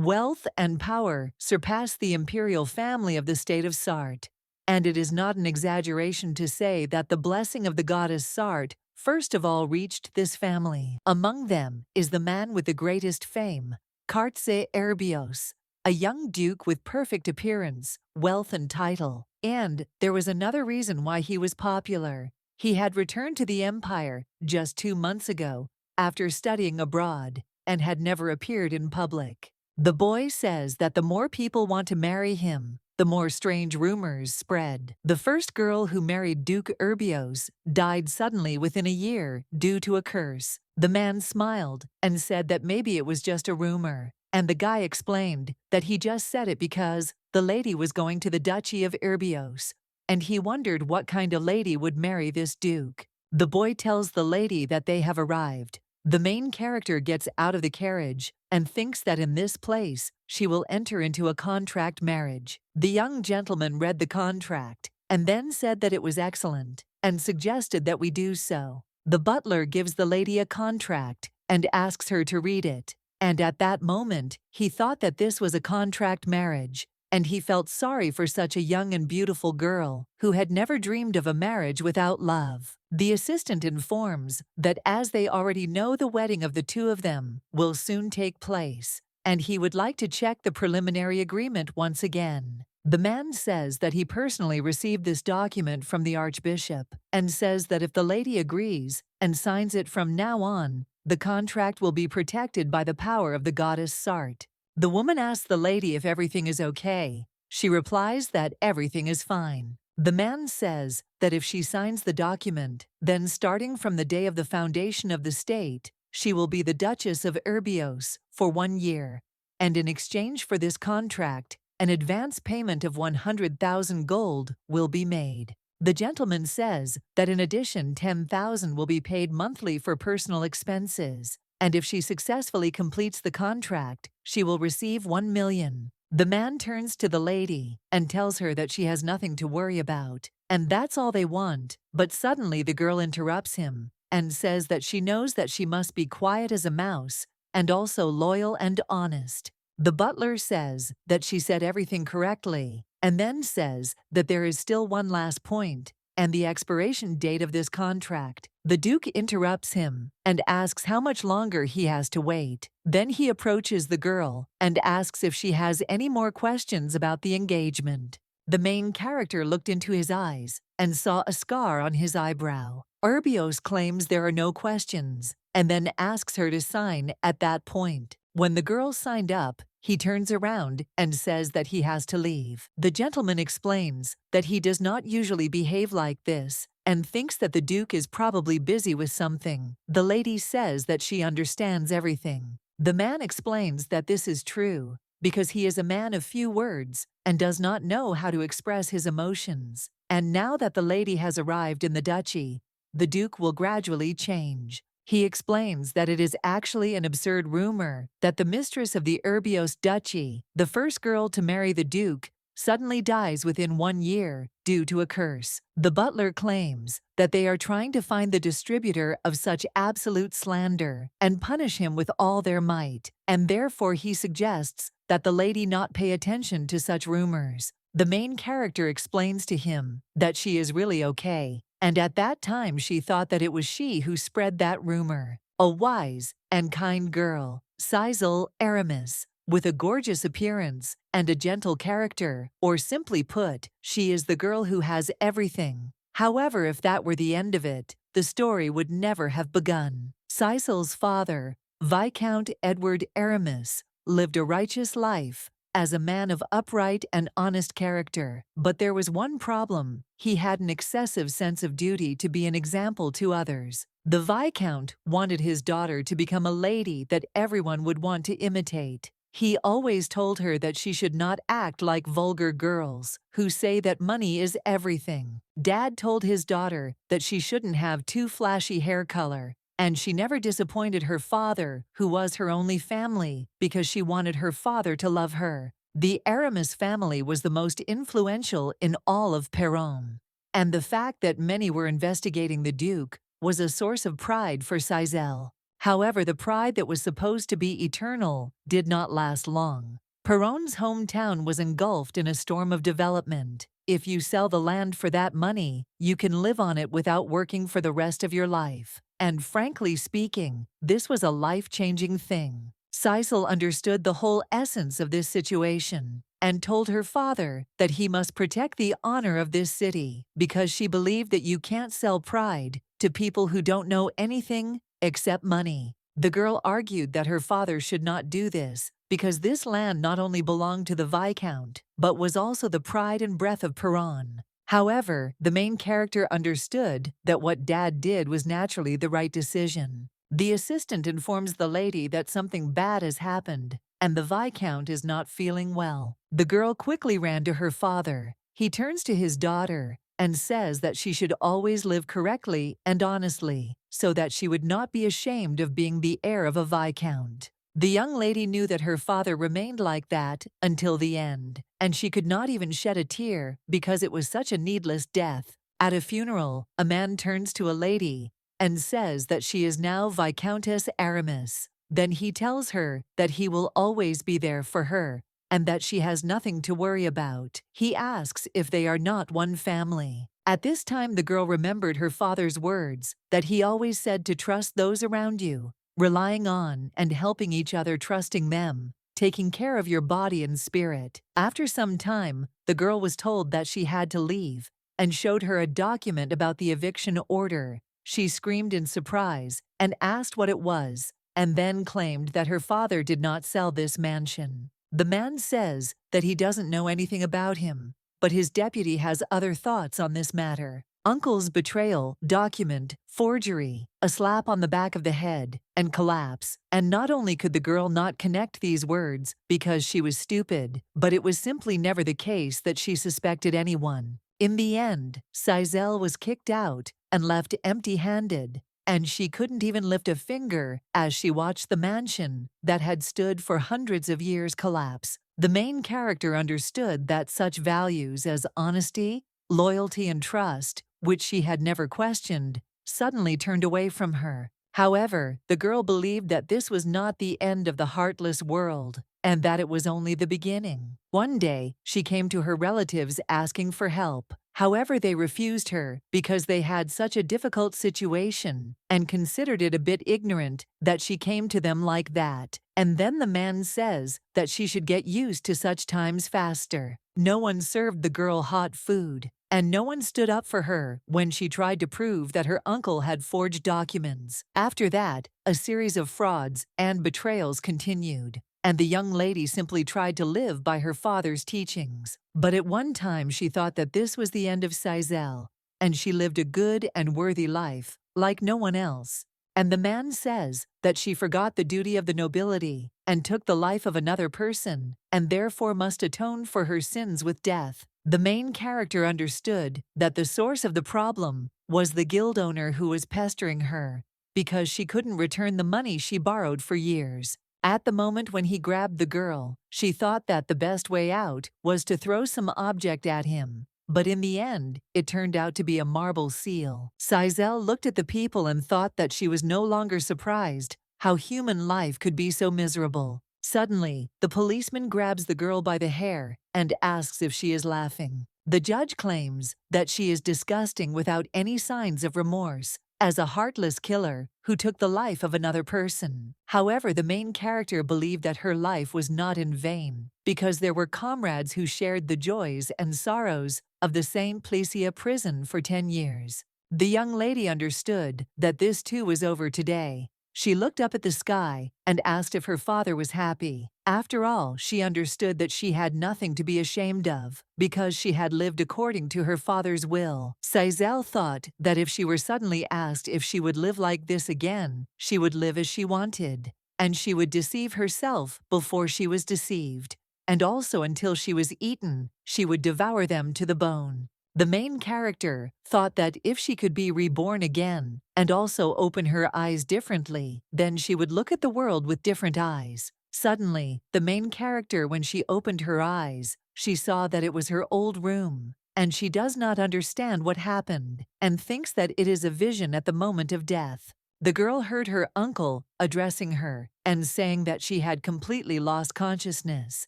Wealth and power surpass the imperial family of the state of Sarт, and it is not an exaggeration to say that the blessing of the goddess Sarт first of all reached this family. Among them is the man with the greatest fame, Kartse Erbios, a young duke with perfect appearance, wealth and title. And there was another reason why he was popular. He had returned to the empire just 2 months ago after studying abroad and had never appeared in public. The boy says that the more people want to marry him, the more strange rumors spread. The first girl who married Duke Erbios died suddenly within a year due to a curse. The man smiled and said that maybe it was just a rumor, and the guy explained that he just said it because the lady was going to the Duchy of Erbios, and he wondered what kind of lady would marry this duke. The boy tells the lady that they have arrived. The main character gets out of the carriage and thinks that in this place she will enter into a contract marriage. The young gentleman read the contract and then said that it was excellent and suggested that we do so. The butler gives the lady a contract and asks her to read it. And at that moment, he thought that this was a contract marriage, and he felt sorry for such a young and beautiful girl who had never dreamed of a marriage without love. The assistant informs that as they already know the wedding of the two of them will soon take place, and he would like to check the preliminary agreement once again. The man says that he personally received this document from the archbishop and says that if the lady agrees and signs it from now on, the contract will be protected by the power of the goddess Sart. The woman asks the lady if everything is okay. She replies that everything is fine. The man says that if she signs the document, then starting from the day of the foundation of the state, she will be the Duchess of Erbios for 1 year, and in exchange for this contract, an advance payment of 100,000 gold will be made. The gentleman says that in addition 10,000 will be paid monthly for personal expenses, and if she successfully completes the contract, she will receive 1 million. The man turns to the lady and tells her that she has nothing to worry about, and that's all they want. But suddenly the girl interrupts him and says that she knows that she must be quiet as a mouse and also loyal and honest. The butler says that she said everything correctly, and then says that there is still one last point, and the expiration date of this contract. The Duke interrupts him and asks how much longer he has to wait. Then he approaches the girl and asks if she has any more questions about the engagement. The main character looked into his eyes and saw a scar on his eyebrow. Erbios claims there are no questions and then asks her to sign at that point. When the girl signed up, he turns around and says that he has to leave. The gentleman explains that he does not usually behave like this and thinks that the Duke is probably busy with something. The lady says that she understands everything. The man explains that this is true because he is a man of few words and does not know how to express his emotions. And now that the lady has arrived in the duchy, the Duke will gradually change. He explains that it is actually an absurd rumor that the mistress of the Erbios Duchy, the first girl to marry the Duke, suddenly dies within 1 year due to a curse. The butler claims that they are trying to find the distributor of such absolute slander and punish him with all their might, and therefore he suggests that the lady not pay attention to such rumors. The main character explains to him that she is really okay, and at that time she thought that it was she who spread that rumor. A wise and kind girl, Sisal Aramis, with a gorgeous appearance and a gentle character, or simply put, she is the girl who has everything. However, if that were the end of it, the story would never have begun. Sisal's father, Viscount Edward Aramis, lived a righteous life as a man of upright and honest character. But there was one problem. He had an excessive sense of duty to be an example to others. The Viscount wanted his daughter to become a lady that everyone would want to imitate. He always told her that she should not act like vulgar girls who say that money is everything. Dad told his daughter that she shouldn't have too flashy hair color, and she never disappointed her father, who was her only family, because she wanted her father to love her. The Aramis family was the most influential in all of Perron, and the fact that many were investigating the Duke was a source of pride for Sisal. However, the pride that was supposed to be eternal did not last long. Perron's hometown was engulfed in a storm of development. If you sell the land for that money, you can live on it without working for the rest of your life. And frankly speaking, this was a life-changing thing. Sisal understood the whole essence of this situation and told her father that he must protect the honor of this city because she believed that you can't sell pride to people who don't know anything except money. The girl argued that her father should not do this because this land not only belonged to the Viscount, but was also the pride and breath of Perron. However, the main character understood that what Dad did was naturally the right decision. The assistant informs the lady that something bad has happened, and the Viscount is not feeling well. The girl quickly ran to her father. He turns to his daughter and says that she should always live correctly and honestly, so that she would not be ashamed of being the heir of a Viscount. The young lady knew that her father remained like that until the end, and she could not even shed a tear because it was such a needless death. At a funeral, a man turns to a lady and says that she is now Viscountess Aramis. Then he tells her that he will always be there for her and that she has nothing to worry about. He asks if they are not one family. At this time, the girl remembered her father's words that he always said to trust those around you, relying on and helping each other, trusting them, taking care of your body and spirit. After some time, the girl was told that she had to leave and showed her a document about the eviction order. She screamed in surprise and asked what it was, and then claimed that her father did not sell this mansion. The man says that he doesn't know anything about him, but his deputy has other thoughts on this matter. Uncle's betrayal, document, forgery, a slap on the back of the head, and collapse. And not only could the girl not connect these words because she was stupid, but it was simply never the case that she suspected anyone. In the end, Sisal was kicked out and left empty-handed, and she couldn't even lift a finger as she watched the mansion that had stood for hundreds of years collapse. The main character understood that such values as honesty, loyalty, and trust, which she had never questioned, suddenly turned away from her. However, the girl believed that this was not the end of the heartless world, and that it was only the beginning. One day, she came to her relatives asking for help. However, they refused her because they had such a difficult situation and considered it a bit ignorant that she came to them like that. And then the man says that she should get used to such times faster. No one served the girl hot food, and no one stood up for her when she tried to prove that her uncle had forged documents. After that, a series of frauds and betrayals continued, and the young lady simply tried to live by her father's teachings. But at one time she thought that this was the end of Sisal, and she lived a good and worthy life, like no one else. And the man says that she forgot the duty of the nobility and took the life of another person, and therefore must atone for her sins with death. The main character understood that the source of the problem was the guild owner who was pestering her because she couldn't return the money she borrowed for years. At the moment when he grabbed the girl, she thought that the best way out was to throw some object at him. But in the end, it turned out to be a marble seal. Sisal looked at the people and thought that she was no longer surprised how human life could be so miserable. Suddenly, the policeman grabs the girl by the hair and asks if she is laughing. The judge claims that she is disgusting without any signs of remorse, as a heartless killer who took the life of another person. However, the main character believed that her life was not in vain, because there were comrades who shared the joys and sorrows of the St. Plecia prison for 10 years. The young lady understood that this too was over today. She looked up at the sky and asked if her father was happy. After all, she understood that she had nothing to be ashamed of, because she had lived according to her father's will. Sisal thought that if she were suddenly asked if she would live like this again, she would live as she wanted, and she would deceive herself before she was deceived. And also until she was eaten, she would devour them to the bone. The main character thought that if she could be reborn again and also open her eyes differently, then she would look at the world with different eyes. Suddenly, the main character, when she opened her eyes, she saw that it was her old room, and she does not understand what happened and thinks that it is a vision at the moment of death. The girl heard her uncle addressing her and saying that she had completely lost consciousness.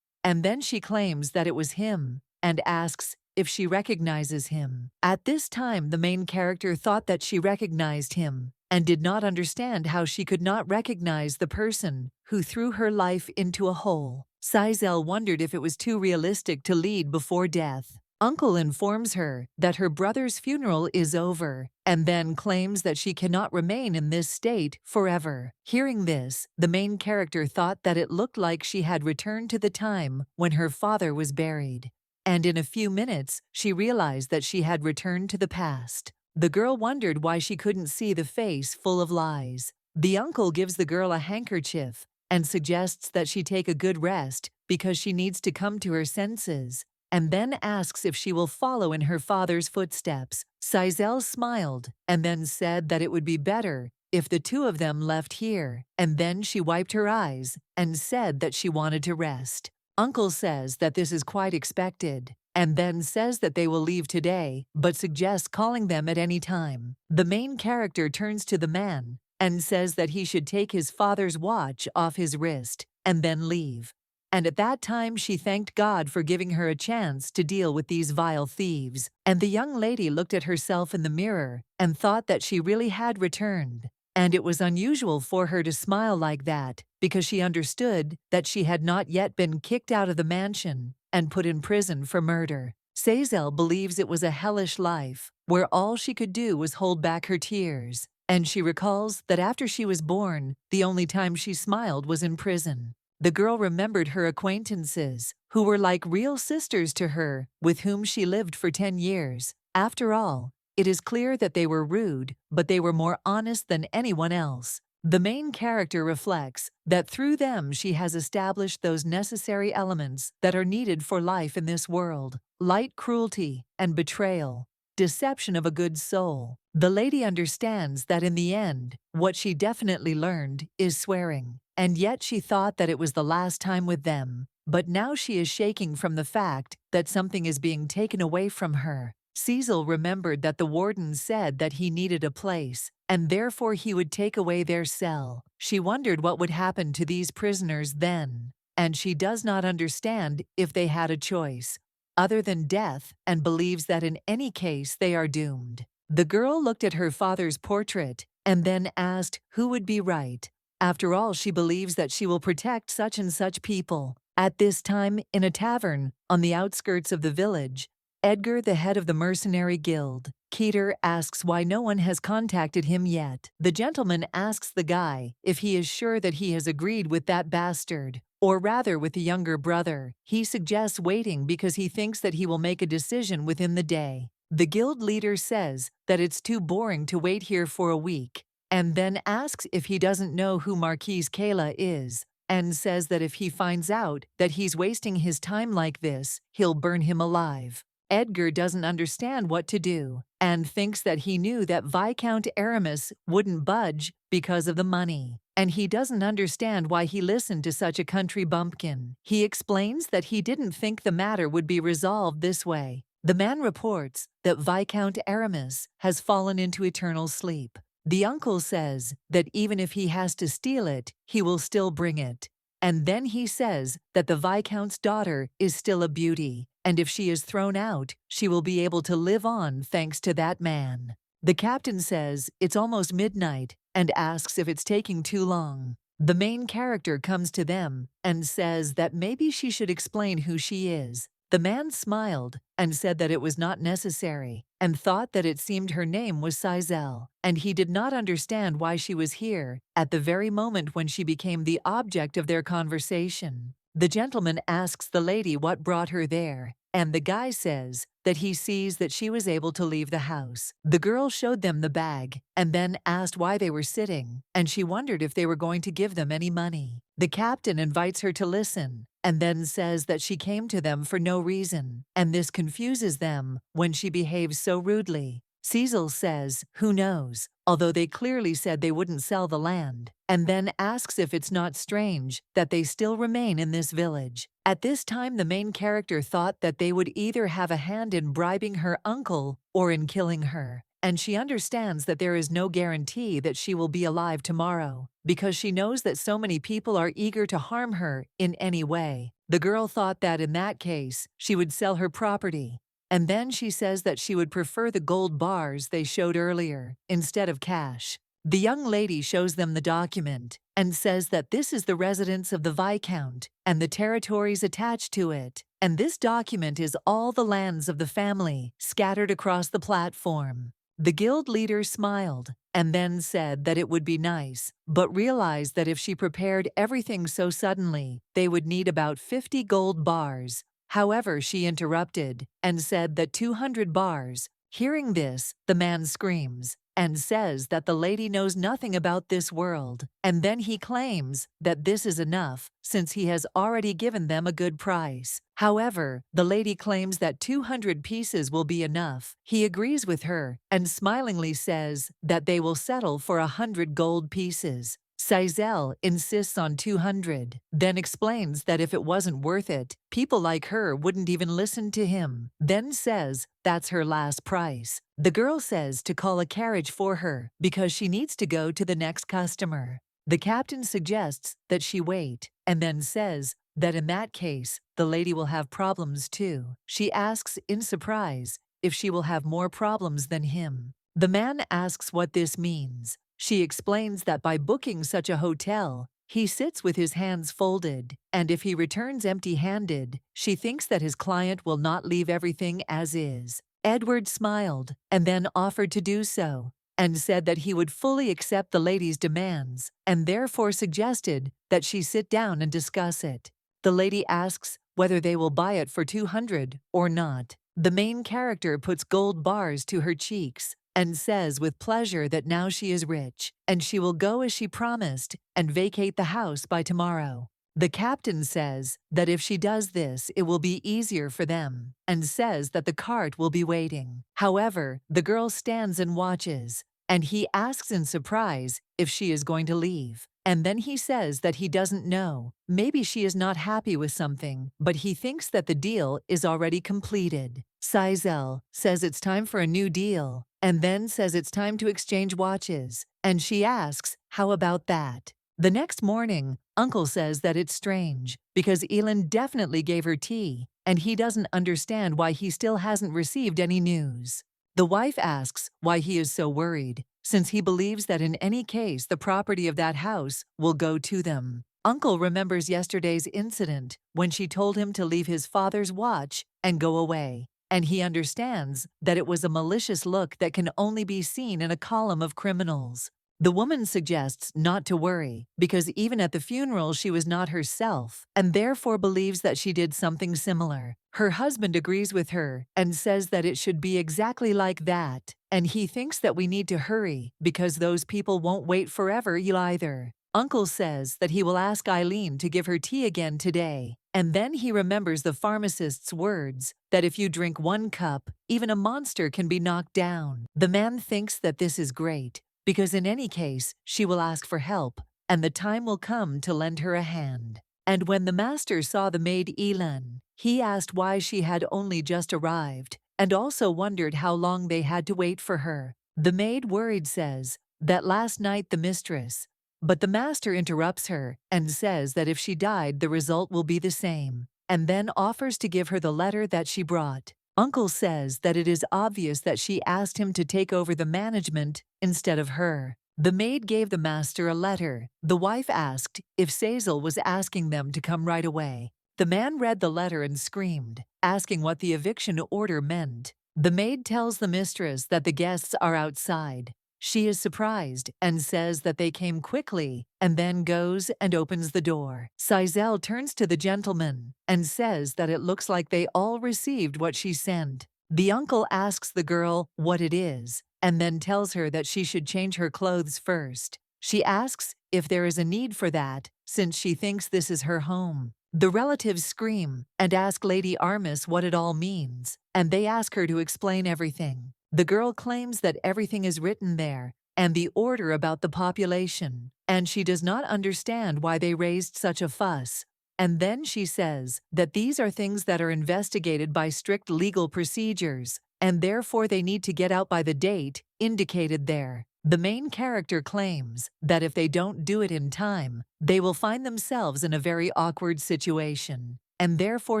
And then she claims that it was him and asks if she recognizes him. At this time, the main character thought that she recognized him and did not understand how she could not recognize the person who threw her life into a hole. Sizel wondered if it was too realistic to lead before death. Uncle informs her that her brother's funeral is over and then claims that she cannot remain in this state forever. Hearing this, the main character thought that it looked like she had returned to the time when her father was buried. And in a few minutes, she realized that she had returned to the past. The girl wondered why she couldn't see the face full of lies. The uncle gives the girl a handkerchief and suggests that she take a good rest because she needs to come to her senses, and then asks if she will follow in her father's footsteps. Sizel smiled and then said that it would be better if the two of them left here, and then she wiped her eyes and said that she wanted to rest. Uncle says that this is quite expected, and then says that they will leave today, but suggests calling them at any time. The main character turns to the man and says that he should take his father's watch off his wrist and then leave. And at that time she thanked God for giving her a chance to deal with these vile thieves. And the young lady looked at herself in the mirror and thought that she really had returned. And it was unusual for her to smile like that because she understood that she had not yet been kicked out of the mansion and put in prison for murder. Sizel believes it was a hellish life where all she could do was hold back her tears. And she recalls that after she was born, the only time she smiled was in prison. The girl remembered her acquaintances, who were like real sisters to her, with whom she lived for 10 years. After all, it is clear that they were rude, but they were more honest than anyone else. The main character reflects that through them she has established those necessary elements that are needed for life in this world: light cruelty and betrayal, deception of a good soul. The lady understands that in the end, what she definitely learned is swearing. And yet she thought that it was the last time with them. But now she is shaking from the fact that something is being taken away from her. Sizel remembered that the warden said that he needed a place, and therefore he would take away their cell. She wondered what would happen to these prisoners then, and she does not understand if they had a choice other than death, and believes that in any case they are doomed. The girl looked at her father's portrait and then asked who would be right. After all, she believes that she will protect such and such people. At this time, in a tavern on the outskirts of the village, Edgar, the head of the mercenary guild, Keter, asks why no one has contacted him yet. The gentleman asks the guy if he is sure that he has agreed with that bastard, or rather with the younger brother. He suggests waiting because he thinks that he will make a decision within the day. The guild leader says that it's too boring to wait here for a week, and then asks if he doesn't know who Marquise Kayla is, and says that if he finds out that he's wasting his time like this, he'll burn him alive. Edgar doesn't understand what to do, and thinks that he knew that Viscount Aramis wouldn't budge because of the money. And he doesn't understand why he listened to such a country bumpkin. He explains that he didn't think the matter would be resolved this way. The man reports that Viscount Aramis has fallen into eternal sleep. The uncle says that even if he has to steal it, he will still bring it. And then he says that the Viscount's daughter is still a beauty, and if she is thrown out, she will be able to live on thanks to that man. The captain says it's almost midnight and asks if it's taking too long. The main character comes to them and says that maybe she should explain who she is. The man smiled and said that it was not necessary, and thought that it seemed her name was Sizel, and he did not understand why she was here at the very moment when she became the object of their conversation. The gentleman asks the lady what brought her there, and the guy says that he sees that she was able to leave the house. The girl showed them the bag and then asked why they were sitting, and she wondered if they were going to give them any money. The captain invites her to listen and then says that she came to them for no reason, and this confuses them when she behaves so rudely. Sizel says, who knows, although they clearly said they wouldn't sell the land, and then asks if it's not strange that they still remain in this village. At this time, the main character thought that they would either have a hand in bribing her uncle or in killing her, and she understands that there is no guarantee that she will be alive tomorrow, because she knows that so many people are eager to harm her in any way. The girl thought that in that case, she would sell her property. And then she says that she would prefer the gold bars they showed earlier, instead of cash. The young lady shows them the document and says that this is the residence of the Viscount and the territories attached to it, and this document is all the lands of the family scattered across the platform. The guild leader smiled and then said that it would be nice, but realized that if she prepared everything so suddenly, they would need about 50 gold bars. However, she interrupted and said that 200 bars. Hearing this, the man screams and says that the lady knows nothing about this world, and then he claims that this is enough since he has already given them a good price. However, the lady claims that 200 pieces will be enough. He agrees with her and smilingly says that they will settle for 100 gold pieces. Sizel insists on 200, then explains that if it wasn't worth it, people like her wouldn't even listen to him, then says that's her last price. The girl says to call a carriage for her because she needs to go to the next customer. The captain suggests that she wait, and then says that in that case, the lady will have problems too. She asks in surprise if she will have more problems than him. The man asks what this means. She explains that by booking such a hotel, he sits with his hands folded, and if he returns empty-handed, she thinks that his client will not leave everything as is. Edward smiled and then offered to do so, and said that he would fully accept the lady's demands, and therefore suggested that she sit down and discuss it. The lady asks whether they will buy it for 200 or not. The main character puts gold bars to her cheeks and says with pleasure that now she is rich, and she will go as she promised and vacate the house by tomorrow. The captain says that if she does this, it will be easier for them, and says that the cart will be waiting. However, the girl stands and watches, and he asks in surprise if she is going to leave. And then he says that he doesn't know. Maybe she is not happy with something, but he thinks that the deal is already completed. Sizel says it's time for a new deal, and then says it's time to exchange watches, and she asks, how about that? The next morning, Uncle says that it's strange, because Elin definitely gave her tea, and he doesn't understand why he still hasn't received any news. The wife asks why he is so worried, since he believes that in any case the property of that house will go to them. Uncle remembers yesterday's incident when she told him to leave his father's watch and go away, and he understands that it was a malicious look that can only be seen in a column of criminals. The woman suggests not to worry, because even at the funeral she was not herself, and therefore believes that she did something similar. Her husband agrees with her and says that it should be exactly like that, and he thinks that we need to hurry because those people won't wait forever either. Uncle says that he will ask Eileen to give her tea again today, and then he remembers the pharmacist's words that if you drink 1 cup, even a monster can be knocked down. The man thinks that this is great, because in any case, she will ask for help, and the time will come to lend her a hand. And when the master saw the maid Elin, he asked why she had only just arrived, and also wondered how long they had to wait for her. The maid, worried, says that last night the mistress, but the master interrupts her and says that if she died, the result will be the same, and then offers to give her the letter that she brought. Uncle says that it is obvious that she asked him to take over the management instead of her. The maid gave the master a letter. The wife asked if Sazel was asking them to come right away. The man read the letter and screamed, asking what the eviction order meant. The maid tells the mistress that the guests are outside. She is surprised and says that they came quickly, and then goes and opens the door. Sizel turns to the gentleman and says that it looks like they all received what she sent. The uncle asks the girl what it is, and then tells her that she should change her clothes first. She asks if there is a need for that, since she thinks this is her home. The relatives scream and ask Lady Armis what it all means, and they ask her to explain everything. The girl claims that everything is written there, and the order about the population, and she does not understand why they raised such a fuss. And then she says that these are things that are investigated by strict legal procedures, and therefore they need to get out by the date indicated there. The main character claims that if they don't do it in time, they will find themselves in a very awkward situation, and therefore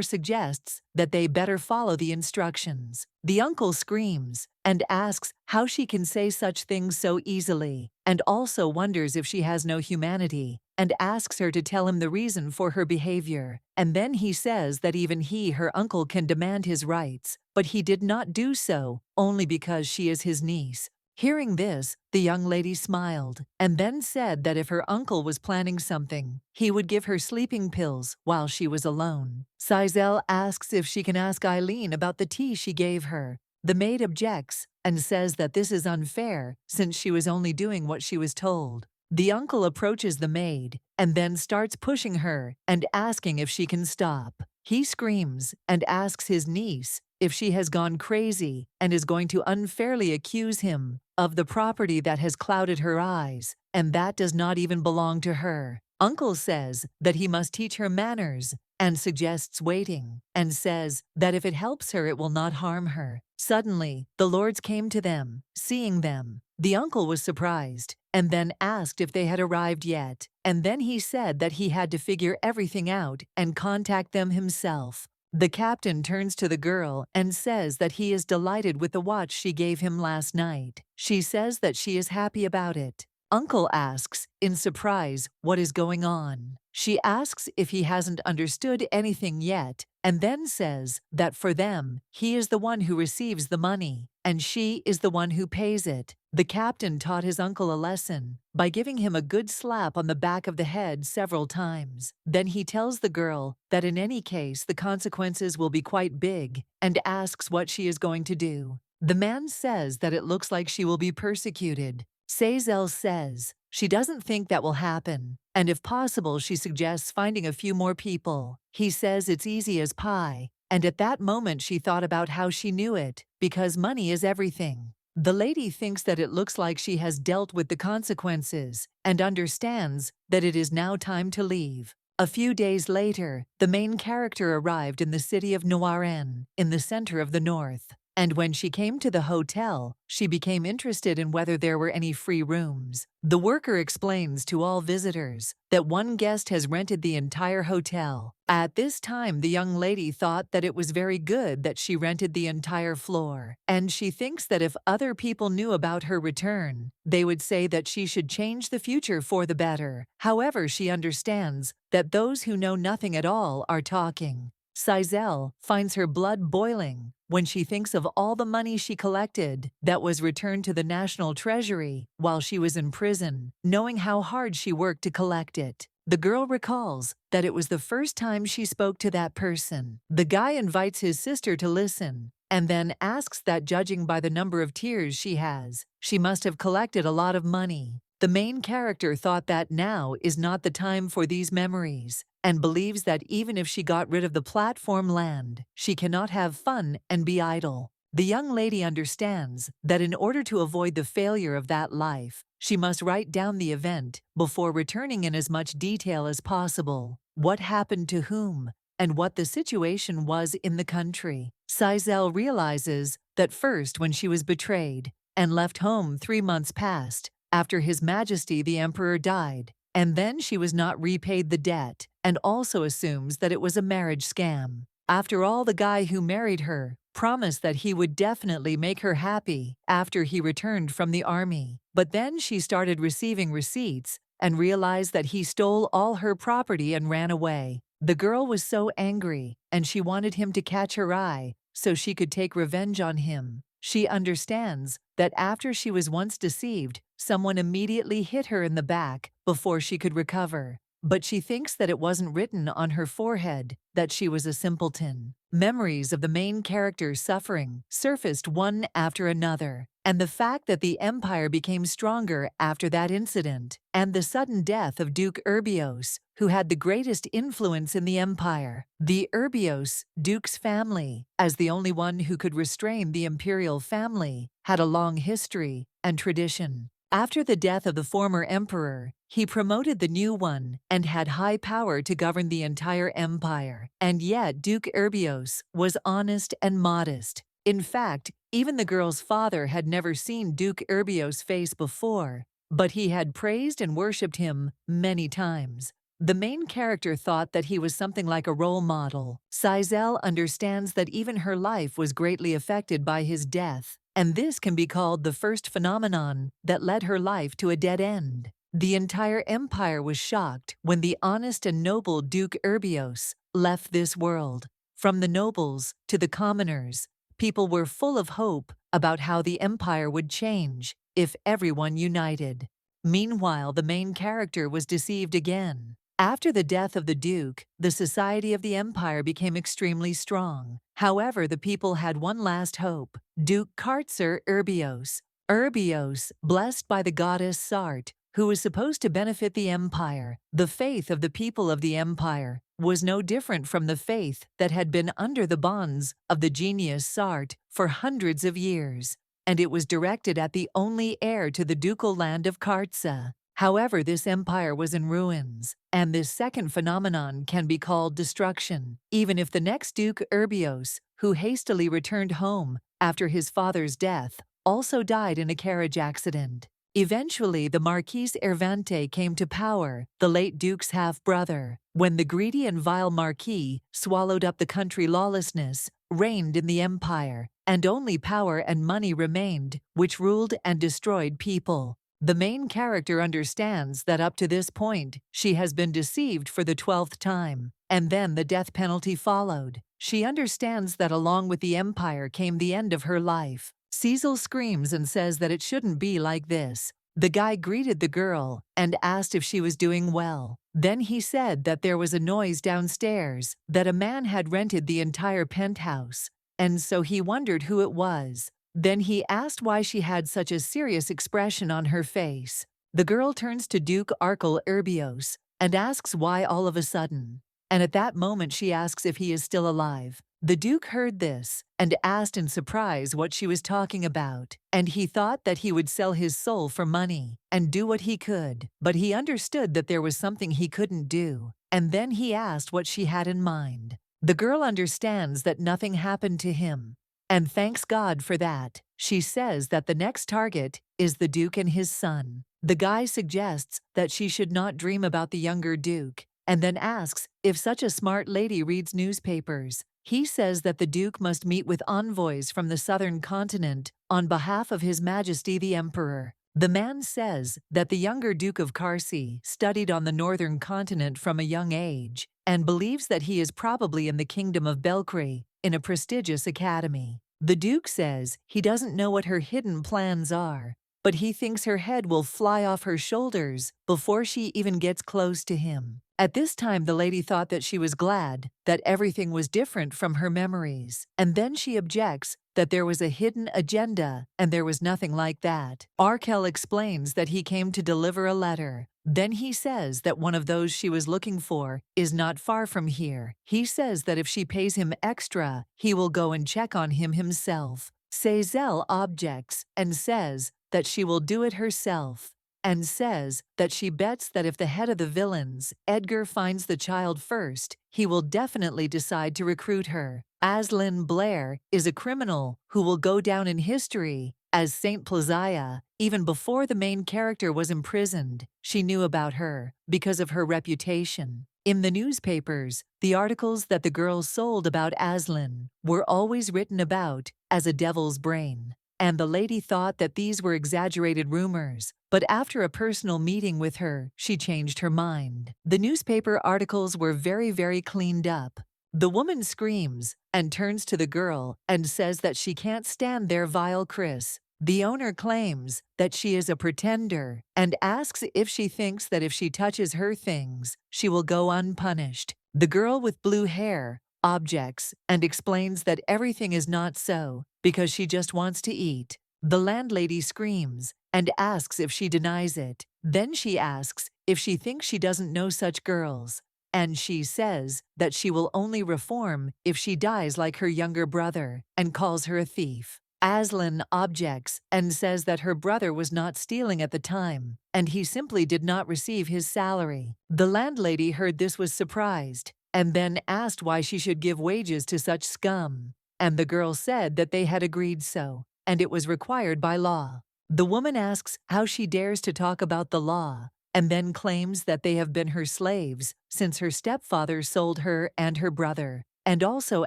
suggests that they better follow the instructions. The uncle screams and asks how she can say such things so easily, and also wonders if she has no humanity, and asks her to tell him the reason for her behavior. And then he says that even he, her uncle, can demand his rights, but he did not do so, only because she is his niece. Hearing this, the young lady smiled, and then said that if her uncle was planning something, he would give her sleeping pills while she was alone. Sizel asks if she can ask Eileen about the tea she gave her. The maid objects and says that this is unfair since she was only doing what she was told. The uncle approaches the maid and then starts pushing her and asking if she can stop. He screams and asks his niece if she has gone crazy and is going to unfairly accuse him of the property that has clouded her eyes, and that does not even belong to her. Uncle says that he must teach her manners and suggests waiting, and says that if it helps her it will not harm her. Suddenly, the lords came to them, seeing them. The uncle was surprised, and then asked if they had arrived yet, and then he said that he had to figure everything out and contact them himself. The captain turns to the girl and says that he is delighted with the watch she gave him last night. She says that she is happy about it. Uncle asks, in surprise, what is going on. She asks if he hasn't understood anything yet, and then says that for them, he is the one who receives the money, and she is the one who pays it. The captain taught his uncle a lesson by giving him a good slap on the back of the head several times. Then he tells the girl that in any case the consequences will be quite big, and asks what she is going to do. The man says that it looks like she will be persecuted. Sazel says she doesn't think that will happen, and if possible she suggests finding a few more people. He says it's easy as pie, and at that moment she thought about how she knew it, because money is everything. The lady thinks that it looks like she has dealt with the consequences, and understands that it is now time to leave. A few days later, the main character arrived in the city of Noiren, in the center of the north. And when she came to the hotel, she became interested in whether there were any free rooms. The worker explains to all visitors that one guest has rented the entire hotel. At this time, the young lady thought that it was very good that she rented the entire floor, and she thinks that if other people knew about her return, they would say that she should change the future for the better. However, she understands that those who know nothing at all are talking. Sizel finds her blood boiling when she thinks of all the money she collected that was returned to the national treasury while she was in prison, knowing how hard she worked to collect it. The girl recalls that it was the first time she spoke to that person. The guy invites his sister to listen, and then asks that judging by the number of tears she has, she must have collected a lot of money. The main character thought that now is not the time for these memories, and believes that even if she got rid of the platform land, she cannot have fun and be idle. The young lady understands that in order to avoid the failure of that life, she must write down the event before returning in as much detail as possible, what happened to whom, and what the situation was in the country. Sizel realizes that first when she was betrayed and left home 3 months past, after His Majesty the Emperor died, and then she was not repaid the debt, and also assumes that it was a marriage scam. After all, the guy who married her promised that he would definitely make her happy after he returned from the army. But then she started receiving receipts and realized that he stole all her property and ran away. The girl was so angry, and she wanted him to catch her eye so she could take revenge on him. She understands that after she was once deceived, someone immediately hit her in the back before she could recover. But she thinks that it wasn't written on her forehead that she was a simpleton. Memories of the main character's suffering surfaced one after another, and the fact that the empire became stronger after that incident, and the sudden death of Duke Urbios, who had the greatest influence in the empire. The Urbios, Duke's family, as the only one who could restrain the imperial family, had a long history and tradition. After the death of the former emperor, he promoted the new one and had high power to govern the entire empire. And yet Duke Urbios was honest and modest. In fact, even the girl's father had never seen Duke Urbios' face before, but he had praised and worshipped him many times. The main character thought that he was something like a role model. Sizel understands that even her life was greatly affected by his death, and this can be called the first phenomenon that led her life to a dead end. The entire empire was shocked when the honest and noble Duke Urbios left this world. From the nobles to the commoners, people were full of hope about how the empire would change if everyone united. Meanwhile, the main character was deceived again. After the death of the Duke, the society of the empire became extremely strong. However, the people had one last hope: Duke Kartser Urbios. Urbios, blessed by the goddess Sart, who was supposed to benefit the empire. The faith of the people of the empire was no different from the faith that had been under the bonds of the genius Sart for hundreds of years, and it was directed at the only heir to the ducal land of Kartsa. However, this empire was in ruins, and this second phenomenon can be called destruction, even if the next Duke Urbios, who hastily returned home after his father's death, also died in a carriage accident. Eventually, the Marquis Ervante came to power, the late Duke's half-brother. When the greedy and vile Marquis swallowed up the country, lawlessness reigned in the empire, and only power and money remained, which ruled and destroyed people. The main character understands that up to this point, she has been deceived for the 12th time, and then the death penalty followed. She understands that along with the empire came the end of her life. Cecil screams and says that it shouldn't be like this. The guy greeted the girl and asked if she was doing well. Then he said that there was a noise downstairs, that a man had rented the entire penthouse, and so he wondered who it was. Then he asked why she had such a serious expression on her face. The girl turns to Duke Arkell Urbios and asks why all of a sudden. And at that moment she asks if he is still alive. The Duke heard this and asked in surprise what she was talking about, and he thought that he would sell his soul for money and do what he could, but he understood that there was something he couldn't do, and then he asked what she had in mind. The girl understands that nothing happened to him, and thanks God for that. She says that the next target is the Duke and his son. The guy suggests that she should not dream about the younger Duke, and then asks if such a smart lady reads newspapers. He says that the Duke must meet with envoys from the southern continent on behalf of His Majesty the Emperor. The man says that the younger Duke of Karsi studied on the northern continent from a young age and believes that he is probably in the kingdom of Belkri, in a prestigious academy. The Duke says he doesn't know what her hidden plans are, but he thinks her head will fly off her shoulders before she even gets close to him. At this time, the lady thought that she was glad that everything was different from her memories, and then she objects that there was a hidden agenda, and there was nothing like that. Arkell explains that he came to deliver a letter. Then he says that one of those she was looking for is not far from here. He says that if she pays him extra, he will go and check on him himself. Sizel objects and says that she will do it herself, and says that she bets that if the head of the villains, Edgar, finds the child first, he will definitely decide to recruit her. Aslin Blair is a criminal who will go down in history as Saint Plaziah. Even before the main character was imprisoned, she knew about her because of her reputation. In the newspapers, the articles that the girls sold about Aslin were always written about as a devil's brain, and the lady thought that these were exaggerated rumors, but after a personal meeting with her, she changed her mind. The newspaper articles were very cleaned up. The woman screams and turns to the girl and says that she can't stand their vile Chris. The owner claims that she is a pretender and asks if she thinks that if she touches her things, she will go unpunished. The girl with blue hair objects and explains that everything is not so because she just wants to eat. The landlady screams and asks if she denies it. Then she asks if she thinks she doesn't know such girls, and she says that she will only reform if she dies like her younger brother and calls her a thief. Aslan objects and says that her brother was not stealing at the time, and he simply did not receive his salary. The landlady heard this was surprised, and then asked why she should give wages to such scum. And the girl said that they had agreed so, and it was required by law. The woman asks how she dares to talk about the law, and then claims that they have been her slaves since her stepfather sold her and her brother, and also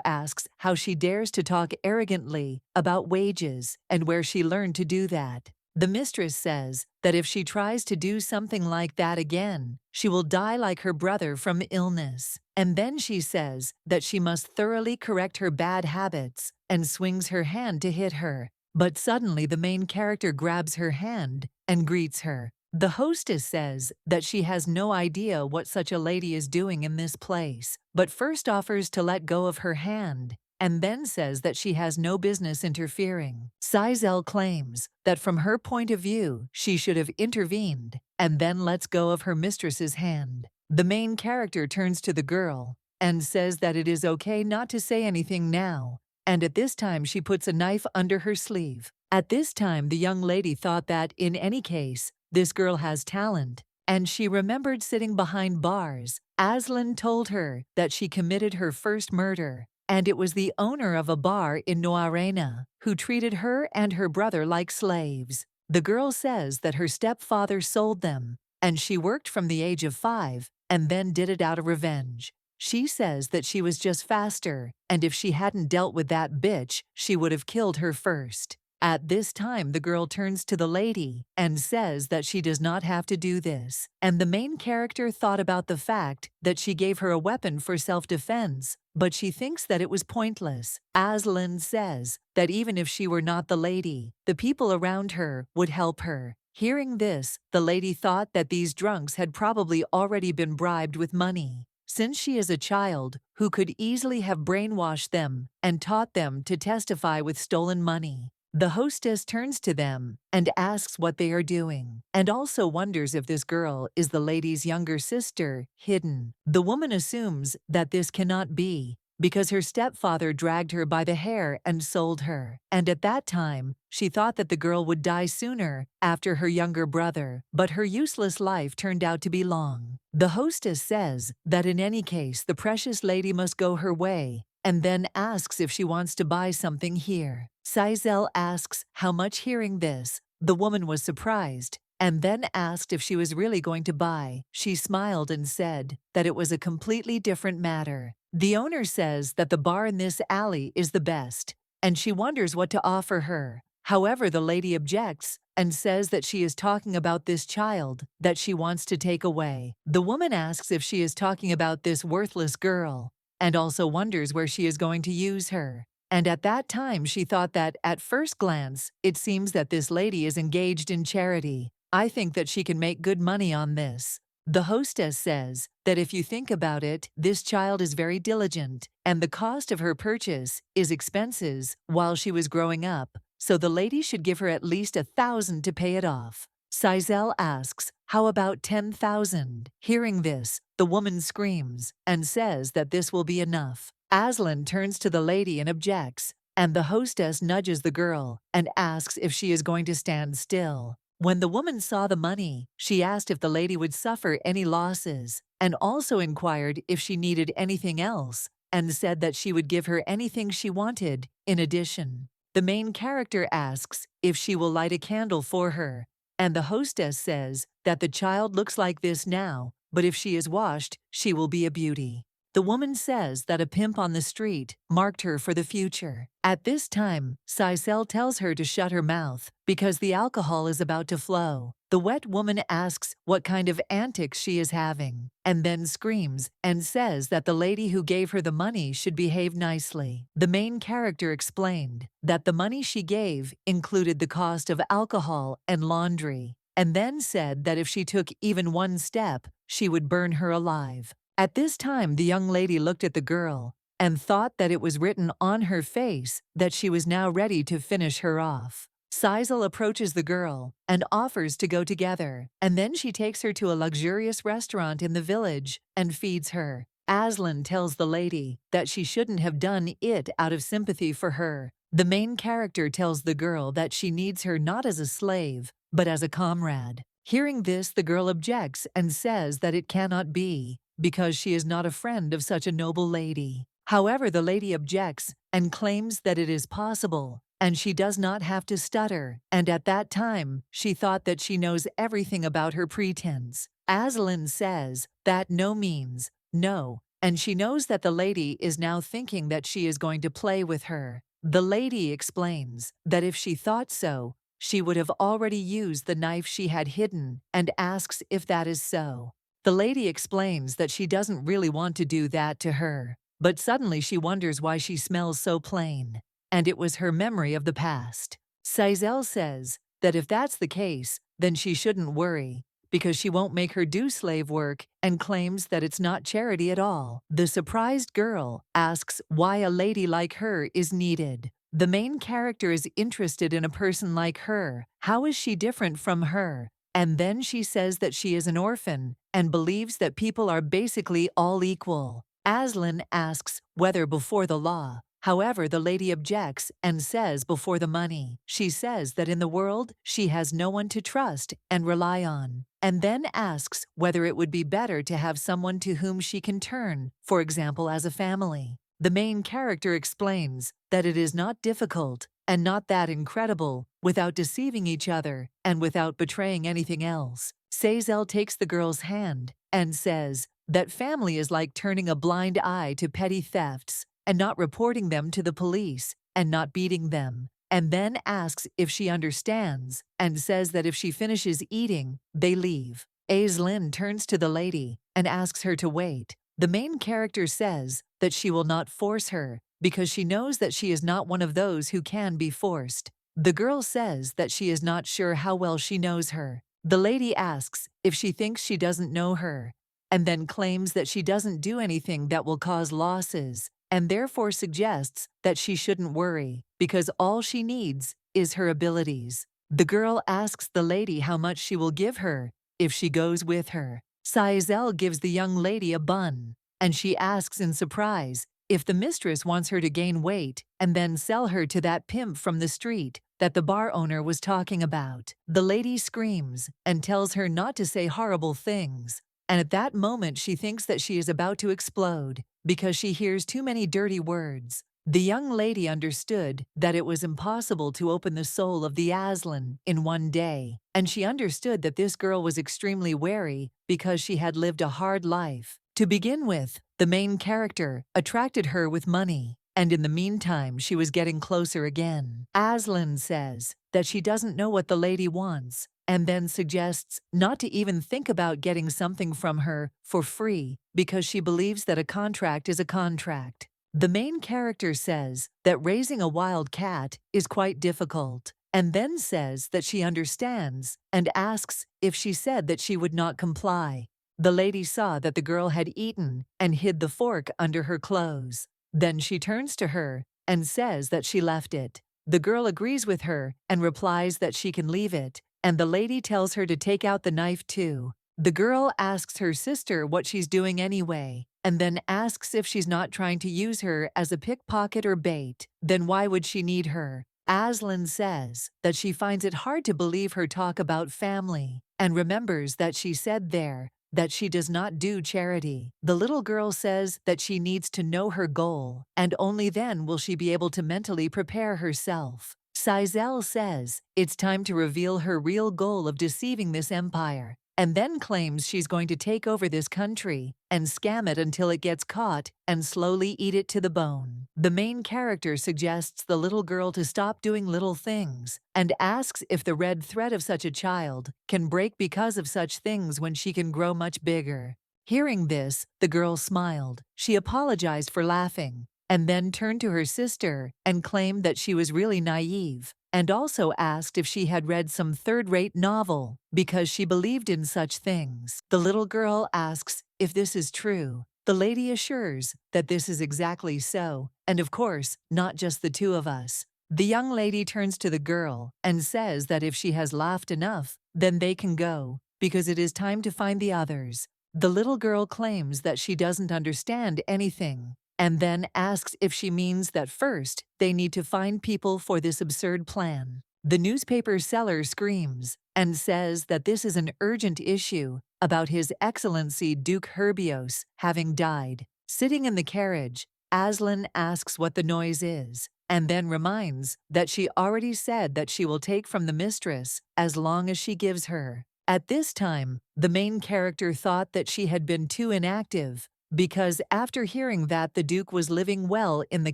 asks how she dares to talk arrogantly about wages and where she learned to do that. The mistress says that if she tries to do something like that again, she will die like her brother from illness. And then she says that she must thoroughly correct her bad habits and swings her hand to hit her. But suddenly the main character grabs her hand and greets her. The hostess says that she has no idea what such a lady is doing in this place, but first offers to let go of her hand, and then says that she has no business interfering. Sizel claims that from her point of view, she should have intervened, and then lets go of her mistress's hand. The main character turns to the girl and says that it is okay not to say anything now, and at this time she puts a knife under her sleeve. At this time, the young lady thought that, in any case, this girl has talent, and she remembered sitting behind bars. Aslan told her that she committed her first murder, and it was the owner of a bar in Noarena who treated her and her brother like slaves. The girl says that her stepfather sold them, and she worked from the age of 5 and then did it out of revenge. She says that she was just faster, and if she hadn't dealt with that bitch, she would have killed her first. At this time, the girl turns to the lady and says that she does not have to do this, and the main character thought about the fact that she gave her a weapon for self-defense, but she thinks that it was pointless. Aslan says that even if she were not the lady, the people around her would help her. Hearing this, the lady thought that these drunks had probably already been bribed with money, since she is a child who could easily have brainwashed them and taught them to testify with stolen money. The hostess turns to them and asks what they are doing, and also wonders if this girl is the lady's younger sister, hidden. The woman assumes that this cannot be, because her stepfather dragged her by the hair and sold her, and at that time, she thought that the girl would die sooner after her younger brother, but her useless life turned out to be long. The hostess says that in any case, the precious lady must go her way, and then asks if she wants to buy something here. Sizel asks how much. Hearing this, the woman was surprised, and then asked if she was really going to buy. She smiled and said that it was a completely different matter. The owner says that the bar in this alley is the best, and she wonders what to offer her. However, the lady objects and says that she is talking about this child that she wants to take away. The woman asks if she is talking about this worthless girl, and also wonders where she is going to use her. And at that time she thought that, at first glance, it seems that this lady is engaged in charity. I think that she can make good money on this. The hostess says that if you think about it, this child is very diligent, and the cost of her purchase is expenses while she was growing up, so the lady should give her at least 1,000 to pay it off. Sizel asks, how about 10,000? Hearing this, the woman screams and says that this will be enough. Aslan turns to the lady and objects, and the hostess nudges the girl and asks if she is going to stand still. When the woman saw the money, she asked if the lady would suffer any losses, and also inquired if she needed anything else, and said that she would give her anything she wanted in addition. The main character asks if she will light a candle for her, and the hostess says that the child looks like this now, but if she is washed, she will be a beauty. The woman says that a pimp on the street marked her for the future. At this time, Sizel tells her to shut her mouth because the alcohol is about to flow. The wet woman asks what kind of antics she is having, and then screams and says that the lady who gave her the money should behave nicely. The main character explained that the money she gave included the cost of alcohol and laundry, and then said that if she took even one step, she would burn her alive. At this time, the young lady looked at the girl and thought that it was written on her face that she was now ready to finish her off. Sizel approaches the girl and offers to go together, and then she takes her to a luxurious restaurant in the village and feeds her. Aslan tells the lady that she shouldn't have done it out of sympathy for her, The main character tells the girl that she needs her not as a slave, but as a comrade. Hearing this, the girl objects and says that it cannot be, because she is not a friend of such a noble lady. However, the lady objects and claims that it is possible, and she does not have to stutter, and at that time, she thought that she knows everything about her pretense. Asen says that no means no, and she knows that the lady is now thinking that she is going to play with her. The lady explains that if she thought so, she would have already used the knife she had hidden, and asks if that is so. The lady explains that she doesn't really want to do that to her, but suddenly she wonders why she smells so plain, and it was her memory of the past. Sizel says that if that's the case, then she shouldn't worry, because she won't make her do slave work, and claims that it's not charity at all. The surprised girl asks why a lady like her is needed. The main character is interested in a person like her. How is she different from her? And then she says that she is an orphan and believes that people are basically all equal. Asen asks whether before the law. However, the lady objects and says before the money. She says that in the world she has no one to trust and rely on, and then asks whether it would be better to have someone to whom she can turn, for example as a family. The main character explains that it is not difficult and not that incredible without deceiving each other and without betraying anything else. Sizel takes the girl's hand and says that family is like turning a blind eye to petty thefts and not reporting them to the police and not beating them, and then asks if she understands and says that if she finishes eating, they leave. Asen turns to the lady and asks her to wait. The main character says that she will not force her because she knows that she is not one of those who can be forced. The girl says that she is not sure how well she knows her. The lady asks if she thinks she doesn't know her, and then claims that she doesn't do anything that will cause losses, and therefore suggests that she shouldn't worry because all she needs is her abilities. The girl asks the lady how much she will give her if she goes with her. Sizel gives the young lady a bun, and she asks in surprise if the mistress wants her to gain weight and then sell her to that pimp from the street that the bar owner was talking about. The lady screams and tells her not to say horrible things, and at that moment she thinks that she is about to explode because she hears too many dirty words. The young lady understood that it was impossible to open the soul of the Asen in one day, and she understood that this girl was extremely wary because she had lived a hard life. To begin with, the main character attracted her with money, and in the meantime she was getting closer again. Asen says that she doesn't know what the lady wants, and then suggests not to even think about getting something from her for free because she believes that a contract is a contract. The main character says that raising a wild cat is quite difficult, and then says that she understands and asks if she said that she would not comply. The lady saw that the girl had eaten and hid the fork under her clothes. Then she turns to her and says that she left it. The girl agrees with her and replies that she can leave it, and the lady tells her to take out the knife too. The girl asks her sister what she's doing anyway, and then asks if she's not trying to use her as a pickpocket or bait. Then why would she need her? Asen says that she finds it hard to believe her talk about family, and remembers that she said there that she does not do charity. The little girl says that she needs to know her goal, and only then will she be able to mentally prepare herself. Sizel says it's time to reveal her real goal of deceiving this empire, and then claims she's going to take over this country and scam it until it gets caught and slowly eat it to the bone. The main character suggests the little girl to stop doing little things and asks if the red thread of such a child can break because of such things when she can grow much bigger. Hearing this, the girl smiled. She apologized for laughing, and then turned to her sister and claimed that she was really naive, and also asked if she had read some third-rate novel because she believed in such things. The little girl asks if this is true. The lady assures that this is exactly so, and of course, not just the two of us. The young lady turns to the girl and says that if she has laughed enough, then they can go, because it is time to find the others. The little girl claims that she doesn't understand anything, and then asks if she means that first they need to find people for this absurd plan. The newspaper seller screams and says that this is an urgent issue about His Excellency Duke Herbios having died. Sitting in the carriage, Aslan asks what the noise is, and then reminds that she already said that she will take from the mistress as long as she gives her. At this time, the main character thought that she had been too inactive, because after hearing that the Duke was living well in the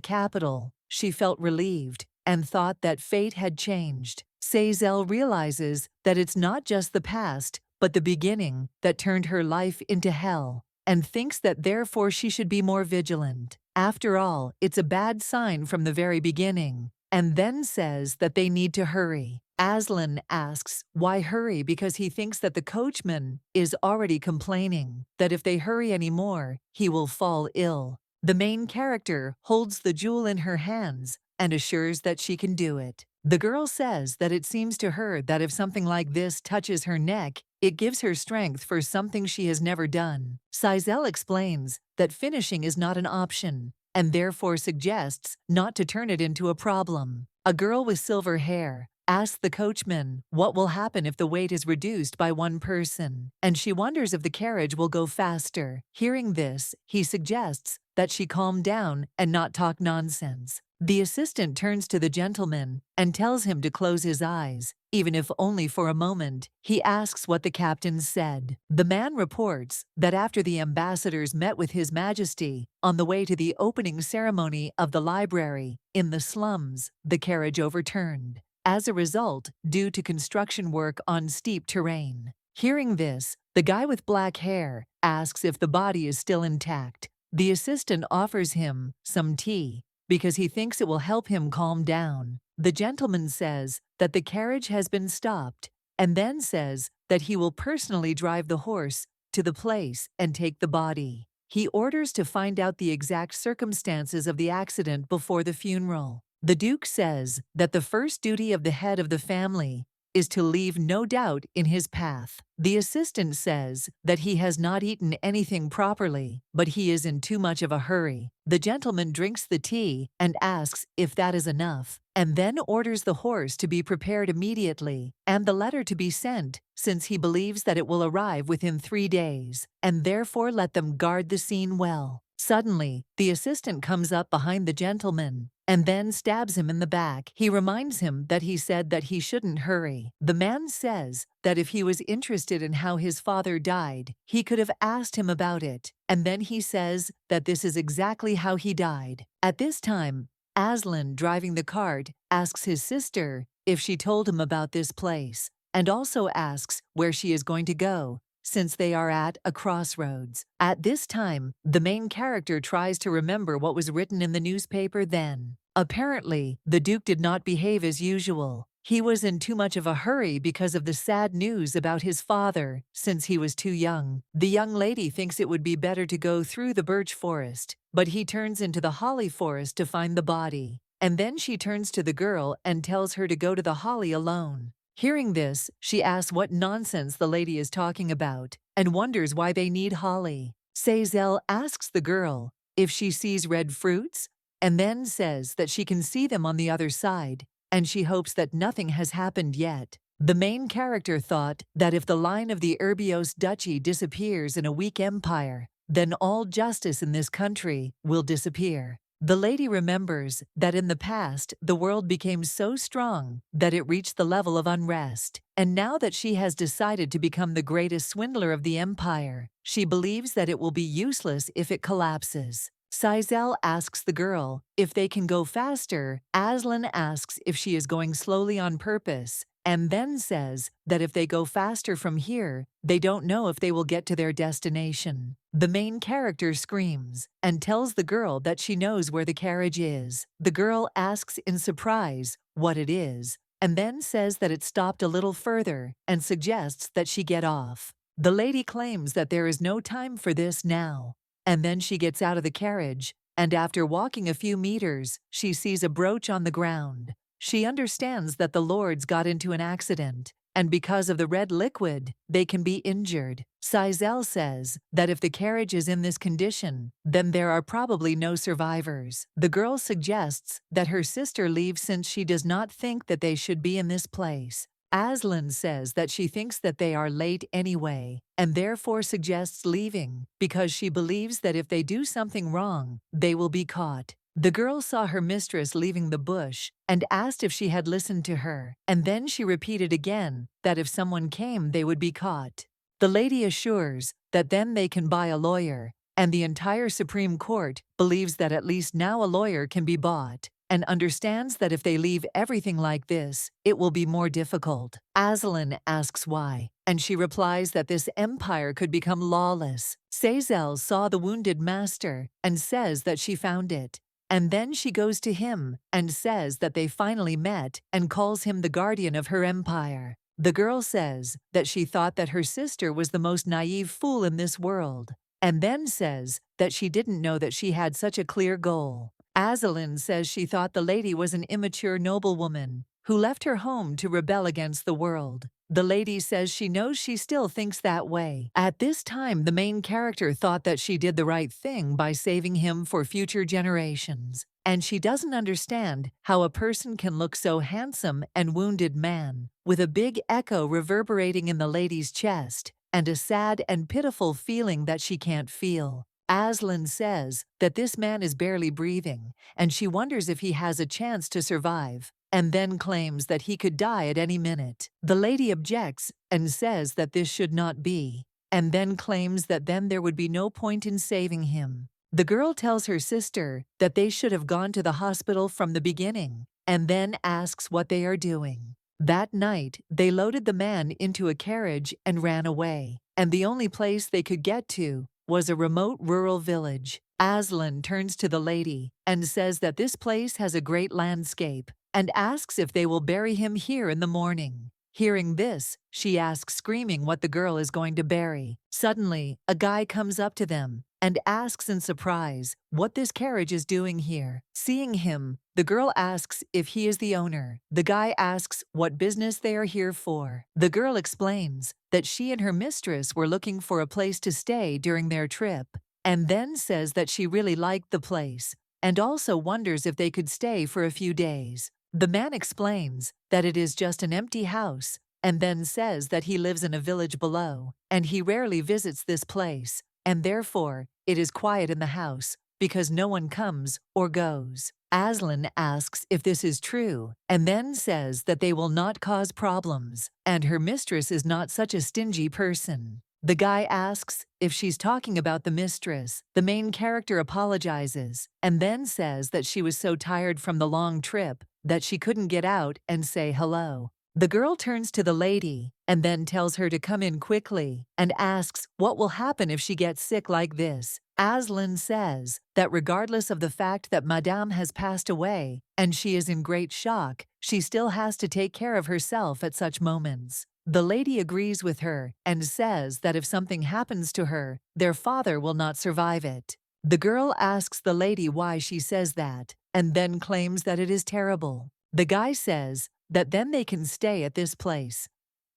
capital, she felt relieved and thought that fate had changed. Sazel realizes that it's not just the past, but the beginning that turned her life into hell, and thinks that therefore she should be more vigilant. After all, it's a bad sign from the very beginning, and then says that they need to hurry. Aslan asks why hurry because he thinks that the coachman is already complaining that if they hurry anymore, he will fall ill. The main character holds the jewel in her hands and assures that she can do it. The girl says that it seems to her that if something like this touches her neck, it gives her strength for something she has never done. Sizel explains that finishing is not an option, and therefore suggests not to turn it into a problem. A girl with silver hair asks the coachman what will happen if the weight is reduced by one person, and she wonders if the carriage will go faster. Hearing this, he suggests that she calm down and not talk nonsense. The assistant turns to the gentleman and tells him to close his eyes, even if only for a moment. He asks what the captain said. The man reports that after the ambassadors met with His Majesty on the way to the opening ceremony of the library in the slums, the carriage overturned, as a result due to construction work on steep terrain. Hearing this, the guy with black hair asks if the body is still intact. The assistant offers him some tea because he thinks it will help him calm down. The gentleman says that the carriage has been stopped and then says that he will personally drive the horse to the place and take the body. He orders to find out the exact circumstances of the accident before the funeral. The Duke says that the first duty of the head of the family is to leave no doubt in his path. The assistant says that he has not eaten anything properly, but he is in too much of a hurry. The gentleman drinks the tea and asks if that is enough, and then orders the horse to be prepared immediately and the letter to be sent, since he believes that it will arrive within 3 days, and therefore let them guard the scene well. Suddenly, the assistant comes up behind the gentleman and then stabs him in the back. He reminds him that he said that he shouldn't hurry. The man says that if he was interested in how his father died, he could have asked him about it, and then he says that this is exactly how he died. At this time, Aslan, driving the cart, asks his sister if she told him about this place, and also asks where she is going to go, since they are at a crossroads. At this time, the main character tries to remember what was written in the newspaper then. Apparently, the Duke did not behave as usual. He was in too much of a hurry because of the sad news about his father, since he was too young. The young lady thinks it would be better to go through the birch forest, but he turns into the holly forest to find the body. And then she turns to the girl and tells her to go to the holly alone. Hearing this, she asks what nonsense the lady is talking about and wonders why they need holly. Sazel asks the girl if she sees red fruits and then says that she can see them on the other side, and she hopes that nothing has happened yet. The main character thought that if the line of the Herbios duchy disappears in a weak empire, then all justice in this country will disappear. The lady remembers that in the past the world became so strong that it reached the level of unrest, and now that she has decided to become the greatest swindler of the empire, she believes that it will be useless if it collapses. Sizel asks the girl if they can go faster. Aslan asks if she is going slowly on purpose, and then says that if they go faster from here, they don't know if they will get to their destination. The main character screams and tells the girl that she knows where the carriage is. The girl asks in surprise what it is, and then says that it stopped a little further and suggests that she get off. The lady claims that there is no time for this now, and then she gets out of the carriage, and after walking a few meters, she sees a brooch on the ground. She understands that the lords got into an accident and because of the red liquid, they can be injured. Sizel says that if the carriage is in this condition, then there are probably no survivors. The girl suggests that her sister leave since she does not think that they should be in this place. Asen says that she thinks that they are late anyway, and therefore suggests leaving, because she believes that if they do something wrong, they will be caught. The girl saw her mistress leaving the bush and asked if she had listened to her, and then she repeated again that if someone came, they would be caught. The lady assures that then they can buy a lawyer, and the entire Supreme Court believes that at least now a lawyer can be bought, and understands that if they leave everything like this, it will be more difficult. Asen asks why, and she replies that this empire could become lawless. Sizel saw the wounded master and says that she found it. And then she goes to him and says that they finally met and calls him the guardian of her empire. The girl says that she thought that her sister was the most naive fool in this world, and then says that she didn't know that she had such a clear goal. Asen says she thought the lady was an immature noblewoman who left her home to rebel against the world. The lady says she knows she still thinks that way. At this time, the main character thought that she did the right thing by saving him for future generations, and she doesn't understand how a person can look so handsome and wounded man, with a big echo reverberating in the lady's chest, and a sad and pitiful feeling that she can't feel. Asen says that this man is barely breathing, and she wonders if he has a chance to survive, and then claims that he could die at any minute. The lady objects and says that this should not be, and then claims that then there would be no point in saving him. The girl tells her sister that they should have gone to the hospital from the beginning, and then asks what they are doing. That night, they loaded the man into a carriage and ran away, and the only place they could get to was a remote rural village. Asen turns to the lady and says that this place has a great landscape, and asks if they will bury him here in the morning. Hearing this, she asks screaming what the girl is going to bury. Suddenly, a guy comes up to them and asks in surprise what this carriage is doing here. Seeing him, the girl asks if he is the owner. The guy asks what business they are here for. The girl explains that she and her mistress were looking for a place to stay during their trip, and then says that she really liked the place, and also wonders if they could stay for a few days. The man explains that it is just an empty house, and then says that he lives in a village below, and he rarely visits this place, and therefore it is quiet in the house because no one comes or goes. Asen asks if this is true, and then says that they will not cause problems, and her mistress is not such a stingy person. The guy asks if she's talking about the mistress. The main character apologizes, and then says that she was so tired from the long trip that she couldn't get out and say hello. The girl turns to the lady and then tells her to come in quickly and asks what will happen if she gets sick like this. Asen says that regardless of the fact that Madame has passed away and she is in great shock, she still has to take care of herself at such moments. The lady agrees with her and says that if something happens to her, their father will not survive it. The girl asks the lady why she says that, and then claims that it is terrible. The guy says that then they can stay at this place.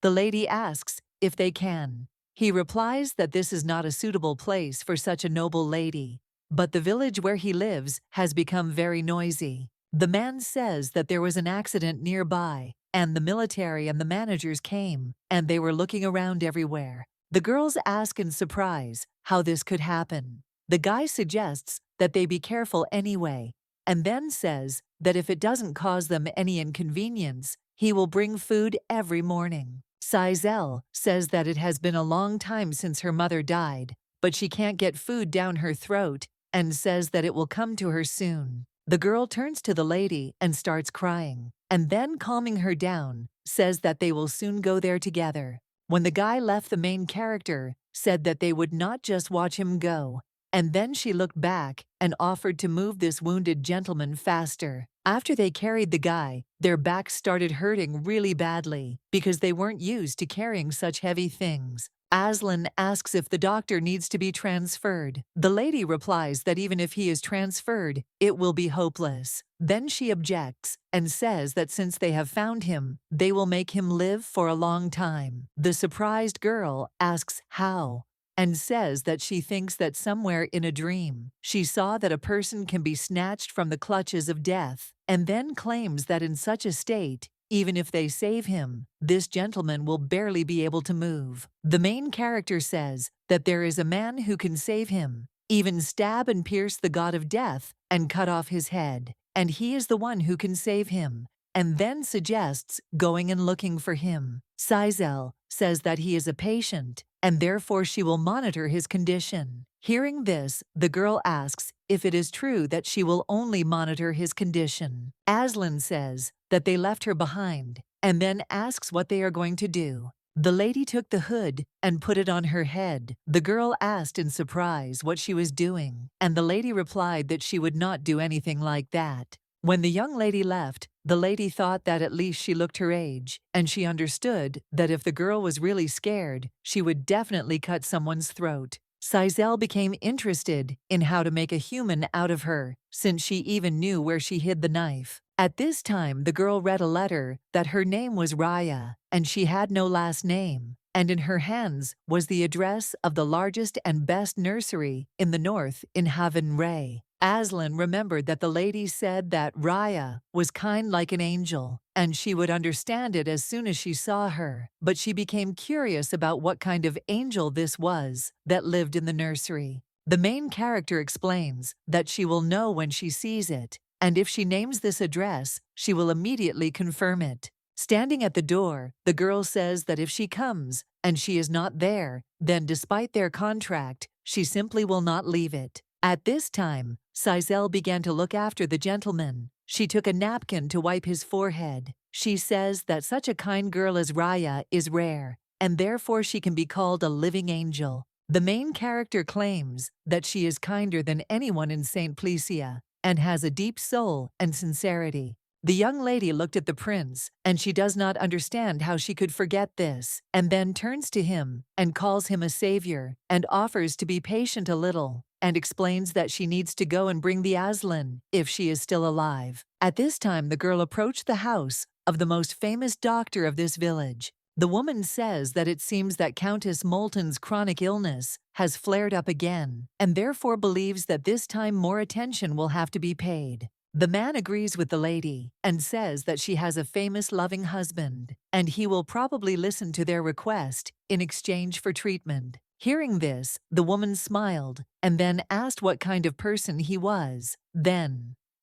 The lady asks if they can. He replies that this is not a suitable place for such a noble lady, but the village where he lives has become very noisy. The man says that there was an accident nearby, and the military and the managers came, and they were looking around everywhere. The girls ask in surprise how this could happen. The guy suggests that they be careful anyway, and then says that if it doesn't cause them any inconvenience, he will bring food every morning. Sizel says that it has been a long time since her mother died, but she can't get food down her throat, and says that it will come to her soon. The girl turns to the lady and starts crying, and then calming her down, says that they will soon go there together. When the guy left, the main character said that they would not just watch him go, and then she looked back and offered to move this wounded gentleman faster. After they carried the guy, their backs started hurting really badly because they weren't used to carrying such heavy things. Aslan asks if the doctor needs to be transferred. The lady replies that even if he is transferred, it will be hopeless. Then she objects and says that since they have found him, they will make him live for a long time. The surprised girl asks how, and says that she thinks that somewhere in a dream, she saw that a person can be snatched from the clutches of death, and then claims that in such a state, even if they save him, this gentleman will barely be able to move. The main character says that there is a man who can save him, even stab and pierce the god of death and cut off his head, and he is the one who can save him, and then suggests going and looking for him. Sizel says that he is a patient, and therefore she will monitor his condition. Hearing this, the girl asks if it is true that she will only monitor his condition. Aslan says that they left her behind, and then asks what they are going to do. The lady took the hood and put it on her head. The girl asked in surprise what she was doing, and the lady replied that she would not do anything like that. When the young lady left, the lady thought that at least she looked her age, and she understood that if the girl was really scared, she would definitely cut someone's throat. Sizel became interested in how to make a human out of her, since she even knew where she hid the knife. At this time, the girl read a letter that her name was Raya, and she had no last name, and in her hands was the address of the largest and best nursery in the north in Haven Ray. Aslan remembered that the lady said that Raya was kind like an angel, and she would understand it as soon as she saw her, but she became curious about what kind of angel this was that lived in the nursery. The main character explains that she will know when she sees it, and if she names this address, she will immediately confirm it. Standing at the door, the girl says that if she comes and she is not there, then despite their contract, she simply will not leave it. At this time, Sizel began to look after the gentleman. She took a napkin to wipe his forehead. She says that such a kind girl as Raya is rare, and therefore she can be called a living angel. The main character claims that she is kinder than anyone in St. Plesia, and has a deep soul and sincerity. The young lady looked at the prince, and she does not understand how she could forget this, and then turns to him and calls him a savior, and offers to be patient a little, and explains that she needs to go and bring the Aslan if she is still alive. At this time, the girl approached the house of the most famous doctor of this village. The woman says that it seems that Countess Moulton's chronic illness has flared up again, and therefore believes that this time more attention will have to be paid. The man agrees with the lady and says that she has a famous loving husband, and he will probably listen to their request in exchange for treatment. Hearing this, the woman smiled and then asked what kind of person he was.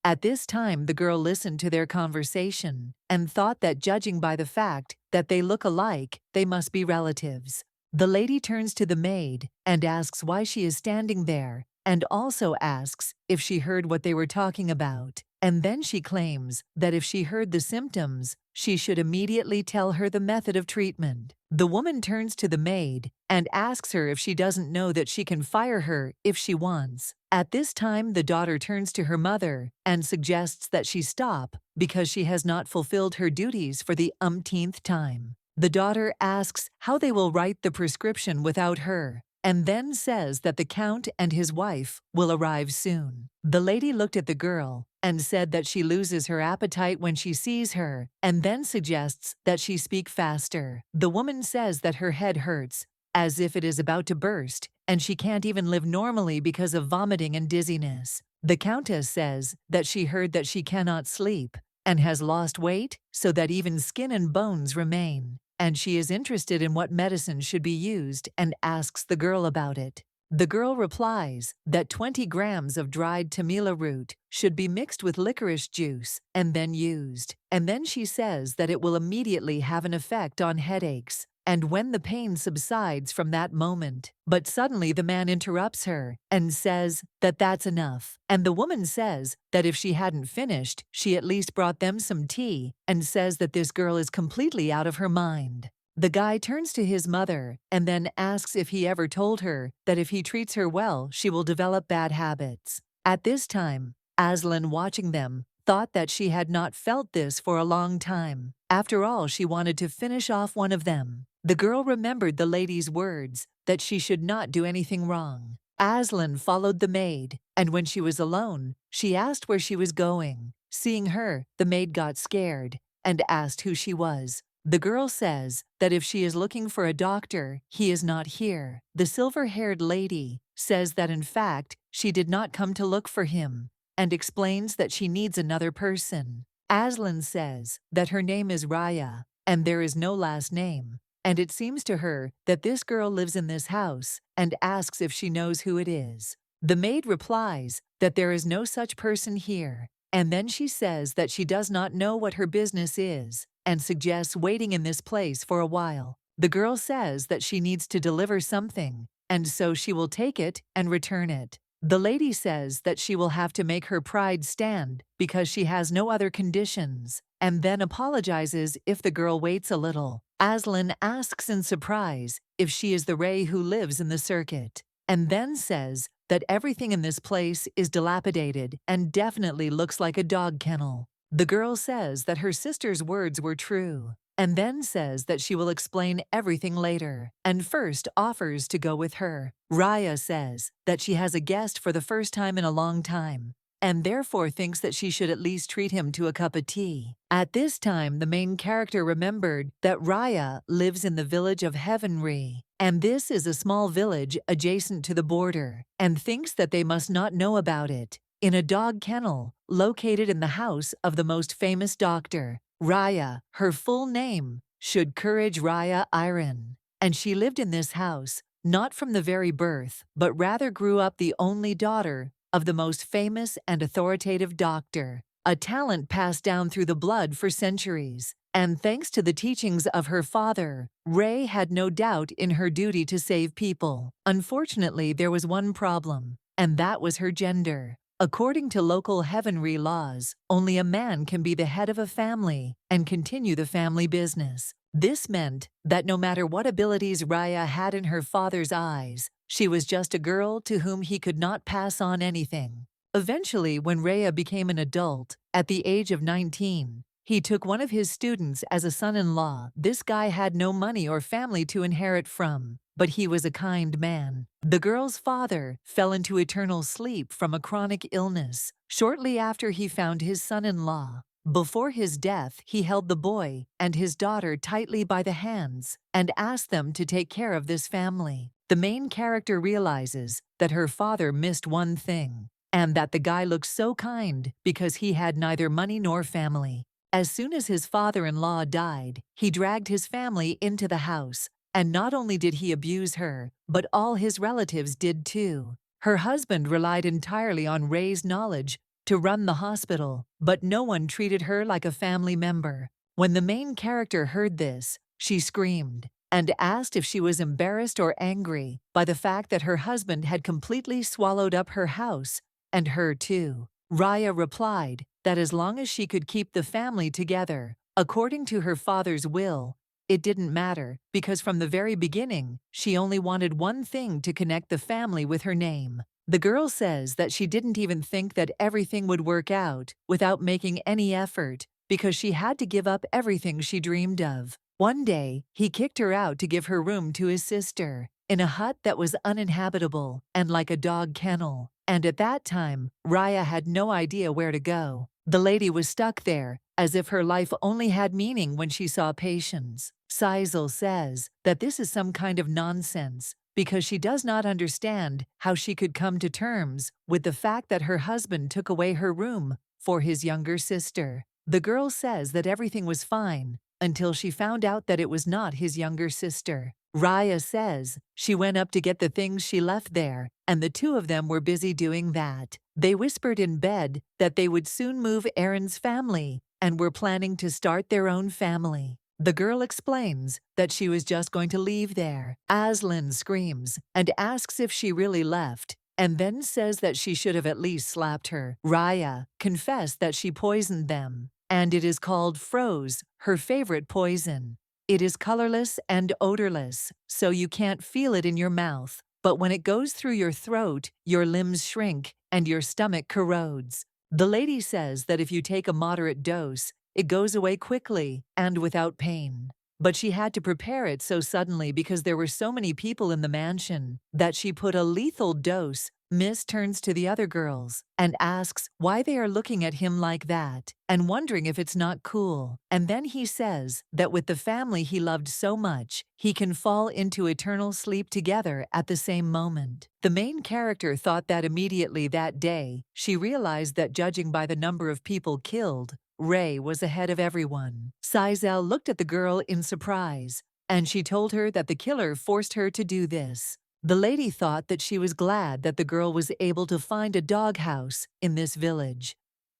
At this time, the girl listened to their conversation and thought that judging by the fact that they look alike, they must be relatives. The lady turns to the maid and asks why she is standing there, and also asks if she heard what they were talking about. And then she claims that if she heard the symptoms, she should immediately tell her the method of treatment. The woman turns to the maid and asks her if she doesn't know that she can fire her if she wants. At this time, the daughter turns to her mother and suggests that she stop because she has not fulfilled her duties for the umpteenth time. The daughter asks how they will write the prescription without her, and then says that the count and his wife will arrive soon. The lady looked at the girl and said that she loses her appetite when she sees her, and then suggests that she speak faster. The woman says that her head hurts, as if it is about to burst, and she can't even live normally because of vomiting and dizziness. The countess says that she heard that she cannot sleep and has lost weight so that even skin and bones remain, and she is interested in what medicine should be used and asks the girl about it. The girl replies that 20 grams of dried tamila root should be mixed with licorice juice and then used, and then she says that it will immediately have an effect on headaches and when the pain subsides from that moment. But suddenly the man interrupts her and says that that's enough, and the woman says that if she hadn't finished, she at least brought them some tea, and says that this girl is completely out of her mind. The guy turns to his mother and then asks if he ever told her that if he treats her well, she will develop bad habits. At this time, Aslan, watching them, thought that she had not felt this for a long time. After all, she wanted to finish off one of them. The girl remembered the lady's words that she should not do anything wrong. Aslan followed the maid, and when she was alone, she asked where she was going. Seeing her, the maid got scared and asked who she was. The girl says that if she is looking for a doctor, he is not here. The silver-haired lady says that in fact, she did not come to look for him, and explains that she needs another person. Aslan says that her name is Raya, and there is no last name, and it seems to her that this girl lives in this house and asks if she knows who it is. The maid replies that there is no such person here, and then she says that she does not know what her business is and suggests waiting in this place for a while. The girl says that she needs to deliver something, and so she will take it and return it. The lady says that she will have to make her pride stand because she has no other conditions, and then apologizes if the girl waits a little. Aslan asks in surprise if she is the Ray who lives in the circuit, and then says that everything in this place is dilapidated and definitely looks like a dog kennel. The girl says that her sister's words were true, and then says that she will explain everything later, and first offers to go with her. Raya says that she has a guest for the first time in a long time, and therefore thinks that she should at least treat him to a cup of tea. At this time, the main character remembered that Raya lives in the village of Heavenry, and this is a small village adjacent to the border, and thinks that they must not know about it. In a dog kennel, located in the house of the most famous doctor, Raya, her full name, should Courage Raya Iron, and she lived in this house, not from the very birth, but rather grew up the only daughter of the most famous and authoritative doctor, a talent passed down through the blood for centuries, and thanks to the teachings of her father, Ray had no doubt in her duty to save people. Unfortunately, there was one problem, and that was her gender. According to local Heavenry laws, only a man can be the head of a family and continue the family business. This meant that no matter what abilities Raya had in her father's eyes, she was just a girl to whom he could not pass on anything. Eventually, when Raya became an adult, at the age of 19, he took one of his students as a son-in-law. This guy had no money or family to inherit from, but he was a kind man. The girl's father fell into eternal sleep from a chronic illness shortly after he found his son-in-law. Before his death, he held the boy and his daughter tightly by the hands and asked them to take care of this family. The main character realizes that her father missed one thing, and that the guy looked so kind because he had neither money nor family. As soon as his father-in-law died, he dragged his family into the house, and not only did he abuse her, but all his relatives did too. Her husband relied entirely on Ray's knowledge to run the hospital, but no one treated her like a family member. When the main character heard this, she screamed and asked if she was embarrassed or angry by the fact that her husband had completely swallowed up her house and her too. Raya replied that as long as she could keep the family together, according to her father's will, it didn't matter, because from the very beginning, she only wanted one thing to connect the family with her name. The girl says that she didn't even think that everything would work out without making any effort, because she had to give up everything she dreamed of. One day, he kicked her out to give her room to his sister, in a hut that was uninhabitable and like a dog kennel. And at that time, Raya had no idea where to go. The lady was stuck there, as if her life only had meaning when she saw patients. Sizel says that this is some kind of nonsense, because she does not understand how she could come to terms with the fact that her husband took away her room for his younger sister. The girl says that everything was fine until she found out that it was not his younger sister. Raya says she went up to get the things she left there, and the two of them were busy doing that. They whispered in bed that they would soon move Aaron's family and were planning to start their own family. The girl explains that she was just going to leave there. Aslan screams and asks if she really left, and then says that she should have at least slapped her. Raya confessed that she poisoned them, and it is called froze, her favorite poison. It is colorless and odorless, so you can't feel it in your mouth, but when it goes through your throat, your limbs shrink and your stomach corrodes. The lady says that if you take a moderate dose, it goes away quickly and without pain. but she had to prepare it so suddenly because there were so many people in the mansion that she put a lethal dose. Miss turns to the other girls and asks why they are looking at him like that and wondering if it's not cool. And then he says that with the family he loved so much, he can fall into eternal sleep together at the same moment. The main character thought that immediately that day, she realized that judging by the number of people killed, Ray was ahead of everyone. Sizel looked at the girl in surprise, and she told her that the killer forced her to do this. The lady thought that she was glad that the girl was able to find a doghouse in this village.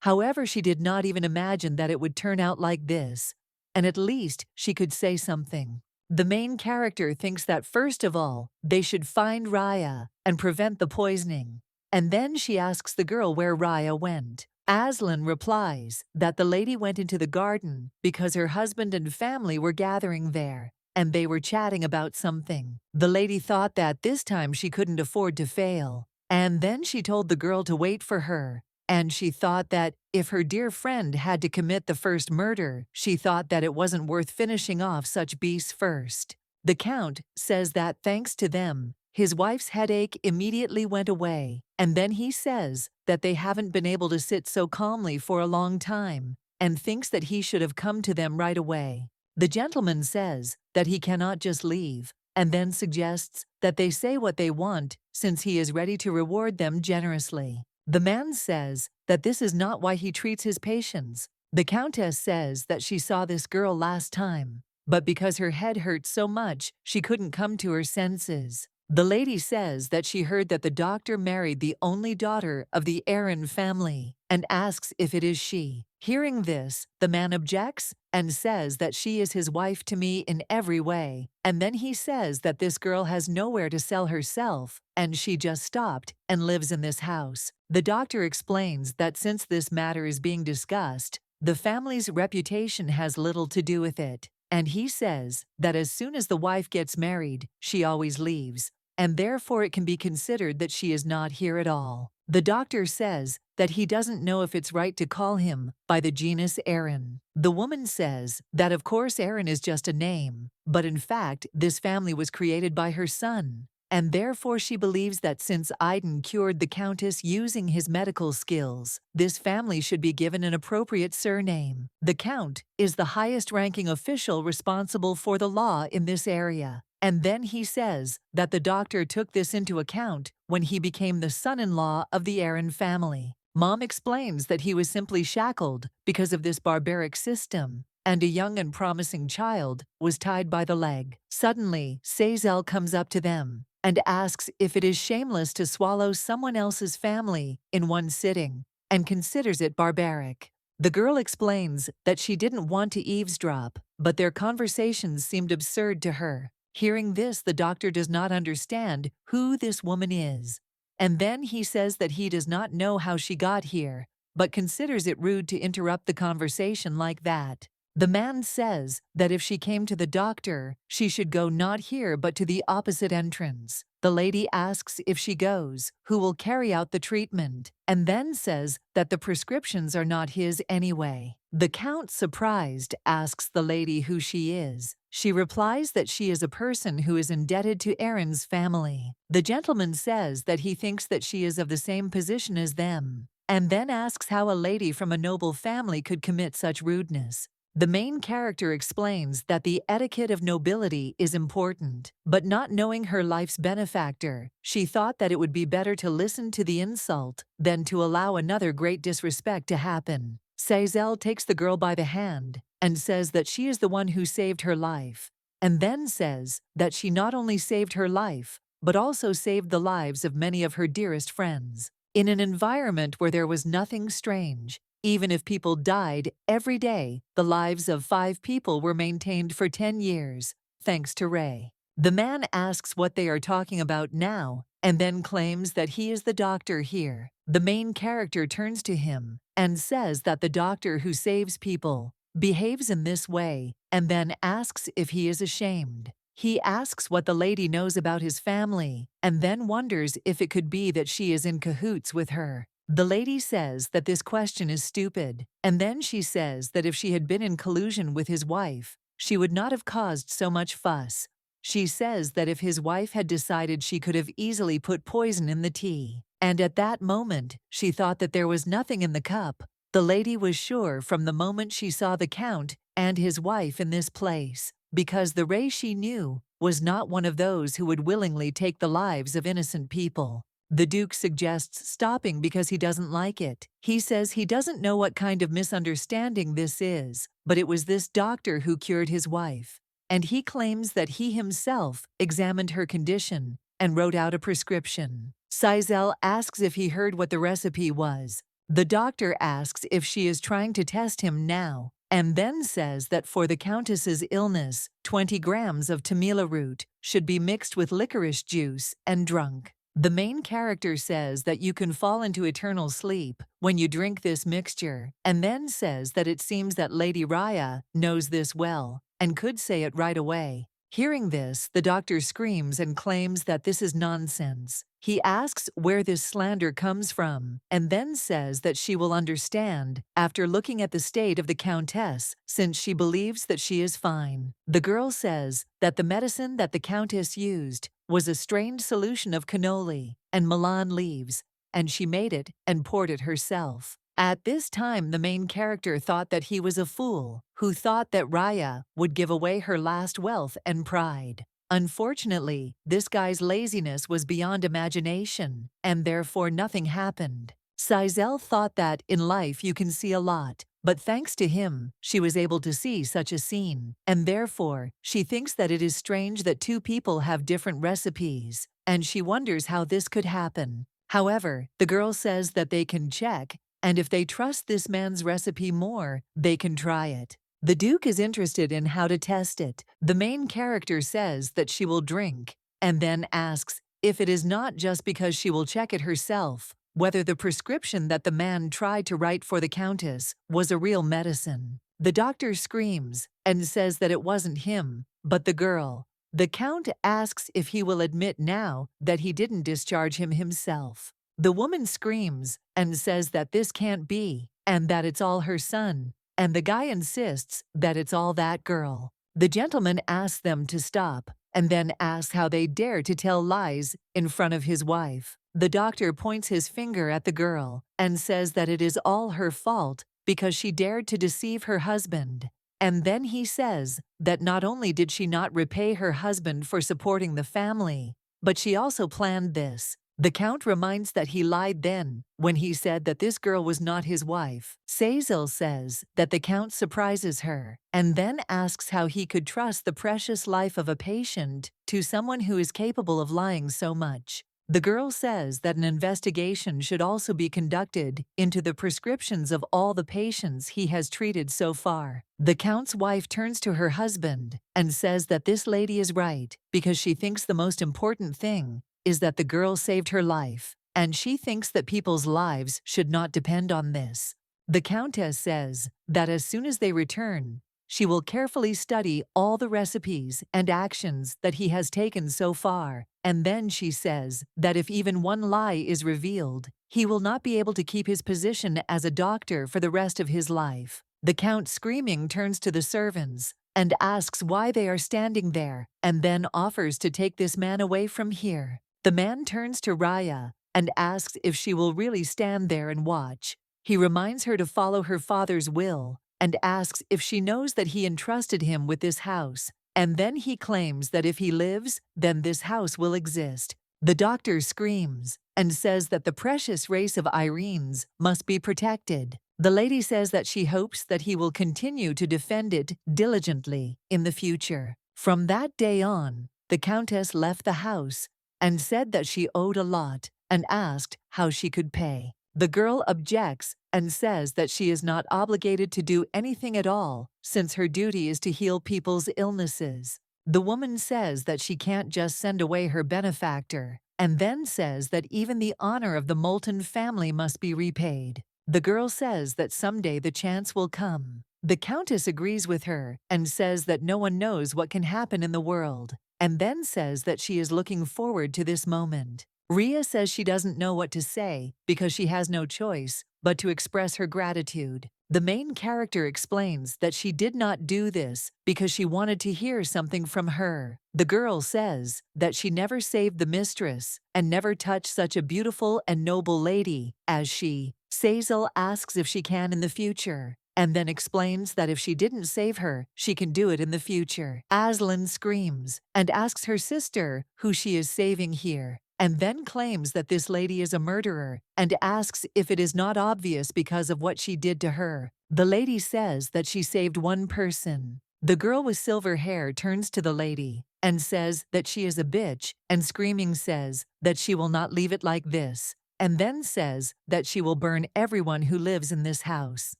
However, she did not even imagine that it would turn out like this, and at least she could say something. The main character thinks that first of all, they should find Raya and prevent the poisoning. And then she asks the girl where Raya went. Aslan replies that the lady went into the garden because her husband and family were gathering there, and they were chatting about something. The lady thought that this time she couldn't afford to fail, and then she told the girl to wait for her, and she thought that if her dear friend had to commit the first murder, she thought that it wasn't worth finishing off such beasts first. The Count says that thanks to them, his wife's headache immediately went away, and then he says that they haven't been able to sit so calmly for a long time, and thinks that he should have come to them right away. The gentleman says that he cannot just leave, and then suggests that they say what they want since he is ready to reward them generously. The man says that this is not why he treats his patients. The Countess says that she saw this girl last time, but because her head hurt so much, she couldn't come to her senses. The lady says that she heard that the doctor married the only daughter of the Asen family and asks if it is she. Hearing this, the man objects and says that she is his wife to me in every way, and then he says that this girl has nowhere to sell herself and she just stopped and lives in this house. The doctor explains that since this matter is being discussed, the family's reputation has little to do with it, and he says that as soon as the wife gets married, she always leaves, and therefore it can be considered that she is not here at all. The doctor says that he doesn't know if it's right to call him by the genus Aaron. The woman says that of course Aaron is just a name, but in fact this family was created by her son, and therefore she believes that since Aiden cured the Countess using his medical skills, this family should be given an appropriate surname. The Count is the highest-ranking official responsible for the law in this area. And then he says that the doctor took this into account when he became the son-in-law of the Asen family. Mom explains that he was simply shackled because of this barbaric system, and a young and promising child was tied by the leg. Suddenly, Sazel comes up to them and asks if it is shameless to swallow someone else's family in one sitting, and considers it barbaric. The girl explains that she didn't want to eavesdrop, but their conversations seemed absurd to her. Hearing this, the doctor does not understand who this woman is, and then he says that he does not know how she got here, but considers it rude to interrupt the conversation like that. The man says that if she came to the doctor, she should go not here but to the opposite entrance. The lady asks if she goes, who will carry out the treatment, and then says that the prescriptions are not his anyway. The Count, surprised, asks the lady who she is. She replies that she is a person who is indebted to Aaron's family. The gentleman says that he thinks that she is of the same position as them, and then asks how a lady from a noble family could commit such rudeness. The main character explains that the etiquette of nobility is important, but not knowing her life's benefactor, she thought that it would be better to listen to the insult than to allow another great disrespect to happen. Sazel takes the girl by the hand and says that she is the one who saved her life, and then says that she not only saved her life, but also saved the lives of many of her dearest friends. In an environment where there was nothing strange, even if people died every day, the lives of 5 people were maintained for 10 years, thanks to Ray. The man asks what they are talking about now, and then claims that he is the doctor here. The main character turns to him and says that the doctor who saves people behaves in this way, and then asks if he is ashamed. He asks what the lady knows about his family, and then wonders if it could be that she is in cahoots with her. The lady says that this question is stupid, and then she says that if she had been in collusion with his wife, she would not have caused so much fuss. She says that if his wife had decided, she could have easily put poison in the tea. And at that moment, she thought that there was nothing in the cup. The lady was sure from the moment she saw the Count and his wife in this place, because the Ray she knew was not one of those who would willingly take the lives of innocent people. The Duke suggests stopping because he doesn't like it. He says he doesn't know what kind of misunderstanding this is, but it was this doctor who cured his wife. And he claims that he himself examined her condition and wrote out a prescription. Sizel asks if he heard what the recipe was. The doctor asks if she is trying to test him now, and then says that for the Countess's illness, 20 grams of tamila root should be mixed with licorice juice and drunk. The main character says that you can fall into eternal sleep when you drink this mixture, and then says that it seems that Lady Raya knows this well and could say it right away. Hearing this, the doctor screams and claims that this is nonsense. He asks where this slander comes from, and then says that she will understand after looking at the state of the Countess, since she believes that she is fine. The girl says that the medicine that the Countess used was a strained solution of cannoli and Milan leaves, and she made it and poured it herself. At this time, the main character thought that he was a fool, who thought that Raya would give away her last wealth and pride. Unfortunately, this guy's laziness was beyond imagination, and therefore nothing happened. Sizel thought that in life you can see a lot, but thanks to him, she was able to see such a scene, and therefore, she thinks that it is strange that two people have different recipes, and she wonders how this could happen. However, the girl says that they can check, and if they trust this man's recipe more, they can try it. The Duke is interested in how to test it. The main character says that she will drink, and then asks if it is not just because she will check it herself, whether the prescription that the man tried to write for the Countess was a real medicine. The doctor screams and says that it wasn't him, but the girl. The Count asks if he will admit now that he didn't discharge him himself. The woman screams and says that this can't be, and that it's all her son, and the guy insists that it's all that girl. The gentleman asks them to stop, and then asks how they dare to tell lies in front of his wife. The doctor points his finger at the girl and says that it is all her fault because she dared to deceive her husband. And then he says that not only did she not repay her husband for supporting the family, but she also planned this. The Count reminds that he lied then, when he said that this girl was not his wife. Sizel says that the Count surprises her, and then asks how he could trust the precious life of a patient to someone who is capable of lying so much. The girl says that an investigation should also be conducted into the prescriptions of all the patients he has treated so far. The Count's wife turns to her husband and says that this lady is right, because she thinks the most important thing is that the girl saved her life, and she thinks that people's lives should not depend on this. The Countess says that as soon as they return, she will carefully study all the recipes and actions that he has taken so far, and then she says that if even one lie is revealed, he will not be able to keep his position as a doctor for the rest of his life. The Count, screaming, turns to the servants and asks why they are standing there, and then offers to take this man away from here. The man turns to Raya and asks if she will really stand there and watch. He reminds her to follow her father's will and asks if she knows that he entrusted him with this house, and then he claims that if he lives, then this house will exist. The doctor screams and says that the precious race of Irenes must be protected. The lady says that she hopes that he will continue to defend it diligently in the future. From that day on, the Countess left the house and said that she owed a lot and asked how she could pay. The girl objects and says that she is not obligated to do anything at all, since her duty is to heal people's illnesses. The woman says that she can't just send away her benefactor, and then says that even the honor of the Moulton family must be repaid. The girl says that someday the chance will come. The Countess agrees with her and says that no one knows what can happen in the world, and then says that she is looking forward to this moment. Rhea says she doesn't know what to say because she has no choice but to express her gratitude. The main character explains that she did not do this because she wanted to hear something from her. The girl says that she never saved the mistress and never touched such a beautiful and noble lady as she. Sazel asks if she can in the future, and then explains that if she didn't save her, she can do it in the future. Aslan screams and asks her sister who she is saving here, and then claims that this lady is a murderer and asks if it is not obvious because of what she did to her. The lady says that she saved one person. The girl with silver hair turns to the lady and says that she is a bitch, and screaming says that she will not leave it like this, and then says that she will burn everyone who lives in this house.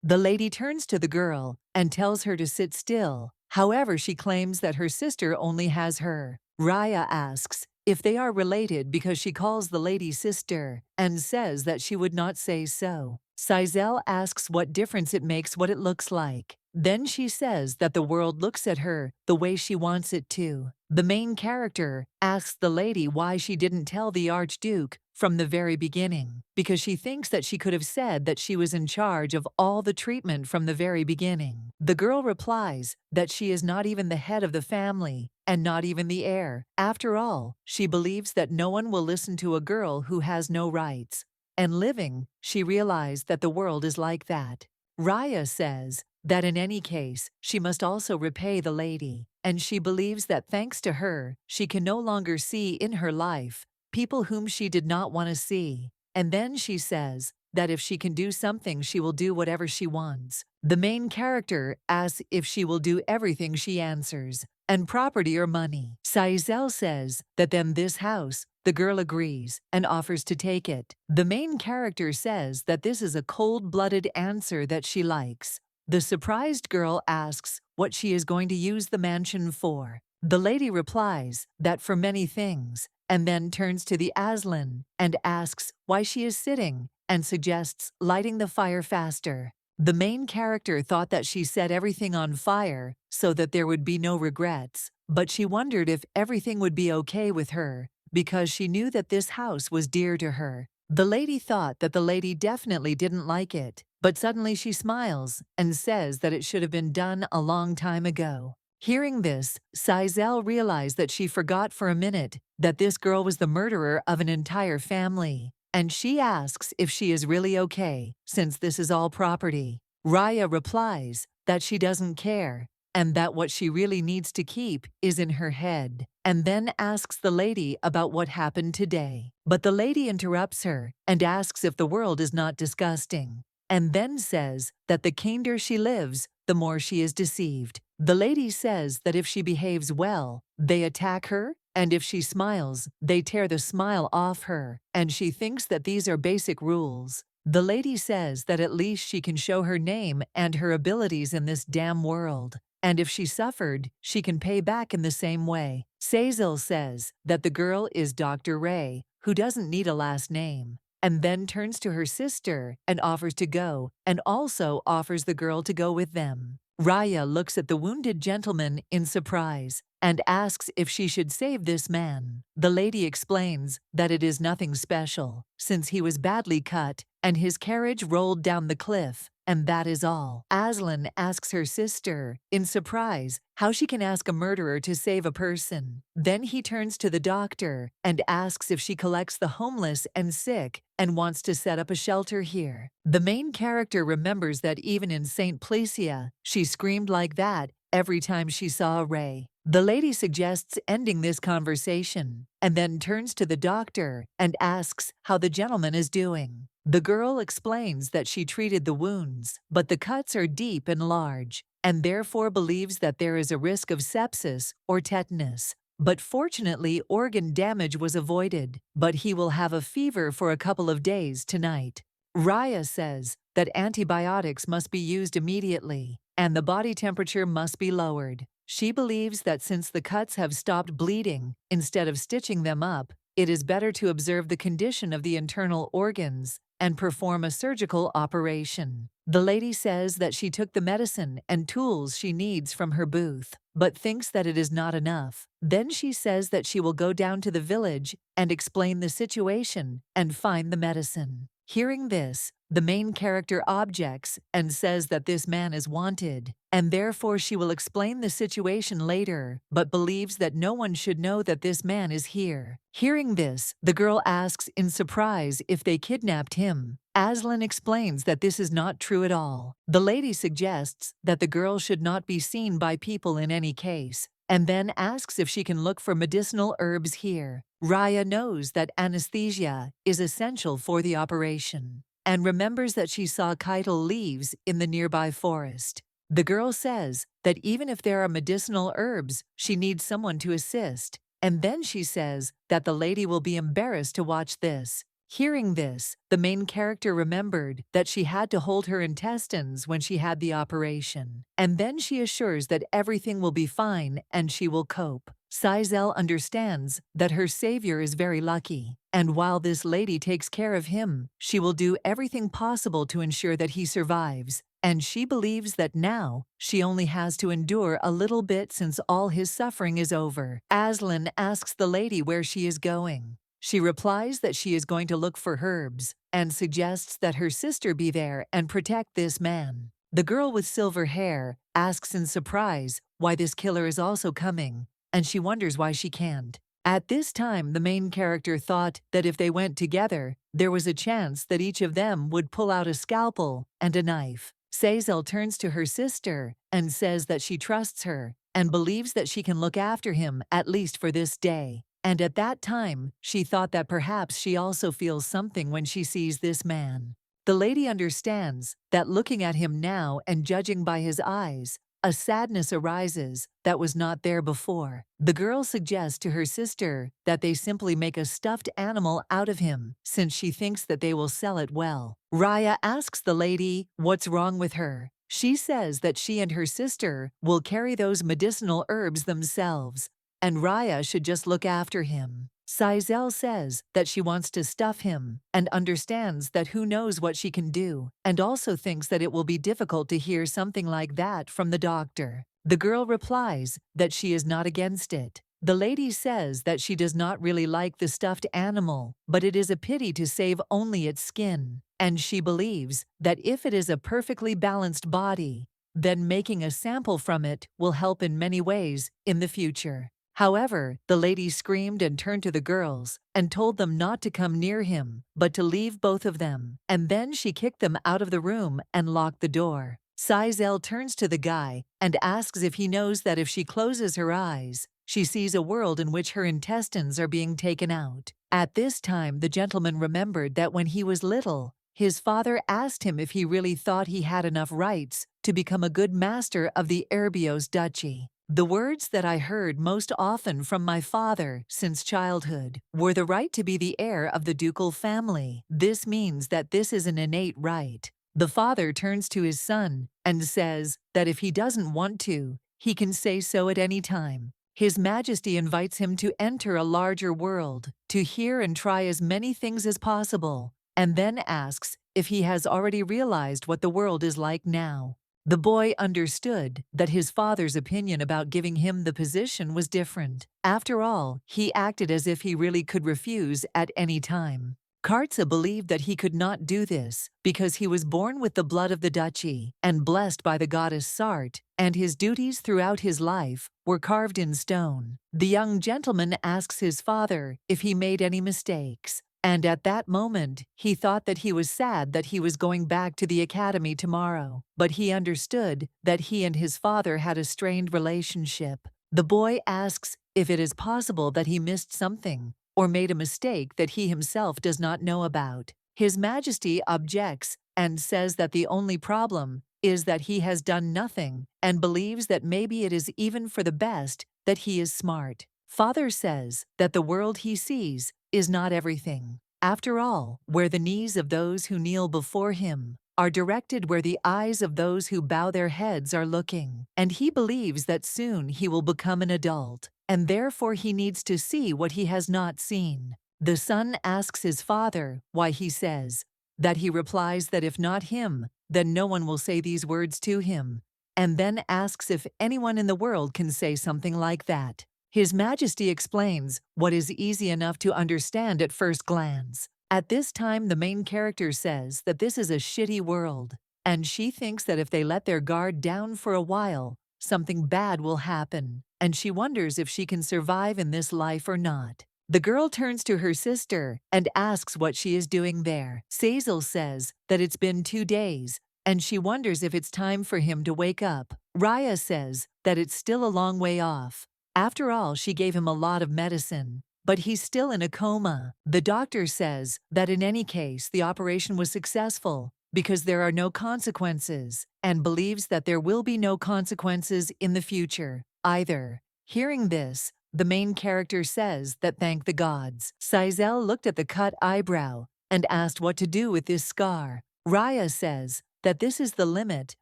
The lady turns to the girl and tells her to sit still. However, she claims that her sister only has her. Raya asks if they are related because she calls the lady sister and says that she would not say so. Sizel asks what difference it makes what it looks like. Then she says that the world looks at her the way she wants it to. The main character asks the lady why she didn't tell the Archduke from the very beginning, because she thinks that she could have said that she was in charge of all the treatment from the very beginning. The girl replies that she is not even the head of the family and not even the heir. After all, she believes that no one will listen to a girl who has no rights. And living, she realized that the world is like that. Raya says that in any case, she must also repay the lady, and she believes that thanks to her, she can no longer see in her life people whom she did not want to see. And then she says that if she can do something, she will do whatever she wants. The main character asks if she will do everything she answers, and property or money. Sizel says that then this house. The girl agrees and offers to take it. The main character says that this is a cold-blooded answer that she likes. The surprised girl asks what she is going to use the mansion for. The lady replies that for many things, and then turns to the Aslan and asks why she is sitting and suggests lighting the fire faster. The main character thought that she set everything on fire so that there would be no regrets, but she wondered if everything would be okay with her because she knew that this house was dear to her. The lady thought that the lady definitely didn't like it, but suddenly she smiles and says that it should have been done a long time ago. Hearing this, Sizel realized that she forgot for a minute that this girl was the murderer of an entire family, and she asks if she is really okay, since this is all property. Raya replies that she doesn't care, and that what she really needs to keep is in her head, and then asks the lady about what happened today. But the lady interrupts her and asks if the world is not disgusting, and then says that the kinder she lives, the more she is deceived. The lady says that if she behaves well, they attack her, and if she smiles, they tear the smile off her, and she thinks that these are basic rules. The lady says that at least she can show her name and her abilities in this damn world, and if she suffered, she can pay back in the same way. Sazel says that the girl is Dr. Ray, who doesn't need a last name, and then turns to her sister and offers to go, and also offers the girl to go with them. Raya looks at the wounded gentleman in surprise and asks if she should save this man. The lady explains that it is nothing special, since he was badly cut and his carriage rolled down the cliff, and that is all. Aslan asks her sister, in surprise, how she can ask a murderer to save a person. Then he turns to the doctor and asks if she collects the homeless and sick and wants to set up a shelter here. The main character remembers that even in St. Plecia, she screamed like that every time she saw a ray. The lady suggests ending this conversation and then turns to the doctor and asks how the gentleman is doing. The girl explains that she treated the wounds, but the cuts are deep and large, and therefore believes that there is a risk of sepsis or tetanus. But fortunately, organ damage was avoided, but he will have a fever for a couple of days tonight. Raya says that antibiotics must be used immediately, and the body temperature must be lowered. She believes that since the cuts have stopped bleeding, instead of stitching them up, it is better to observe the condition of the internal organs and perform a surgical operation. The lady says that she took the medicine and tools she needs from her booth, but thinks that it is not enough. Then she says that she will go down to the village and explain the situation and find the medicine. Hearing this, the main character objects and says that this man is wanted, and therefore she will explain the situation later, but believes that no one should know that this man is here. Hearing this, the girl asks in surprise if they kidnapped him. Aslan explains that this is not true at all. The lady suggests that the girl should not be seen by people in any case, and then asks if she can look for medicinal herbs here. Raya knows that anesthesia is essential for the operation, and remembers that she saw Keitel leaves in the nearby forest. The girl says that even if there are medicinal herbs, she needs someone to assist, and then she says that the lady will be embarrassed to watch this. Hearing this, the main character remembered that she had to hold her intestines when she had the operation, and then she assures that everything will be fine and she will cope. Sizel understands that her savior is very lucky, and while this lady takes care of him, she will do everything possible to ensure that he survives, and she believes that now she only has to endure a little bit since all his suffering is over. Aslan asks the lady where she is going. She replies that she is going to look for herbs, and suggests that her sister be there and protect this man. The girl with silver hair asks in surprise why this killer is also coming, and she wonders why she can't. At this time, the main character thought that if they went together, there was a chance that each of them would pull out a scalpel and a knife. Sazel turns to her sister and says that she trusts her and believes that she can look after him at least for this day. And at that time, she thought that perhaps she also feels something when she sees this man. The lady understands that looking at him now and judging by his eyes, a sadness arises that was not there before. The girl suggests to her sister that they simply make a stuffed animal out of him, since she thinks that they will sell it well. Raya asks the lady what's wrong with her. She says that she and her sister will carry those medicinal herbs themselves, and Raya should just look after him. Sizel says that she wants to stuff him and understands that who knows what she can do, and also thinks that it will be difficult to hear something like that from the doctor. The girl replies that she is not against it. The lady says that she does not really like the stuffed animal, but it is a pity to save only its skin, and she believes that if it is a perfectly balanced body, then making a sample from it will help in many ways in the future. However, the lady screamed and turned to the girls and told them not to come near him, but to leave both of them, and then she kicked them out of the room and locked the door. Sizel turns to the guy and asks if he knows that if she closes her eyes, she sees a world in which her intestines are being taken out. At this time, the gentleman remembered that when he was little, his father asked him if he really thought he had enough rights to become a good master of the Erbios duchy. The words that I heard most often from my father since childhood were the right to be the heir of the ducal family. This means that this is an innate right. The father turns to his son and says that if he doesn't want to, he can say so at any time. His Majesty invites him to enter a larger world, to hear and try as many things as possible, and then asks if he has already realized what the world is like now. The boy understood that his father's opinion about giving him the position was different. After all, he acted as if he really could refuse at any time. Kartsa believed that he could not do this because he was born with the blood of the duchy and blessed by the goddess Sart, and his duties throughout his life were carved in stone. The young gentleman asks his father if he made any mistakes, and at that moment, he thought that he was sad that he was going back to the academy tomorrow, but he understood that he and his father had a strained relationship. The boy asks if it is possible that he missed something or made a mistake that he himself does not know about. His Majesty objects and says that the only problem is that he has done nothing and believes that maybe it is even for the best that he is smart. Father says that the world he sees is not everything. After all, where the knees of those who kneel before him are directed where the eyes of those who bow their heads are looking, and he believes that soon he will become an adult, and therefore he needs to see what he has not seen. The son asks his father why he says that. He replies that if not him, then no one will say these words to him, and then asks if anyone in the world can say something like that. His Majesty explains what is easy enough to understand at first glance. At this time, the main character says that this is a shitty world, and she thinks that if they let their guard down for a while, something bad will happen, and she wonders if she can survive in this life or not. The girl turns to her sister and asks what she is doing there. Sazel says that it's been 2 days, and she wonders if it's time for him to wake up. Raya says that it's still a long way off. After all, she gave him a lot of medicine, but he's still in a coma. The doctor says that in any case, the operation was successful because there are no consequences, and believes that there will be no consequences in the future either. Hearing this, the main character says that thank the gods. Sazel looked at the cut eyebrow and asked what to do with this scar. Raya says that this is the limit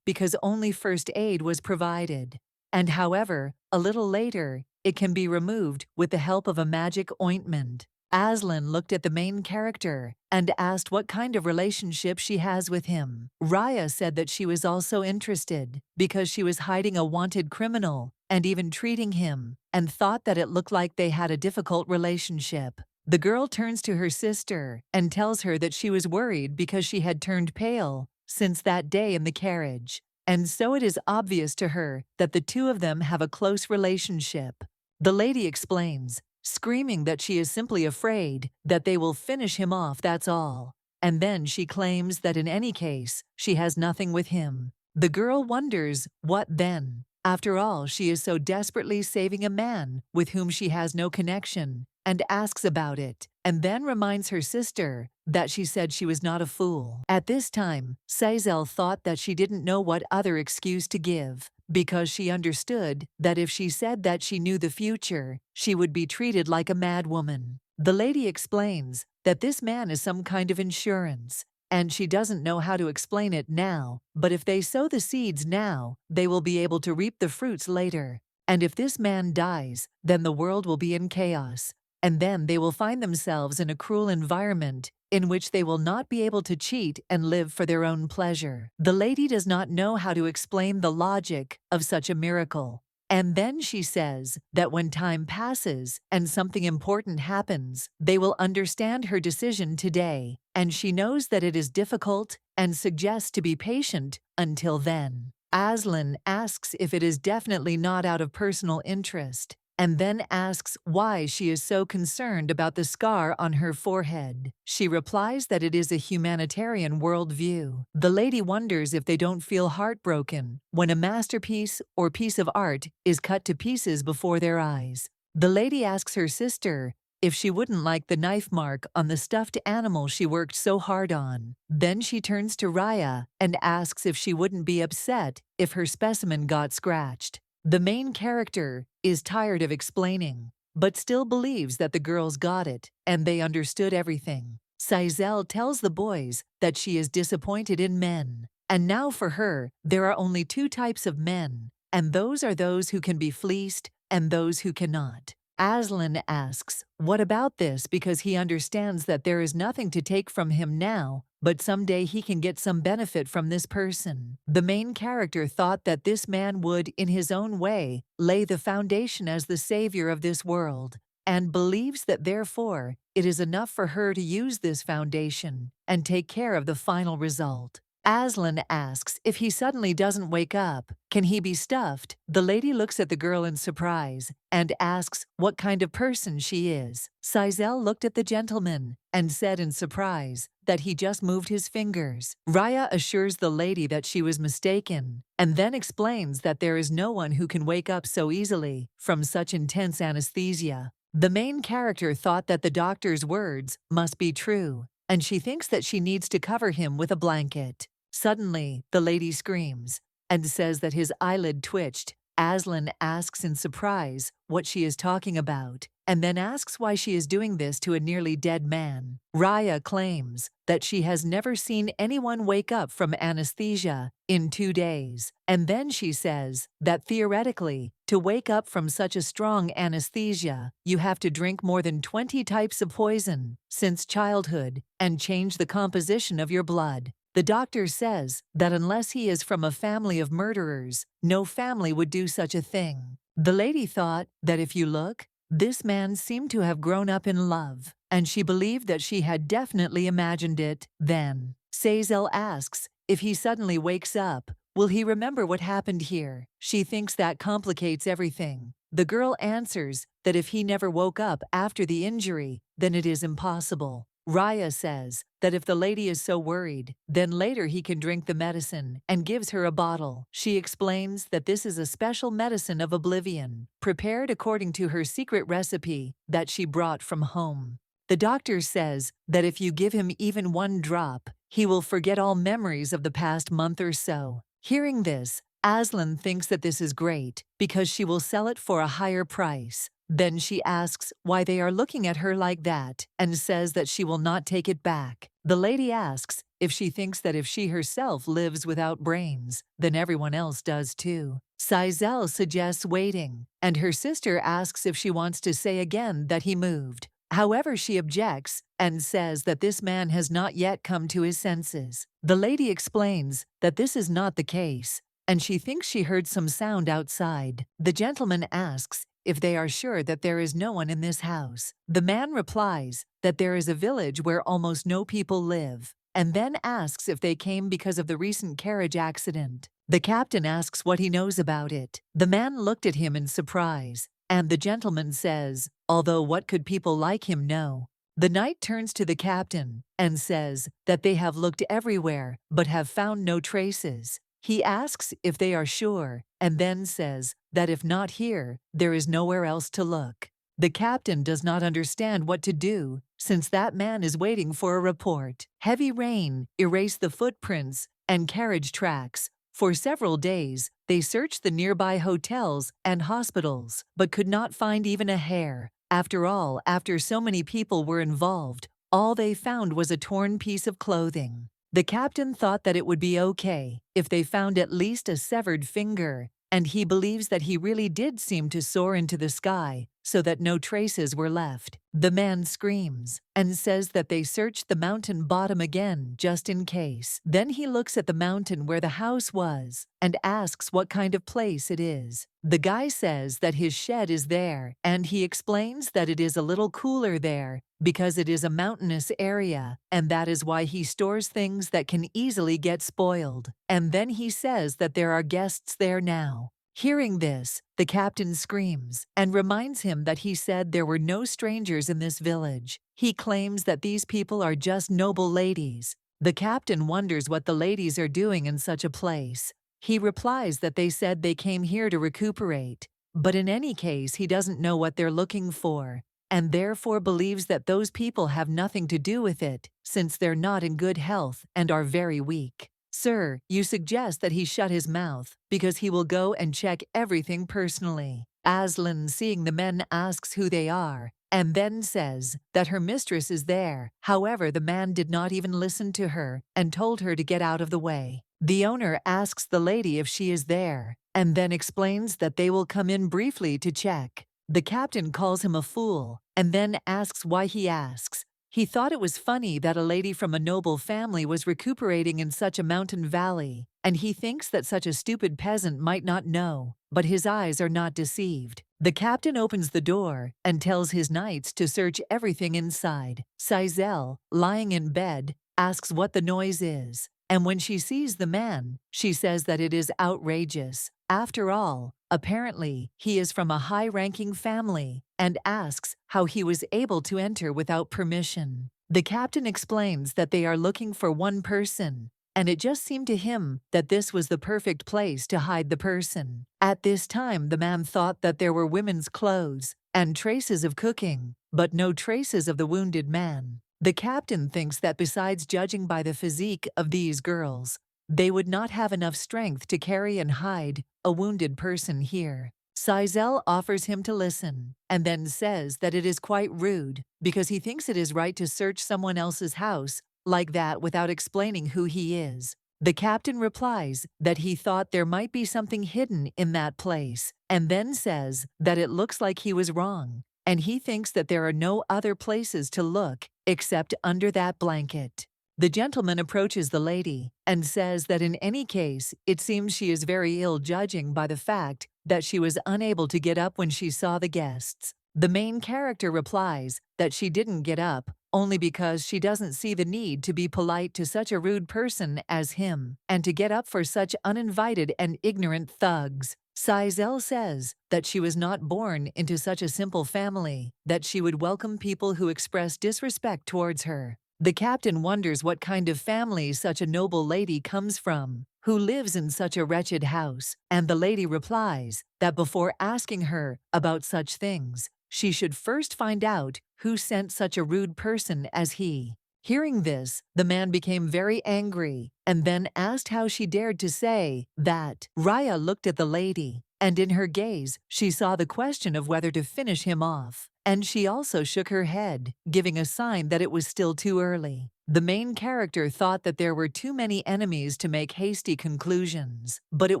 because only first aid was provided. And however, a little later, it can be removed with the help of a magic ointment. Aslan looked at the main character and asked what kind of relationship she has with him. Raya said that she was also interested because she was hiding a wanted criminal and even treating him, and thought that it looked like they had a difficult relationship. The girl turns to her sister and tells her that she was worried because she had turned pale since that day in the carriage, and so it is obvious to her that the two of them have a close relationship. The lady explains, screaming that she is simply afraid that they will finish him off, that's all. And then she claims that in any case, she has nothing with him. The girl wonders, what then? After all, she is so desperately saving a man with whom she has no connection, and asks about it, and then reminds her sister that she said she was not a fool. At this time, Sazel thought that she didn't know what other excuse to give, because she understood that if she said that she knew the future, she would be treated like a madwoman. The lady explains that this man is some kind of insurance, and she doesn't know how to explain it now, but if they sow the seeds now, they will be able to reap the fruits later. And if this man dies, then the world will be in chaos, and then they will find themselves in a cruel environment in which they will not be able to cheat and live for their own pleasure. The lady does not know how to explain the logic of such a miracle. And then she says that when time passes and something important happens, they will understand her decision today, and she knows that it is difficult and suggests to be patient until then. Aslan asks if it is definitely not out of personal interest, and then asks why she is so concerned about the scar on her forehead. She replies that it is a humanitarian worldview. The lady wonders if they don't feel heartbroken when a masterpiece or piece of art is cut to pieces before their eyes. The lady asks her sister if she wouldn't like the knife mark on the stuffed animal she worked so hard on. Then she turns to Raya and asks if she wouldn't be upset if her specimen got scratched. The main character is tired of explaining, but still believes that the girls got it and they understood everything. Sazel tells the boys that she is disappointed in men, and now for her, there are only 2 types of men, and those are those who can be fleeced and those who cannot. Aslan asks, what about this, because he understands that there is nothing to take from him now, but someday he can get some benefit from this person. The main character thought that this man would, in his own way, lay the foundation as the savior of this world, and believes that therefore it is enough for her to use this foundation and take care of the final result. Aslan asks if he suddenly doesn't wake up, can he be stuffed? The lady looks at the girl in surprise and asks what kind of person she is. Sazel looked at the gentleman and said in surprise that he just moved his fingers. Raya assures the lady that she was mistaken, and then explains that there is no one who can wake up so easily from such intense anesthesia. The main character thought that the doctor's words must be true, and she thinks that she needs to cover him with a blanket. Suddenly, the lady screams and says that his eyelid twitched. Aslan asks in surprise what she is talking about, and then asks why she is doing this to a nearly dead man. Raya claims that she has never seen anyone wake up from anesthesia in 2 days, and then she says that theoretically, to wake up from such a strong anesthesia, you have to drink more than 20 types of poison since childhood and change the composition of your blood. The doctor says that unless he is from a family of murderers, no family would do such a thing. The lady thought that if you look, this man seemed to have grown up in love, and she believed that she had definitely imagined it. Then, Sazel asks, if he suddenly wakes up, will he remember what happened here? She thinks that complicates everything. The girl answers that if he never woke up after the injury, then it is impossible. Raya says that if the lady is so worried, then later he can drink the medicine and gives her a bottle. She explains that this is a special medicine of oblivion, prepared according to her secret recipe that she brought from home. The doctor says that if you give him even one drop, he will forget all memories of the past month or so. Hearing this, Aslan thinks that this is great because she will sell it for a higher price. Then she asks why they are looking at her like that and says that she will not take it back. The lady asks if she thinks that if she herself lives without brains, then everyone else does too. Sazel suggests waiting, and her sister asks if she wants to say again that he moved. However, she objects and says that this man has not yet come to his senses. The lady explains that this is not the case, and she thinks she heard some sound outside. The gentleman asks if they are sure that there is no one in this house. The man replies that there is a village where almost no people live, and then asks if they came because of the recent carriage accident. The captain asks what he knows about it. The man looked at him in surprise, and the gentleman says, although what could people like him know? The knight turns to the captain and says that they have looked everywhere but have found no traces. He asks if they are sure, and then says that if not here, there is nowhere else to look. The captain does not understand what to do, since that man is waiting for a report. Heavy rain erased the footprints and carriage tracks. For several days, they searched the nearby hotels and hospitals, but could not find even a hair. After all, after so many people were involved, all they found was a torn piece of clothing. The captain thought that it would be okay if they found at least a severed finger, and he believes that he really did seem to soar into the sky so that no traces were left. The man screams and says that they searched the mountain bottom again just in case. Then he looks at the mountain where the house was and asks what kind of place it is. The guy says that his shed is there, and he explains that it is a little cooler there because it is a mountainous area, and that is why he stores things that can easily get spoiled. And then he says that there are guests there now. Hearing this, the captain screams and reminds him that he said there were no strangers in this village. He claims that these people are just noble ladies. The captain wonders what the ladies are doing in such a place. He replies that they said they came here to recuperate, but in any case he doesn't know what they're looking for, and therefore believes that those people have nothing to do with it, since they're not in good health and are very weak. Sir, you suggest that he shut his mouth, because he will go and check everything personally. Aslan, seeing the men, asks who they are, and then says that her mistress is there. However, the man did not even listen to her and told her to get out of the way. The owner asks the lady if she is there, and then explains that they will come in briefly to check. The captain calls him a fool, and then asks why he asks. He thought it was funny that a lady from a noble family was recuperating in such a mountain valley, and he thinks that such a stupid peasant might not know, but his eyes are not deceived. The captain opens the door and tells his knights to search everything inside. Sazel, lying in bed, asks what the noise is, and when she sees the man, she says that it is outrageous. After all, apparently, he is from a high-ranking family, and asks how he was able to enter without permission. The captain explains that they are looking for one person, and it just seemed to him that this was the perfect place to hide the person. At this time, the man thought that there were women's clothes and traces of cooking, but no traces of the wounded man. The captain thinks that besides judging by the physique of these girls, they would not have enough strength to carry and hide a wounded person here. Sazel offers him to listen, and then says that it is quite rude because he thinks it is right to search someone else's house like that without explaining who he is. The captain replies that he thought there might be something hidden in that place, and then says that it looks like he was wrong, and he thinks that there are no other places to look except under that blanket. The gentleman approaches the lady and says that in any case, it seems she is very ill, judging by the fact that she was unable to get up when she saw the guests. The main character replies that she didn't get up only because she doesn't see the need to be polite to such a rude person as him and to get up for such uninvited and ignorant thugs. Sizel says that she was not born into such a simple family, that she would welcome people who express disrespect towards her. The captain wonders what kind of family such a noble lady comes from, who lives in such a wretched house, and the lady replies that before asking her about such things, she should first find out who sent such a rude person as he. Hearing this, the man became very angry and then asked how she dared to say that. Raya looked at the lady, and in her gaze she saw the question of whether to finish him off, and she also shook her head, giving a sign that it was still too early. The main character thought that there were too many enemies to make hasty conclusions, but it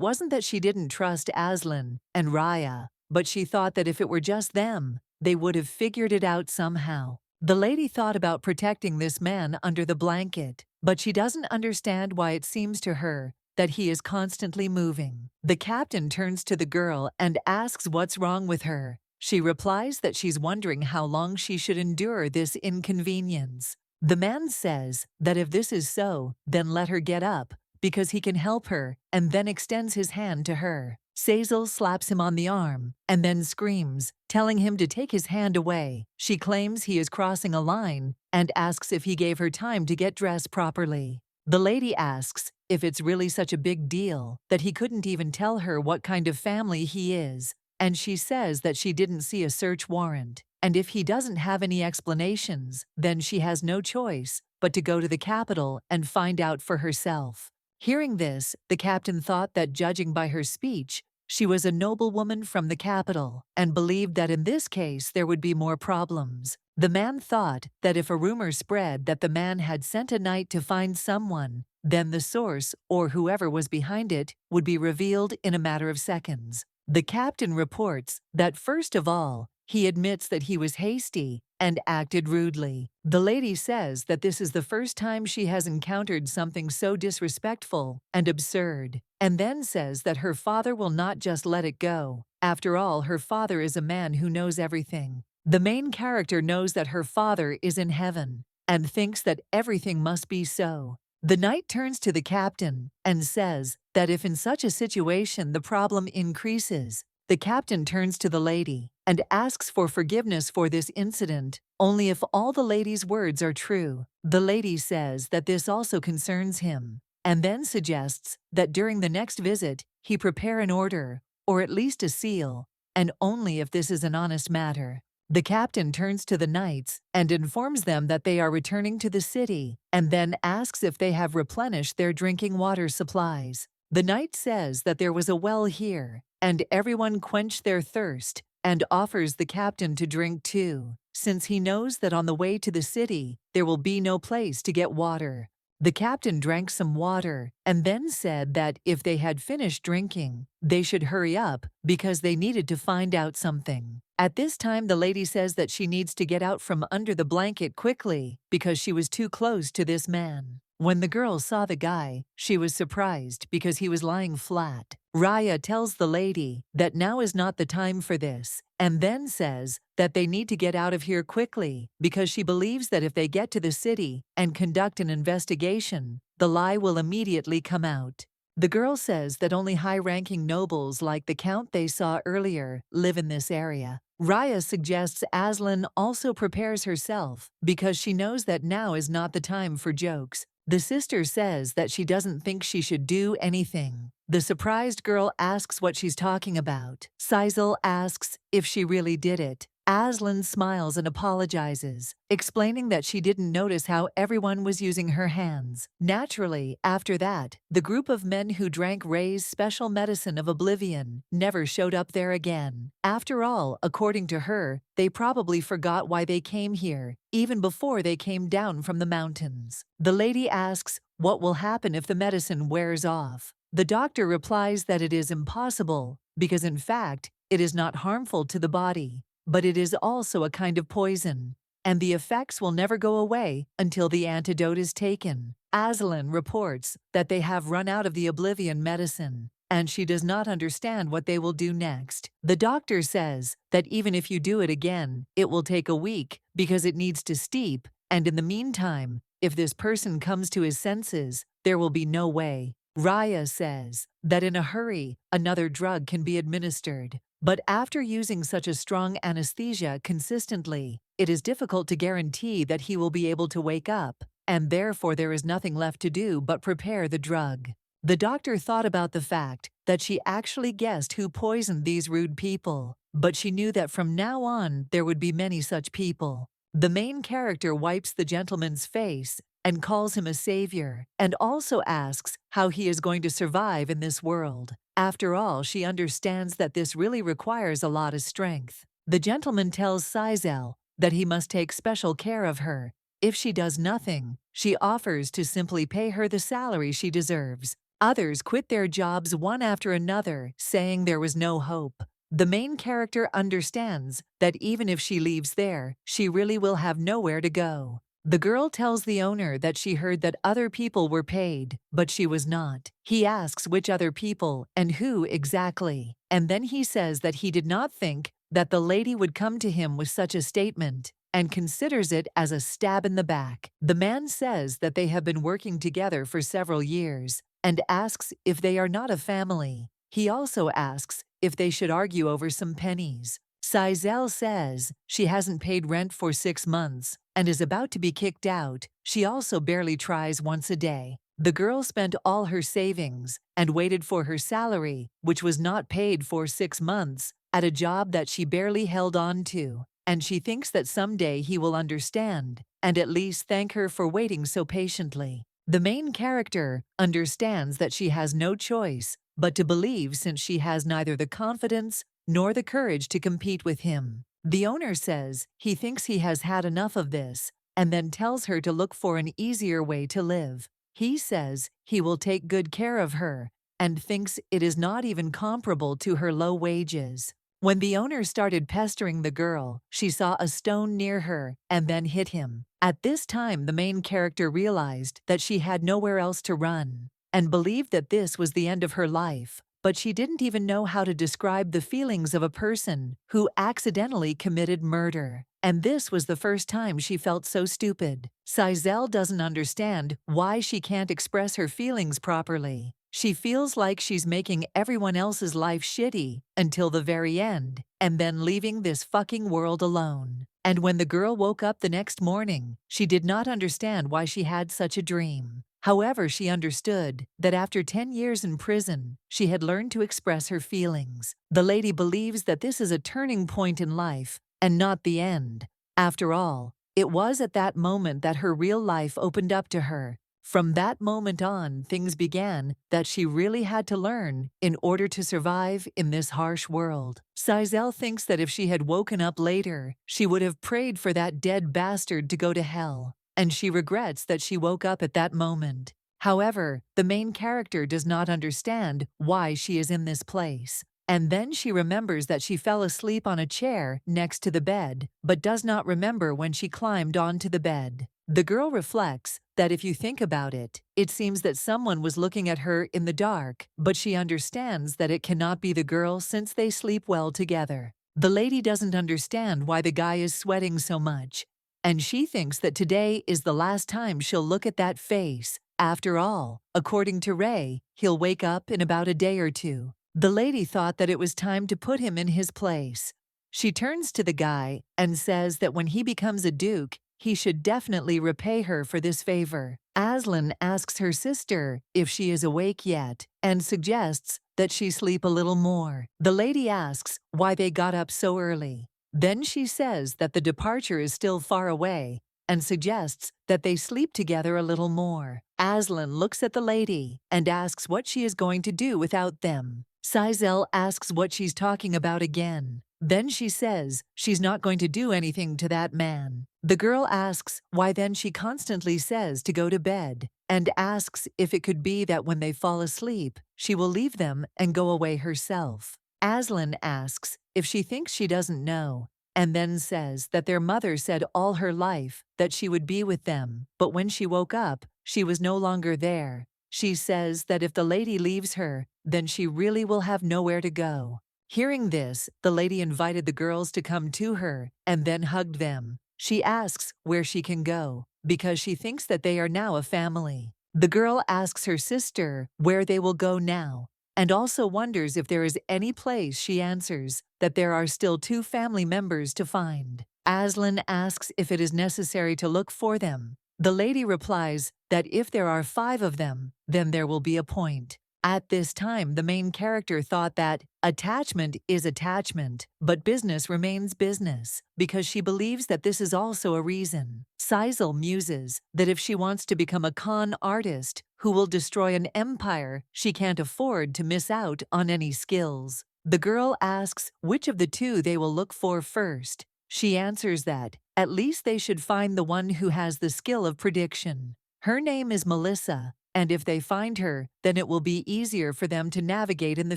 wasn't that she didn't trust Aslan and Raya, but she thought that if it were just them, they would have figured it out somehow. The lady thought about protecting this man under the blanket, but she doesn't understand why it seems to her that he is constantly moving. The captain turns to the girl and asks what's wrong with her. She replies that she's wondering how long she should endure this inconvenience. The man says that if this is so, then let her get up, because he can help her, and then extends his hand to her. Sazel slaps him on the arm and then screams, telling him to take his hand away. She claims he is crossing a line and asks if he gave her time to get dressed properly. The lady asks if it's really such a big deal that he couldn't even tell her what kind of family he is, and she says that she didn't see a search warrant, and if he doesn't have any explanations, then she has no choice but to go to the capital and find out for herself. Hearing this, the captain thought that judging by her speech, she was a noblewoman from the capital, and believed that in this case there would be more problems. The man thought that if a rumor spread that the man had sent a knight to find someone, then the source, or whoever was behind it, would be revealed in a matter of seconds. The captain reports that first of all, he admits that he was hasty and acted rudely. The lady says that this is the first time she has encountered something so disrespectful and absurd, and then says that her father will not just let it go. After all, her father is a man who knows everything. The main character knows that her father is in heaven and thinks that everything must be so. The knight turns to the captain and says that if in such a situation the problem increases, the captain turns to the lady and asks for forgiveness for this incident, only if all the lady's words are true. The lady says that this also concerns him, and then suggests that during the next visit he prepare an order, or at least a seal, and only if this is an honest matter. The captain turns to the knights and informs them that they are returning to the city, and then asks if they have replenished their drinking water supplies. The knight says that there was a well here, and everyone quenched their thirst, and offers the captain to drink too, since he knows that on the way to the city there will be no place to get water. The captain drank some water and then said that if they had finished drinking, they should hurry up because they needed to find out something. At this time, the lady says that she needs to get out from under the blanket quickly because she was too close to this man. When the girl saw the guy, she was surprised because he was lying flat. Raya tells the lady that now is not the time for this, and then says that they need to get out of here quickly because she believes that if they get to the city and conduct an investigation, the lie will immediately come out. The girl says that only high-ranking nobles like the count they saw earlier live in this area. Raya suggests Aslan also prepares herself because she knows that now is not the time for jokes. The sister says that she doesn't think she should do anything. The surprised girl asks what she's talking about. Sizel asks if she really did it. Aslan smiles and apologizes, explaining that she didn't notice how everyone was using her hands. Naturally, after that, the group of men who drank Ray's special medicine of oblivion never showed up there again. After all, according to her, they probably forgot why they came here, even before they came down from the mountains. The lady asks what will happen if the medicine wears off. The doctor replies that it is impossible, because in fact, it is not harmful to the body, but it is also a kind of poison, and the effects will never go away until the antidote is taken. Aslan reports that they have run out of the oblivion medicine, and she does not understand what they will do next. The doctor says that even if you do it again, it will take a week because it needs to steep, and in the meantime, if this person comes to his senses, there will be no way. Raya says that in a hurry, another drug can be administered. But after using such a strong anesthesia consistently, it is difficult to guarantee that he will be able to wake up, and therefore there is nothing left to do but prepare the drug. The doctor thought about the fact that she actually guessed who poisoned these rude people, but she knew that from now on there would be many such people. The main character wipes the gentleman's face and calls him a savior, and also asks how he is going to survive in this world. After all, she understands that this really requires a lot of strength. The gentleman tells Sizel that he must take special care of her. If she does nothing, she offers to simply pay her the salary she deserves. Others quit their jobs one after another, saying there was no hope. The main character understands that even if she leaves there, she really will have nowhere to go. The girl tells the owner that she heard that other people were paid, but she was not. He asks which other people and who exactly, and then he says that he did not think that the lady would come to him with such a statement, and considers it as a stab in the back. The man says that they have been working together for several years, and asks if they are not a family. He also asks if they should argue over some pennies. Sizel says she hasn't paid rent for 6 months and is about to be kicked out. She also barely tries once a day. The girl spent all her savings and waited for her salary, which was not paid for 6 months, at a job that she barely held on to, and she thinks that someday he will understand and at least thank her for waiting so patiently. The main character understands that she has no choice but to believe, since she has neither the confidence nor the courage to compete with him. The owner says he thinks he has had enough of this, and then tells her to look for an easier way to live. He says he will take good care of her, and thinks it is not even comparable to her low wages. When the owner started pestering the girl, she saw a stone near her and then hit him. At this time, the main character realized that she had nowhere else to run, and believed that this was the end of her life. But she didn't even know how to describe the feelings of a person who accidentally committed murder. And this was the first time she felt so stupid. Sizel doesn't understand why she can't express her feelings properly. She feels like she's making everyone else's life shitty until the very end, and then leaving this fucking world alone. And when the girl woke up the next morning, she did not understand why she had such a dream. However, she understood that after 10 years in prison, she had learned to express her feelings. The lady believes that this is a turning point in life, and not the end. After all, it was at that moment that her real life opened up to her. From that moment on, things began that she really had to learn in order to survive in this harsh world. Sizel thinks that if she had woken up later, she would have prayed for that dead bastard to go to hell, and she regrets that she woke up at that moment. However, the main character does not understand why she is in this place. And then she remembers that she fell asleep on a chair next to the bed, but does not remember when she climbed onto the bed. The girl reflects that if you think about it, it seems that someone was looking at her in the dark, but she understands that it cannot be the girl since they sleep well together. The lady doesn't understand why the guy is sweating so much, and she thinks that today is the last time she'll look at that face. After all, according to Ray, he'll wake up in about a day or two. The lady thought that it was time to put him in his place. She turns to the guy and says that when he becomes a duke, he should definitely repay her for this favor. Asen asks her sister if she is awake yet and suggests that she sleep a little more. The lady asks why they got up so early. Then she says that the departure is still far away and suggests that they sleep together a little more. Asen looks at the lady and asks what she is going to do without them. Sizel asks what she's talking about again. Then she says she's not going to do anything to that man. The girl asks why then she constantly says to go to bed, and asks if it could be that when they fall asleep, she will leave them and go away herself. Asen asks if she thinks she doesn't know, and then says that their mother said all her life that she would be with them, but when she woke up, she was no longer there. She says that if the lady leaves her, then she really will have nowhere to go. Hearing this, the lady invited the girls to come to her and then hugged them. She asks where she can go, because she thinks that they are now a family. The girl asks her sister where they will go now, and also wonders if there is any place. She answers that there are still 2 family members to find. Aslan asks if it is necessary to look for them. The lady replies that if there are 5 of them, then there will be a point. At this time, the main character thought that attachment is attachment, but business remains business, because she believes that this is also a reason. Sizel muses that if she wants to become a con artist who will destroy an empire, she can't afford to miss out on any skills. The girl asks which of the 2 they will look for first. She answers that at least they should find the one who has the skill of prediction. Her name is Melissa, and if they find her, then it will be easier for them to navigate in the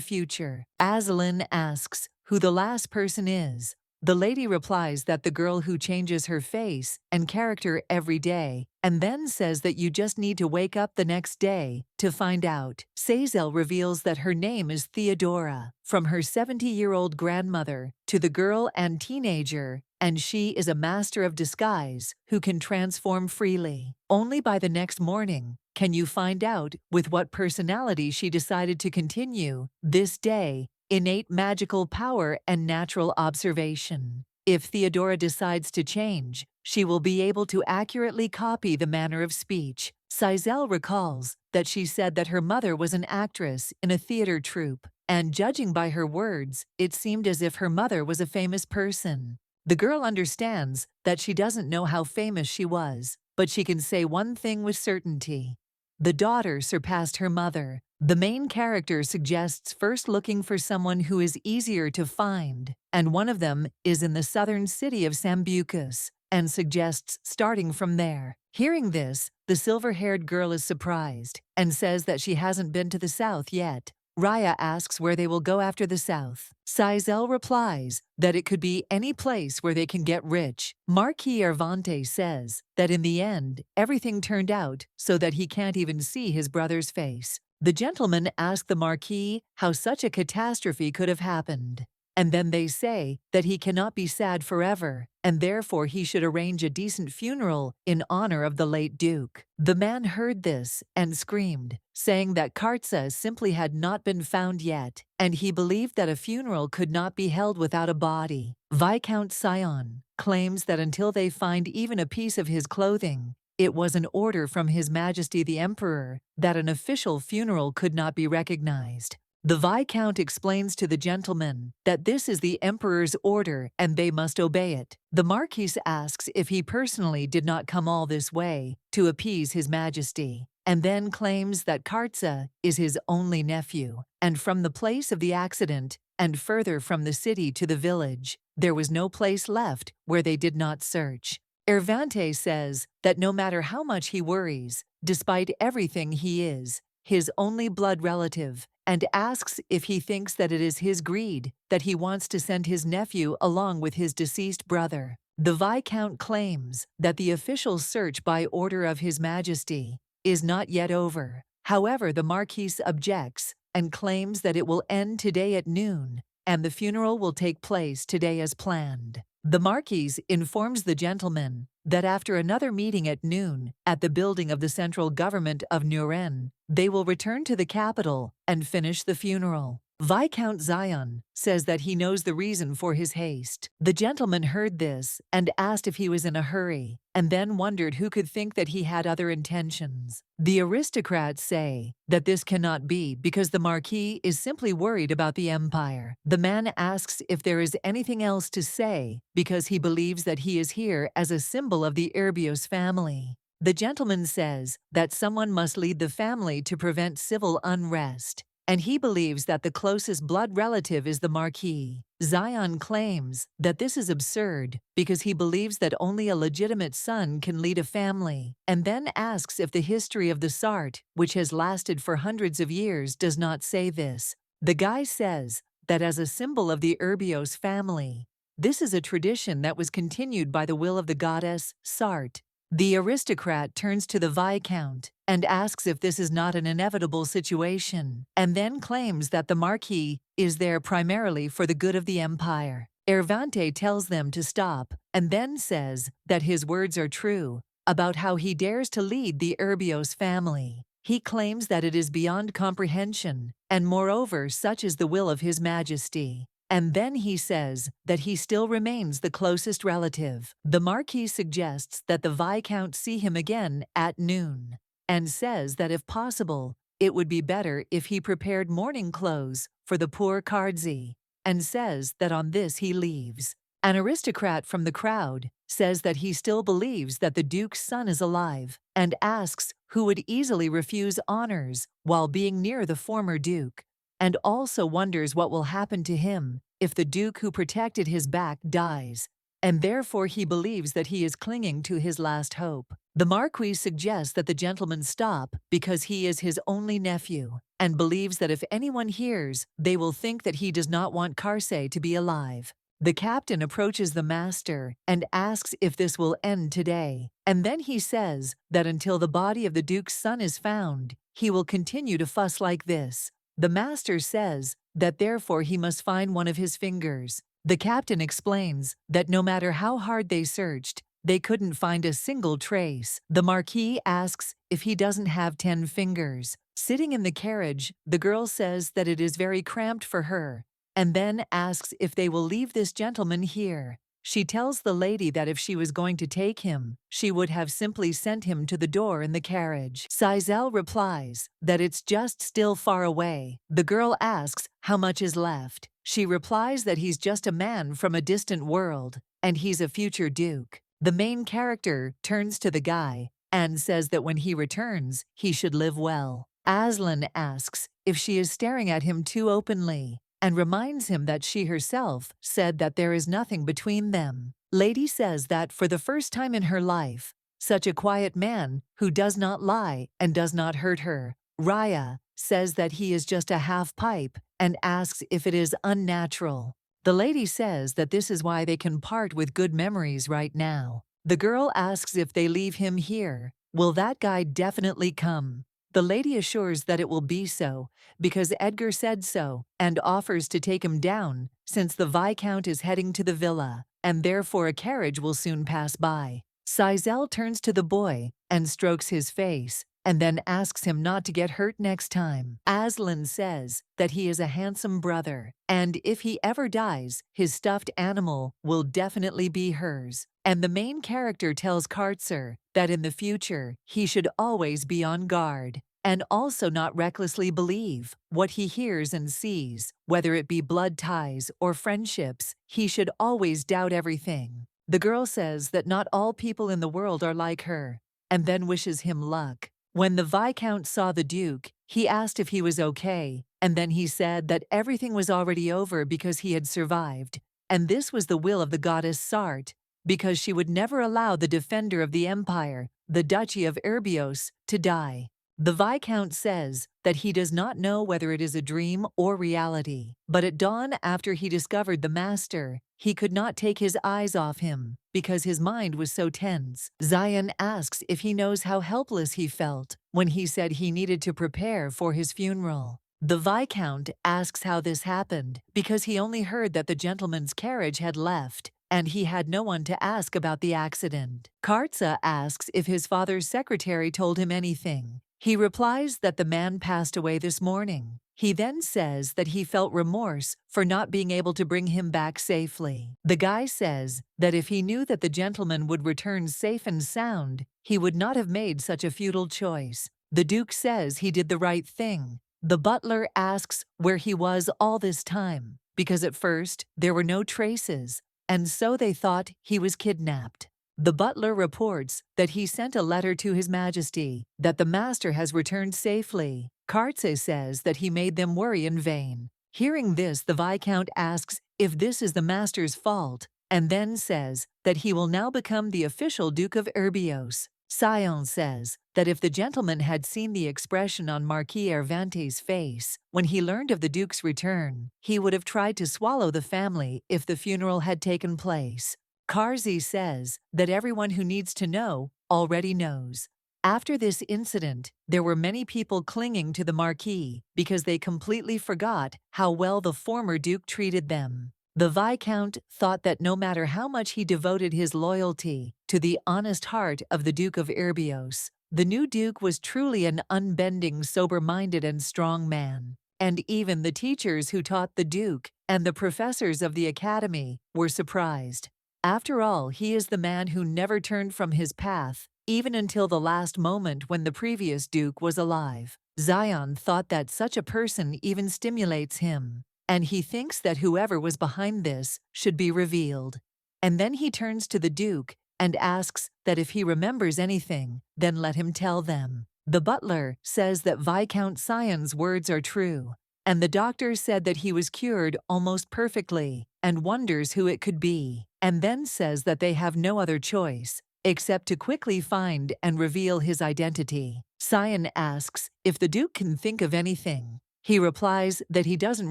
future. Aslan asks who the last person is. The lady replies that the girl who changes her face and character every day, and then says that you just need to wake up the next day to find out. Sazel reveals that her name is Theodora, from her 70-year-old grandmother to the girl and teenager, and she is a master of disguise who can transform freely. Only by the next morning can you find out with what personality she decided to continue this day. Innate magical power and natural observation. If Theodora decides to change, she will be able to accurately copy the manner of speech. Sizel recalls that she said that her mother was an actress in a theater troupe, and judging by her words, it seemed as if her mother was a famous person. The girl understands that she doesn't know how famous she was, but she can say one thing with certainty. The daughter surpassed her mother. The main character suggests first looking for someone who is easier to find, and one of them is in the southern city of Sambucus, and suggests starting from there. Hearing this, the silver-haired girl is surprised and says that she hasn't been to the south yet. Raya asks where they will go after the south. Sizel replies that it could be any place where they can get rich. Marquis Ervante says that in the end, everything turned out so that he can't even see his brother's face. The gentlemen ask the Marquis how such a catastrophe could have happened, and then they say that he cannot be sad forever, and therefore he should arrange a decent funeral in honor of the late Duke. The man heard this and screamed, saying that Kartsa simply had not been found yet, and he believed that a funeral could not be held without a body. Viscount Sion claims that until they find even a piece of his clothing, it was an order from His Majesty the Emperor that an official funeral could not be recognized. The Viscount explains to the gentleman that this is the Emperor's order and they must obey it. The Marquis asks if he personally did not come all this way to appease His Majesty, and then claims that Kartsa is his only nephew, and from the place of the accident and further from the city to the village, there was no place left where they did not search. Ervante says that no matter how much he worries, despite everything he is his only blood relative, and asks if he thinks that it is his greed that he wants to send his nephew along with his deceased brother. The Viscount claims that the official search by order of His Majesty is not yet over. However, the Marquis objects and claims that it will end today at noon, and the funeral will take place today as planned. The Marquis informs the gentleman that after another meeting at noon at the building of the central government of Nuren, they will return to the capital and finish the funeral. Viscount Zion says that he knows the reason for his haste. The gentleman heard this and asked if he was in a hurry, and then wondered who could think that he had other intentions. The aristocrats say that this cannot be because the Marquis is simply worried about the empire. The man asks if there is anything else to say because he believes that he is here as a symbol of the Erbios family. The gentleman says that someone must lead the family to prevent civil unrest, and he believes that the closest blood relative is the Marquis. Zion claims that this is absurd because he believes that only a legitimate son can lead a family, and then asks if the history of the Sart, which has lasted for hundreds of years, does not say this. The guy says that as a symbol of the Erbios family, this is a tradition that was continued by the will of the goddess Sart. The aristocrat turns to the viscount and asks if this is not an inevitable situation, and then claims that the marquis is there primarily for the good of the empire. Ervante tells them to stop and then says that his words are true about how he dares to lead the Urbios family. He claims that it is beyond comprehension, and moreover such is the will of His Majesty. And then he says that he still remains the closest relative. The Marquis suggests that the Viscount see him again at noon, and says that if possible, it would be better if he prepared mourning clothes for the poor Cardzi, and says that on this he leaves. An aristocrat from the crowd says that he still believes that the Duke's son is alive, and asks who would easily refuse honors while being near the former Duke, and also wonders what will happen to him if the Duke who protected his back dies, and therefore he believes that he is clinging to his last hope. The Marquis suggests that the gentleman stop because he is his only nephew, and believes that if anyone hears, they will think that he does not want Carse to be alive. The captain approaches the master and asks if this will end today, and then he says that until the body of the Duke's son is found, he will continue to fuss like this. The master says that therefore he must find one of his fingers. The captain explains that no matter how hard they searched, they couldn't find a single trace. The Marquis asks if he doesn't have 10 fingers. Sitting in the carriage, the girl says that it is very cramped for her, and then asks if they will leave this gentleman here. She tells the lady that if she was going to take him, she would have simply sent him to the door in the carriage. Sizel replies that it's just still far away. The girl asks how much is left. She replies that he's just a man from a distant world, and he's a future duke. The main character turns to the guy and says that when he returns, he should live well. Aslan asks if she is staring at him too openly, and reminds him that she herself said that there is nothing between them. Lady says that for the first time in her life, such a quiet man who does not lie and does not hurt her. Raya says that he is just a half pipe and asks if it is unnatural. The lady says that this is why they can part with good memories right now. The girl asks if they leave him here, will that guy definitely come? The lady assures that it will be so, because Edgar said so, and offers to take him down, since the Viscount is heading to the villa, and therefore a carriage will soon pass by. Sizel turns to the boy and strokes his face, and then asks him not to get hurt next time. Aslan says that he is a handsome brother, and if he ever dies, his stuffed animal will definitely be hers. And the main character tells Kartzer that in the future he should always be on guard, and also not recklessly believe what he hears and sees, whether it be blood ties or friendships. He should always doubt everything. The girl says that not all people in the world are like her, and then wishes him luck. When the Viscount saw the Duke, he asked if he was okay, and then he said that everything was already over because he had survived, and this was the will of the goddess Sart, because she would never allow the defender of the empire, the Duchy of Urbios, to die. The Viscount says that he does not know whether it is a dream or reality, but at dawn after he discovered the master, he could not take his eyes off him because his mind was so tense. Zion asks if he knows how helpless he felt when he said he needed to prepare for his funeral. The Viscount asks how this happened because he only heard that the gentleman's carriage had left, and he had no one to ask about the accident. Kartza asks if his father's secretary told him anything. He replies that the man passed away this morning. He then says that he felt remorse for not being able to bring him back safely. The guy says that if he knew that the gentleman would return safe and sound, he would not have made such a futile choice. The Duke says he did the right thing. The butler asks where he was all this time, because at first there were no traces, and so they thought he was kidnapped. The butler reports that he sent a letter to His Majesty that the master has returned safely. Kartze says that he made them worry in vain. Hearing this, the Viscount asks if this is the master's fault, and then says that he will now become the official Duke of Urbios. Sion says that if the gentleman had seen the expression on Marquis Ervante's face when he learned of the Duke's return, he would have tried to swallow the family if the funeral had taken place. Karzi says that everyone who needs to know already knows. After this incident, there were many people clinging to the Marquis because they completely forgot how well the former Duke treated them. The Viscount thought that no matter how much he devoted his loyalty to the honest heart of the Duke of Irbios, the new Duke was truly an unbending, sober-minded and strong man. And even the teachers who taught the Duke and the professors of the academy were surprised. After all, he is the man who never turned from his path, even until the last moment when the previous Duke was alive. Zion thought that such a person even stimulates him, and he thinks that whoever was behind this should be revealed. And then he turns to the Duke and asks that if he remembers anything, then let him tell them. The butler says that Viscount Sion's words are true, and the doctor said that he was cured almost perfectly and wonders who it could be, and then says that they have no other choice except to quickly find and reveal his identity. Sion asks if the Duke can think of anything. He replies that he doesn't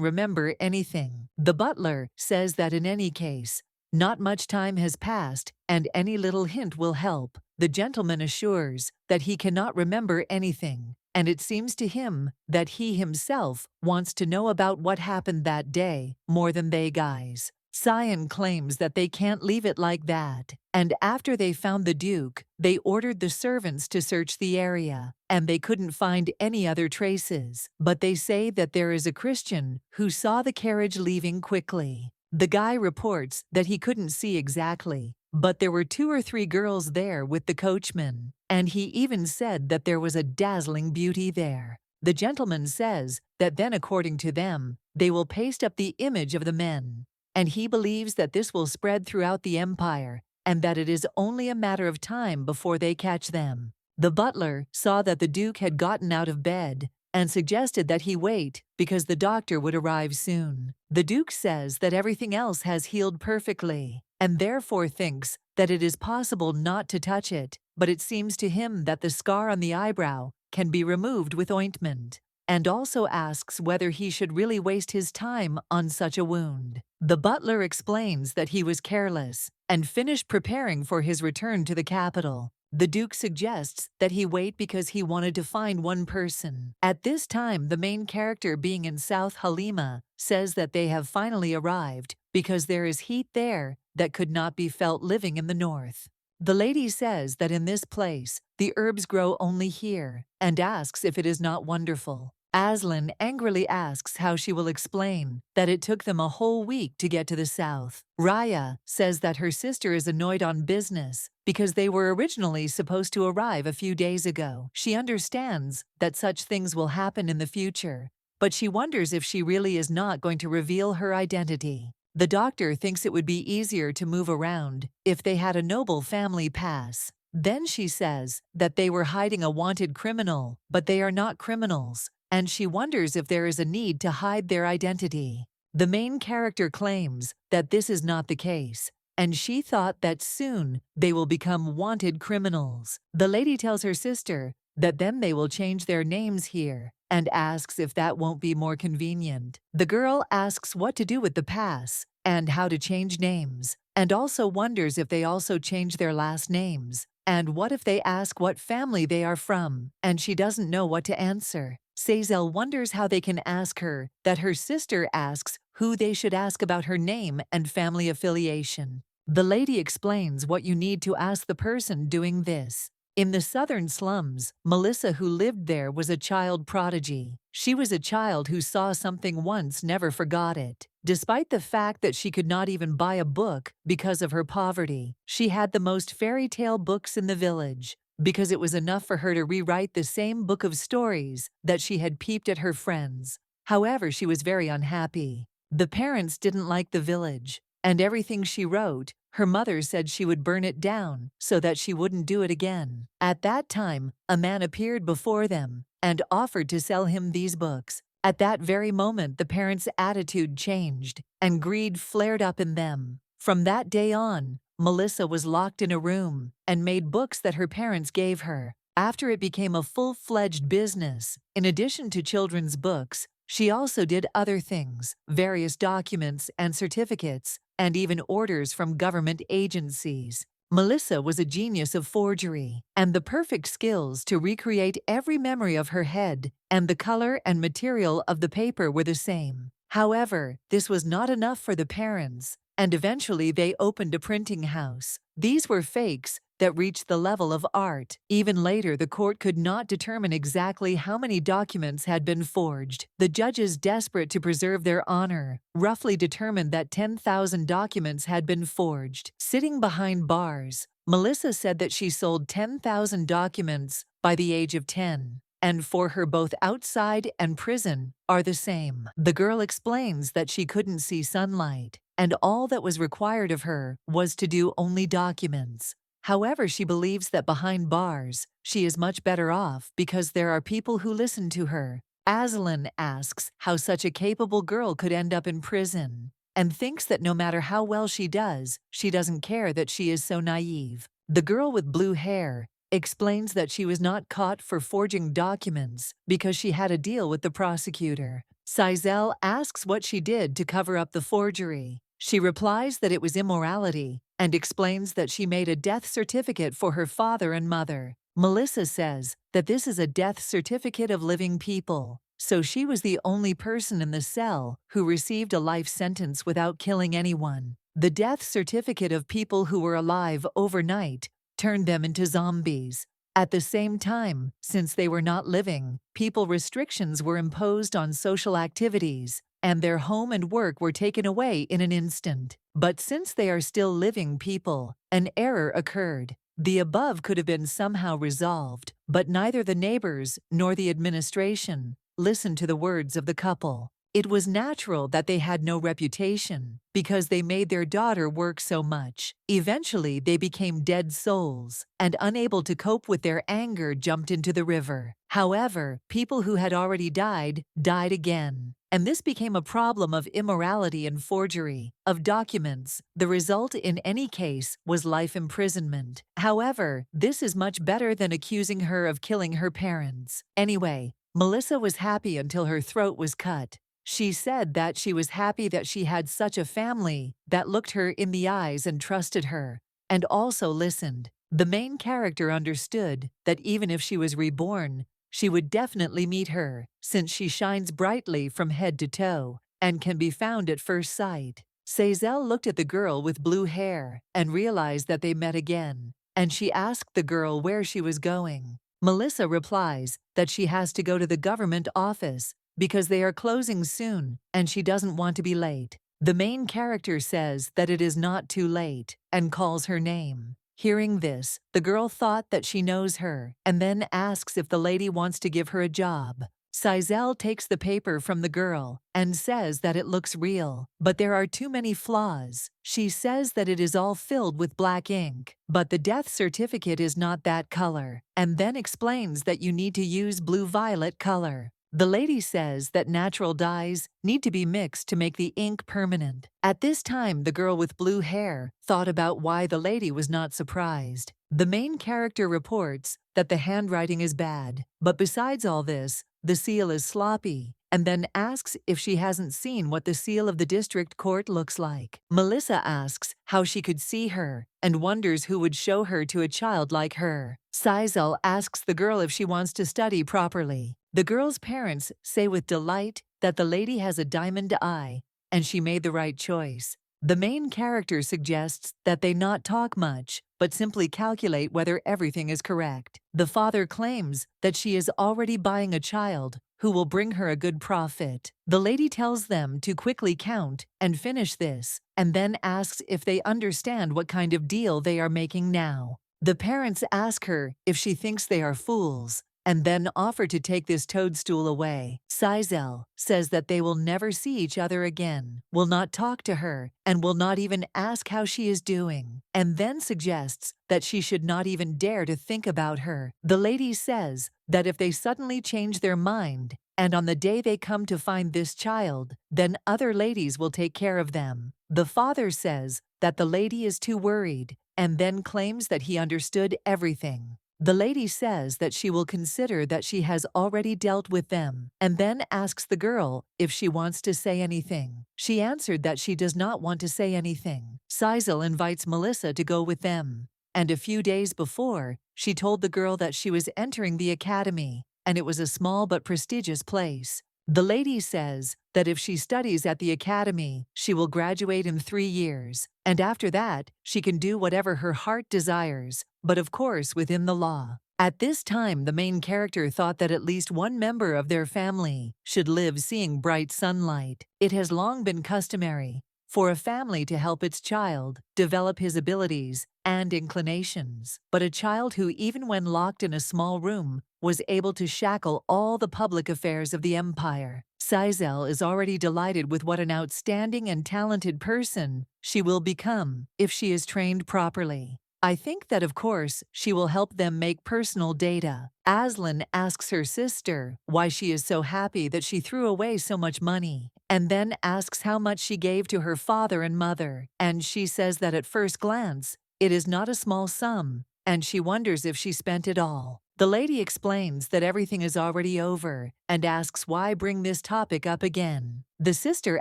remember anything. The butler says that in any case, not much time has passed and any little hint will help. The gentleman assures that he cannot remember anything, and it seems to him that he himself wants to know about what happened that day more than they guys. Sion claims that they can't leave it like that, and after they found the Duke, they ordered the servants to search the area, and they couldn't find any other traces, but they say that there is a Christian who saw the carriage leaving quickly. The guy reports that he couldn't see exactly, but there were 2 or 3 girls there with the coachman, and he even said that there was a dazzling beauty there. The gentleman says that then, according to them, they will paste up the image of the men, and he believes that this will spread throughout the empire and that it is only a matter of time before they catch them. The butler saw that the Duke had gotten out of bed and suggested that he wait because the doctor would arrive soon. The Duke says that everything else has healed perfectly and therefore thinks that it is possible not to touch it, but it seems to him that the scar on the eyebrow can be removed with ointment, and also asks whether he should really waste his time on such a wound. The butler explains that he was careless and finished preparing for his return to the capital. The Duke suggests that he wait because he wanted to find one person. At this time, the main character, being in South Halima, says that they have finally arrived because there is heat there that could not be felt living in the north. The lady says that in this place, the herbs grow only here, and asks if it is not wonderful. Aslan angrily asks how she will explain that it took them a whole week to get to the south. Raya says that her sister is annoyed on business because they were originally supposed to arrive a few days ago. She understands that such things will happen in the future, but she wonders if she really is not going to reveal her identity. The doctor thinks it would be easier to move around if they had a noble family pass. Then she says that they were hiding a wanted criminal, but they are not criminals, and she wonders if there is a need to hide their identity. The main character claims that this is not the case, and she thought that soon they will become wanted criminals. The lady tells her sister that then they will change their names here, and asks if that won't be more convenient. The girl asks what to do with the pass and how to change names, and also wonders if they also change their last names, and what if they ask what family they are from, and she doesn't know what to answer. Sazel wonders how they can ask her that her sister asks who they should ask about her name and family affiliation. The lady explains what you need to ask the person doing this. In the southern slums, Melissa, who lived there, was a child prodigy. She was a child who saw something once, never forgot it. Despite the fact that she could not even buy a book because of her poverty, she had the most fairy tale books in the village, because it was enough for her to rewrite the same book of stories that she had peeped at her friends. However, she was very unhappy. The parents didn't like the village, and everything she wrote, her mother said she would burn it down so that she wouldn't do it again. At that time, a man appeared before them and offered to sell him these books. At that very moment, the parents' attitude changed, and greed flared up in them. From that day on, Melissa was locked in a room and made books that her parents gave her. After it became a full-fledged business, in addition to children's books, She also did other things, various documents and certificates, and even orders from government agencies. Melissa was a genius of forgery, and the perfect skills to recreate every memory of her head, and the color and material of the paper were the same. However, this was not enough for the parents, and eventually they opened a printing house. These were fakes that reached the level of art. Even later, the court could not determine exactly how many documents had been forged. The judges, desperate to preserve their honor, roughly determined that 10,000 documents had been forged. Sitting behind bars, Melissa said that she sold 10,000 documents by the age of 10. And for her, both outside and prison are the same. The girl explains that she couldn't see sunlight, and all that was required of her was to do only documents. However, she believes that behind bars, she is much better off because there are people who listen to her. Asen asks how such a capable girl could end up in prison, and thinks that no matter how well she does, she doesn't care that she is so naive. The girl with blue hair explains that she was not caught for forging documents because she had a deal with the prosecutor. Sizel asks what she did to cover up the forgery. She replies that it was immorality and explains that she made a death certificate for her father and mother. Melissa says that this is a death certificate of living people, so she was the only person in the cell who received a life sentence without killing anyone. The death certificate of people who were alive overnight turned them into zombies. At the same time, since they were not living, people restrictions were imposed on social activities, and their home and work were taken away in an instant. But since they are still living people, an error occurred. The above could have been somehow resolved, but neither the neighbors nor the administration listened to the words of the couple. It was natural that they had no reputation because they made their daughter work so much. Eventually, they became dead souls and, unable to cope with their anger, jumped into the river. However, people who had already died again. And this became a problem of immorality and forgery of documents. The result in any case was life imprisonment. However, this is much better than accusing her of killing her parents. Anyway, Melissa was happy until her throat was cut. She said that she was happy that she had such a family that looked her in the eyes and trusted her, and also listened. The main character understood that even if she was reborn, she would definitely meet her, since she shines brightly from head to toe and can be found at first sight. Sizel looked at the girl with blue hair and realized that they met again, and she asked the girl where she was going. Melissa replies that she has to go to the government office because they are closing soon and she doesn't want to be late. The main character says that it is not too late and calls her name. Hearing this, the girl thought that she knows her and then asks if the lady wants to give her a job. Sizel takes the paper from the girl and says that it looks real, but there are too many flaws. She says that it is all filled with black ink, but the death certificate is not that color, and then explains that you need to use blue-violet color. The lady says that natural dyes need to be mixed to make the ink permanent. At this time, the girl with blue hair thought about why the lady was not surprised. The main character reports that the handwriting is bad, but besides all this, the seal is sloppy, and then asks if she hasn't seen what the seal of the district court looks like. Melissa asks how she could see her and wonders who would show her to a child like her. Sizel asks the girl if she wants to study properly. The girl's parents say with delight that the lady has a diamond eye and she made the right choice. The main character suggests that they not talk much, but simply calculate whether everything is correct. The father claims that she is already buying a child who will bring her a good profit. The lady tells them to quickly count and finish this, and then asks if they understand what kind of deal they are making now. The parents ask her if she thinks they are fools, and then offer to take this toadstool away. Sizel says that they will never see each other again, will not talk to her, and will not even ask how she is doing, and then suggests that she should not even dare to think about her. The lady says that if they suddenly change their mind, and on the day they come to find this child, then other ladies will take care of them. The father says that the lady is too worried, and then claims that he understood everything. The lady says that she will consider that she has already dealt with them, and then asks the girl if she wants to say anything. She answered that she does not want to say anything. Sizel invites Melissa to go with them, and a few days before, she told the girl that she was entering the academy, and it was a small but prestigious place. The lady says that if she studies at the academy, she will graduate in 3 years, and after that, she can do whatever her heart desires, but of course within the law. At this time, the main character thought that at least one member of their family should live seeing bright sunlight. It has long been customary for a family to help its child develop his abilities and inclinations, but a child who, even when locked in a small room, was able to shackle all the public affairs of the empire. Sizel is already delighted with what an outstanding and talented person she will become if she is trained properly. I think that of course she will help them make personal data. Aslan asks her sister why she is so happy that she threw away so much money, and then asks how much she gave to her father and mother, and she says that at first glance, it is not a small sum, and she wonders if she spent it all. The lady explains that everything is already over and asks why bring this topic up again. The sister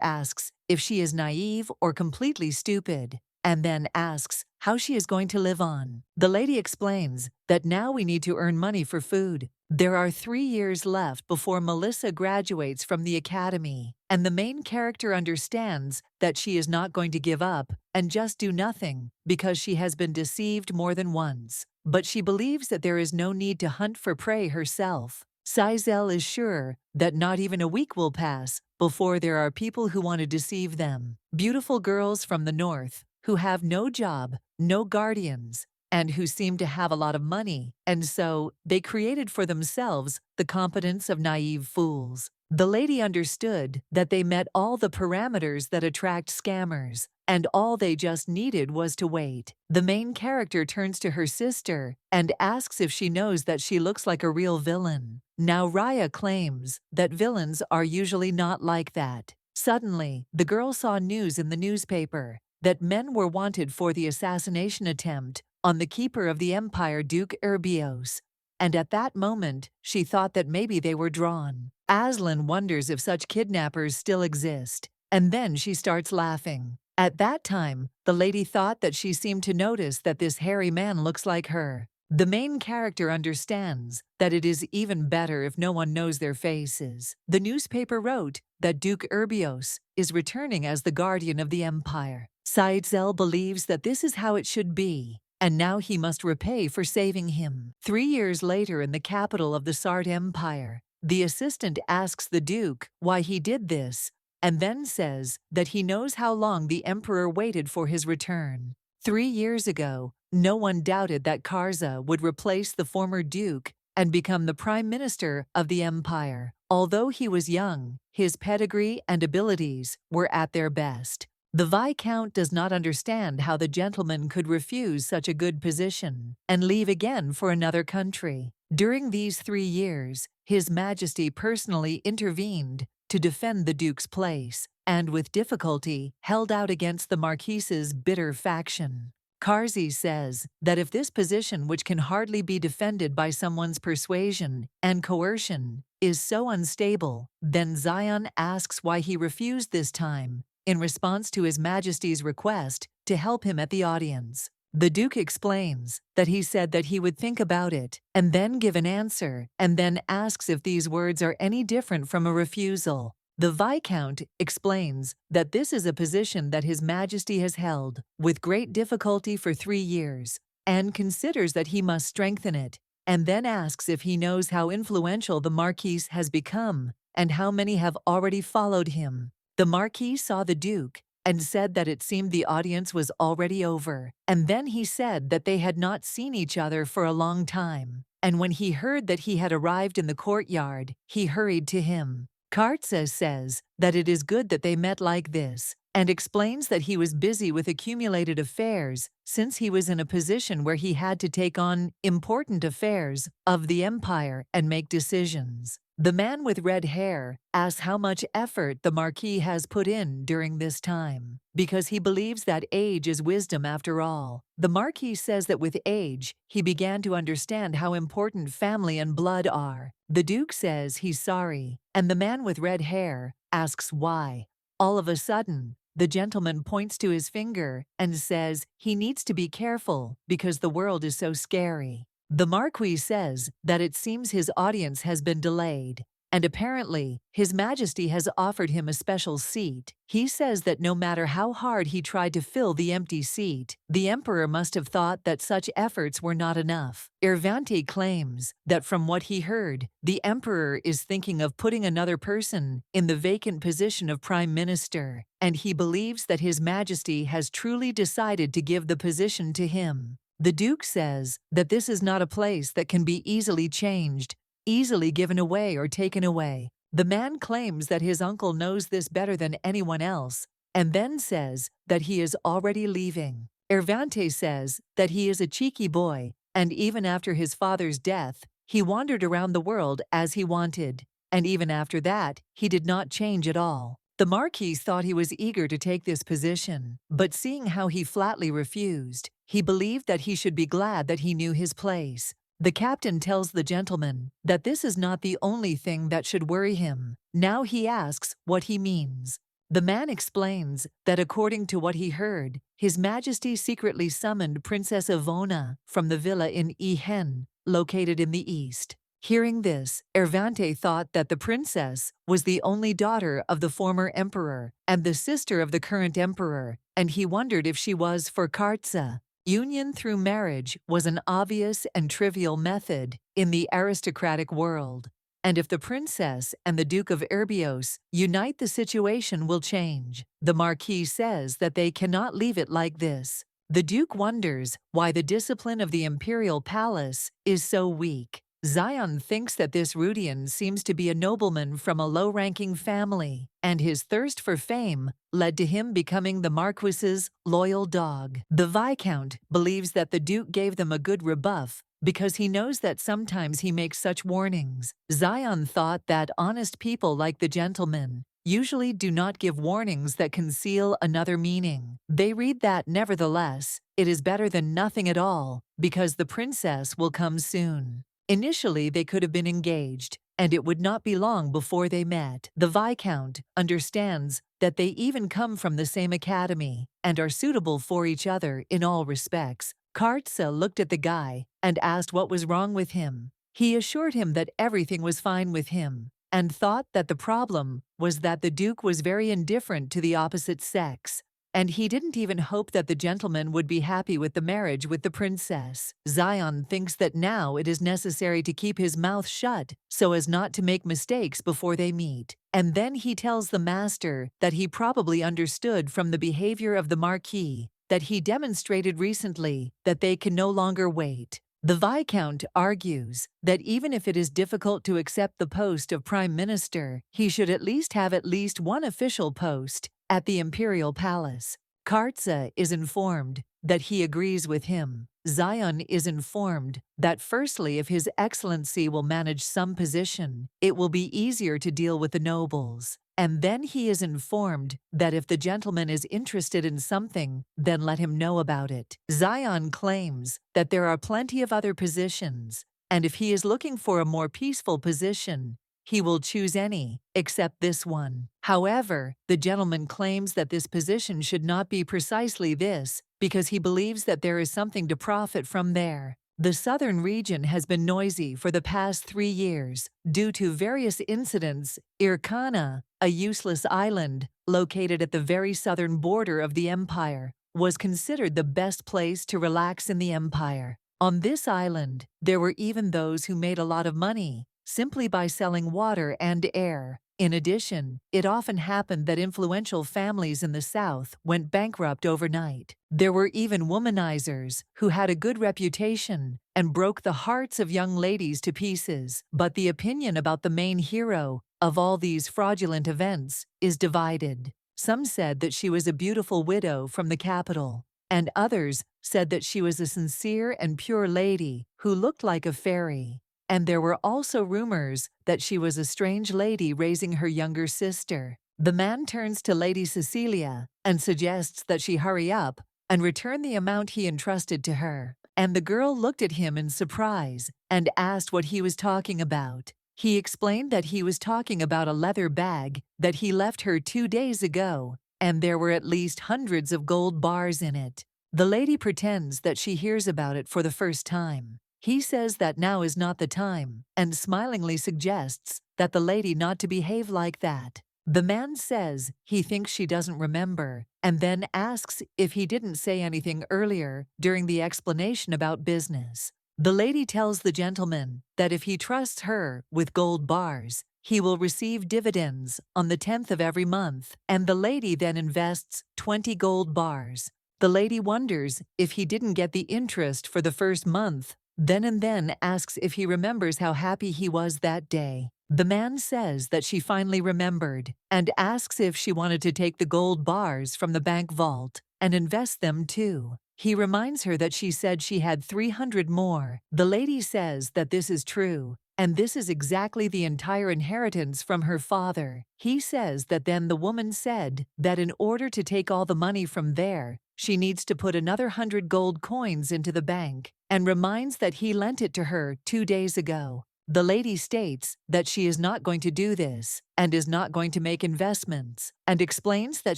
asks if she is naive or completely stupid, and then asks how she is going to live on. The lady explains that now we need to earn money for food. There are 3 years left before Melissa graduates from the academy, and the main character understands that she is not going to give up and just do nothing because she has been deceived more than once. But she believes that there is no need to hunt for prey herself. Sizel is sure that not even a week will pass before there are people who want to deceive them. Beautiful girls from the north who have no job, no guardians, and who seem to have a lot of money, and so they created for themselves the competence of naive fools. The lady understood that they met all the parameters that attract scammers, and all they just needed was to wait. The main character turns to her sister and asks if she knows that she looks like a real villain. Now Raya claims that villains are usually not like that. Suddenly, the girl saw news in the newspaper that men were wanted for the assassination attempt on the keeper of the empire, Duke Urbios, and at that moment, she thought that maybe they were drawn. Aslan wonders if such kidnappers still exist, and then she starts laughing. At that time, the lady thought that she seemed to notice that this hairy man looks like her. The main character understands that it is even better if no one knows their faces. The newspaper wrote that Duke Urbios is returning as the guardian of the empire. Sizel believes that this is how it should be, and now he must repay for saving him. 3 years later, in the capital of the Sart Empire, the assistant asks the Duke why he did this, and then says that he knows how long the emperor waited for his return. 3 years ago, no one doubted that Karza would replace the former Duke and become the Prime Minister of the empire. Although he was young, his pedigree and abilities were at their best. The Viscount does not understand how the gentleman could refuse such a good position and leave again for another country. During these 3 years, His Majesty personally intervened to defend the Duke's place, and with difficulty held out against the Marquise's bitter faction. Karzi says that if this position, which can hardly be defended by someone's persuasion and coercion, is so unstable, then Zion asks why he refused this time, in response to His Majesty's request to help him at the audience. The Duke explains that he said that he would think about it and then give an answer, and then asks if these words are any different from a refusal. The Viscount explains that this is a position that His Majesty has held with great difficulty for 3 years, and considers that he must strengthen it, and then asks if he knows how influential the Marquis has become and how many have already followed him. The Marquis saw the Duke and said that it seemed the audience was already over, and then he said that they had not seen each other for a long time, and when he heard that he had arrived in the courtyard, he hurried to him. Karza says that it is good that they met like this, and explains that he was busy with accumulated affairs since he was in a position where he had to take on important affairs of the empire and make decisions. The man with red hair asks how much effort the Marquis has put in during this time, because he believes that age is wisdom after all. The Marquis says that with age, he began to understand how important family and blood are. The Duke says he's sorry, and the man with red hair asks why. All of a sudden, the gentleman points to his finger and says he needs to be careful because the world is so scary. The Marquis says that it seems his audience has been delayed, and apparently His Majesty has offered him a special seat. He says that no matter how hard he tried to fill the empty seat, the Emperor must have thought that such efforts were not enough. Irvante claims that from what he heard, the Emperor is thinking of putting another person in the vacant position of Prime Minister, and he believes that His Majesty has truly decided to give the position to him. The Duke says that this is not a place that can be easily changed, easily given away or taken away. The man claims that his uncle knows this better than anyone else, and then says that he is already leaving. Irvante says that he is a cheeky boy, and even after his father's death, he wandered around the world as he wanted, and even after that, he did not change at all. The Marquis thought he was eager to take this position, but seeing how he flatly refused, he believed that he should be glad that he knew his place. The captain tells the gentleman that this is not the only thing that should worry him. Now he asks what he means. The man explains that according to what he heard, His Majesty secretly summoned Princess Ivona from the villa in Ehen, located in the east. Hearing this, Irvante thought that the princess was the only daughter of the former emperor and the sister of the current emperor, and he wondered if she was for Kartsa. Union through marriage was an obvious and trivial method in the aristocratic world, and if the princess and the Duke of Erbios unite, the situation will change. The Marquis says that they cannot leave it like this. The Duke wonders why the discipline of the imperial palace is so weak. Zion thinks that this Rudian seems to be a nobleman from a low-ranking family, and his thirst for fame led to him becoming the Marquis's loyal dog. The Viscount believes that the Duke gave them a good rebuff because he knows that sometimes he makes such warnings. Zion thought that honest people like the gentleman usually do not give warnings that conceal another meaning. They read that, nevertheless, it is better than nothing at all because the princess will come soon. Initially, they could have been engaged, and it would not be long before they met. The Viscount understands that they even come from the same academy and are suitable for each other in all respects. Kartsa looked at the guy and asked what was wrong with him. He assured him that everything was fine with him and thought that the problem was that the Duke was very indifferent to the opposite sex, and he didn't even hope that the gentleman would be happy with the marriage with the princess. Zion thinks that now it is necessary to keep his mouth shut so as not to make mistakes before they meet. And then he tells the master that he probably understood from the behavior of the Marquis that he demonstrated recently that they can no longer wait. The Viscount argues that even if it is difficult to accept the post of Prime Minister, he should at least have at least one official post at the Imperial Palace. Kartsa is informed that he agrees with him. Zion is informed that firstly, if His Excellency will manage some position, it will be easier to deal with the nobles. And then he is informed that if the gentleman is interested in something, then let him know about it. Zion claims that there are plenty of other positions, and if he is looking for a more peaceful position, he will choose any, except this one. However, the gentleman claims that this position should not be precisely this, because he believes that there is something to profit from there. The southern region has been noisy for the past 3 years due to various incidents. Irkana, a useless island located at the very southern border of the empire, was considered the best place to relax in the empire. On this island, there were even those who made a lot of money simply by selling water and air. In addition, it often happened that influential families in the south went bankrupt overnight. There were even womanizers who had a good reputation and broke the hearts of young ladies to pieces. But the opinion about the main hero of all these fraudulent events is divided. Some said that she was a beautiful widow from the capital, and others said that she was a sincere and pure lady who looked like a fairy. and there were also rumors that she was a strange lady raising her younger sister. The man turns to Lady Cecilia and suggests that she hurry up and return the amount he entrusted to her. And the girl looked at him in surprise and asked what he was talking about. He explained that he was talking about a leather bag that he left her 2 days ago, and there were at least hundreds of gold bars in it. The lady pretends that she hears about it for the first time. He says that now is not the time, and smilingly suggests that the lady not to behave like that. The man says he thinks she doesn't remember, and then asks if he didn't say anything earlier during the explanation about business. The lady tells the gentleman that if he trusts her with gold bars, he will receive dividends on the 10th of every month, and the lady then invests 20 gold bars. The lady wonders if he didn't get the interest for the first month, then asks if he remembers how happy he was that day. The man says that she finally remembered and asks if she wanted to take the gold bars from the bank vault and invest them too. He reminds her that she said she had 300 more. The lady says that this is true, and this is exactly the entire inheritance from her father. He says that then the woman said that in order to take all the money from there, she needs to put another 100 gold coins into the bank, and reminds that he lent it to her 2 days ago. The lady states that she is not going to do this and is not going to make investments, and explains that